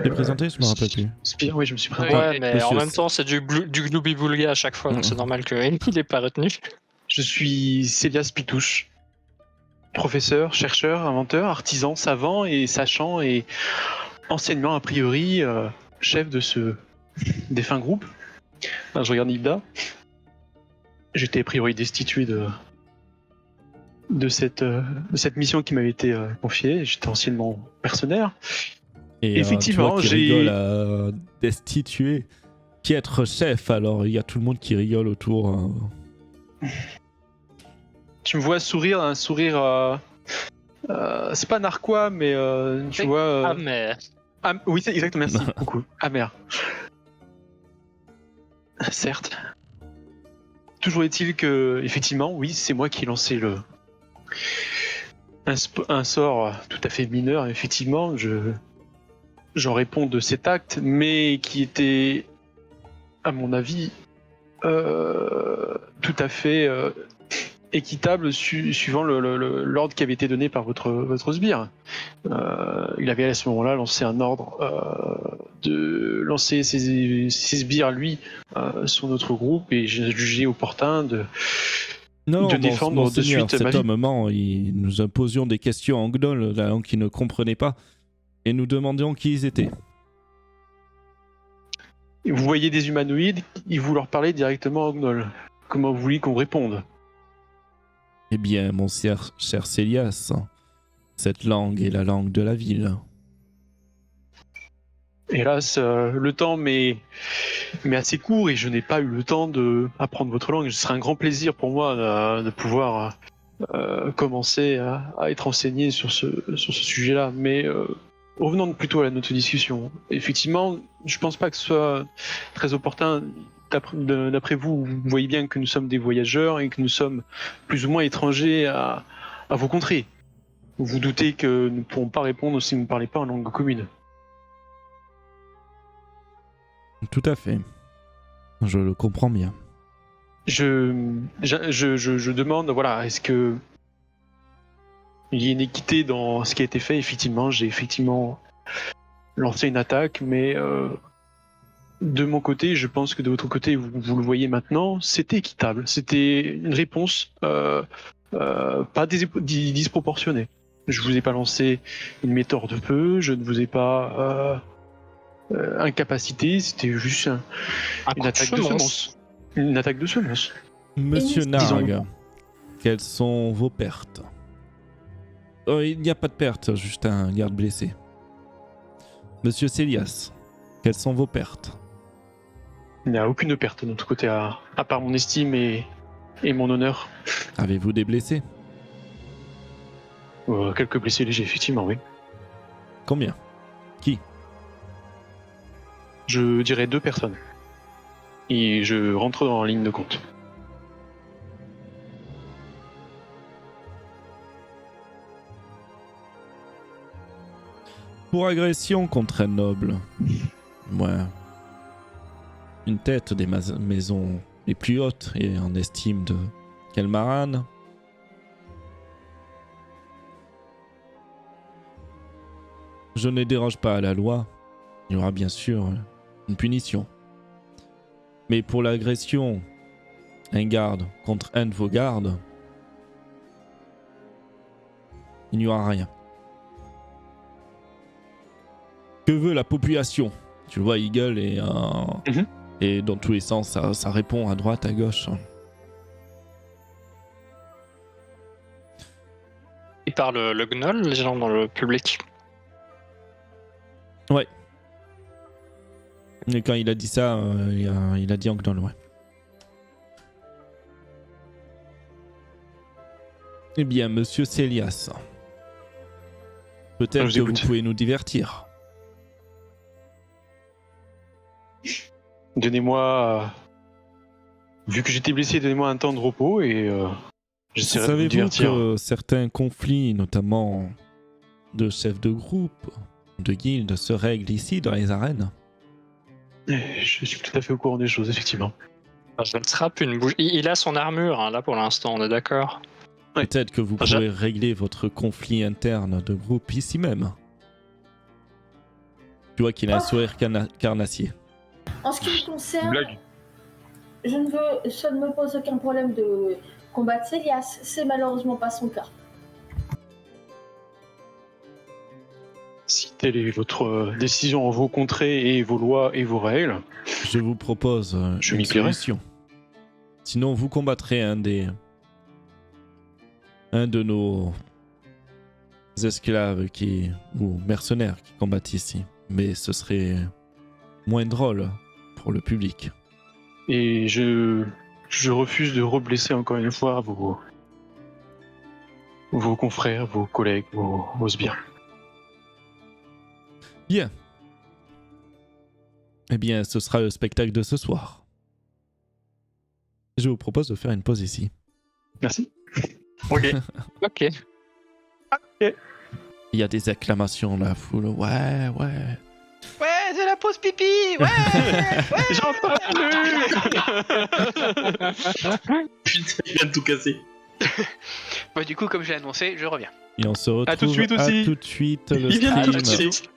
T'es présenté? Je me rappelle plus. Spire, oui, je me suis présenté. Ouais, mais Monsieur- en même temps, c'est du gloubi-boulga à chaque fois, donc c'est normal qu'il n'ait pas retenu. Je suis Célias Pitouche. Professeur, chercheur, inventeur, artisan, savant et sachant et enseignement a priori chef de ce défunt groupe. Là, je regarde Nibda. J'étais a priori destitué de cette mission qui m'avait été confiée. J'étais anciennement mercenaire. Et Effectivement, tu vois qu'il j'ai- rigole à destituer. Qui être chef, alors il y a tout le monde qui rigole autour. Tu me vois sourire, un sourire... c'est pas narquois, mais tu vois... Ah, mais. oui, c'est exactement, merci beaucoup. Amer. Certes. Toujours est-il que, effectivement, oui, c'est moi qui ai lancé un sort tout à fait mineur, effectivement. J'en réponds de cet acte, mais qui était, à mon avis, tout à fait équitable suivant l'ordre qui avait été donné par votre sbire. Il avait à ce moment-là lancé un ordre de lancer ses sbires, lui, sur notre groupe, et j'ai jugé opportun de défendre de monseigneur, suite ma cet vie. homme ment. Nous imposions des questions en gnoll, la langue qu'il ne comprenait pas, et nous demandions qui ils étaient. Vous voyez des humanoïdes, vous leur parlez directement en gnoll. Comment vous voulez qu'on réponde? Eh bien, mon cher Célias, cette langue est la langue de la ville. Hélas, le temps m'est assez court et je n'ai pas eu le temps d'apprendre votre langue. Ce serait un grand plaisir pour moi de pouvoir commencer à être enseigné sur ce sujet-là. Mais revenons plutôt à notre discussion. Effectivement, je pense pas que ce soit très opportun. D'après vous, vous voyez bien que nous sommes des voyageurs et que nous sommes plus ou moins étrangers à vos contrées. Vous vous doutez que nous ne pourrons pas répondre si vous ne parlez pas en langue commune. Tout à fait. Je le comprends bien. Je demande, voilà, est-ce que il y a une équité dans ce qui a été fait? Effectivement, j'ai lancé une attaque, mais de mon côté, je pense que de votre côté, vous le voyez maintenant, c'était équitable. C'était une réponse pas disproportionnée. Je vous ai pas lancé une météore de feu, je ne vous ai pas incapacité, c'était juste une attaque de semence. Une attaque de semence. Monsieur Disons- Narg, quelles sont vos pertes? Il n'y a pas de pertes, juste un garde blessé. Monsieur Célias, quelles sont vos pertes? Il n'y a aucune perte de notre côté, à part mon estime et mon honneur. Avez-vous des blessés? Quelques blessés légers, effectivement, oui. Combien? Qui? Je dirais 2 personnes. Et je rentre dans la ligne de compte. Pour agression contre un noble. Ouais. Une tête des maisons les plus hautes et en estime de Kelmaran. Je ne déroge pas à la loi. Il y aura bien sûr une punition. Mais pour l'agression, un garde contre un de vos gardes, il n'y aura rien. Que veut la population? Tu le vois, il gueule et dans tous les sens, ça répond à droite, à gauche. Il parle le gnoll, les gens dans le public. Ouais. Et quand il a dit ça, il a dit en gnoll, ouais. Eh bien, monsieur Célias, peut-être Je que vous vous écoute. pouvez nous divertir. Donnez-moi... vu que j'étais blessé, donnez-moi un temps de repos et j'essaierai de vous Savez-vous divertir. que certains conflits, notamment de chefs de groupe, de guildes, se règlent ici dans les arènes? Je suis tout à fait au courant des choses, effectivement. Je le trappe une bouche. Il a son armure, hein, là, pour l'instant, on est d'accord. Ouais. Peut-être que vous Je- pourrez régler votre conflit interne de groupe ici même. Tu vois qu'il a un sourire carnassier. En ce qui me concerne, Blague. ça ne me pose aucun problème de combattre Célias. C'est malheureusement pas son cas. Si telle est votre décision en vos contrées et vos lois et vos règles, Je vous propose Je une m'y plairai. solution. Sinon, vous combattrez un de nos esclaves ou mercenaires qui combattent ici. Mais ce serait moins drôle pour le public. et je refuse de reblesser encore une fois vos confrères, vos collègues, vos sbires. Bien. Eh bien, ce sera le spectacle de ce soir. Je vous propose de faire une pause ici. Merci. Ok. Ok. Il y a des acclamations, la foule. Ouais, ouais. Ouais, c'est la pause pipi. Ouais. J'en Putain, il vient de tout casser. Bah, du coup, comme j'ai annoncé, je reviens. Et on se retrouve tout de suite aussi. tout de suite. Le Il vient de stream tout de suite.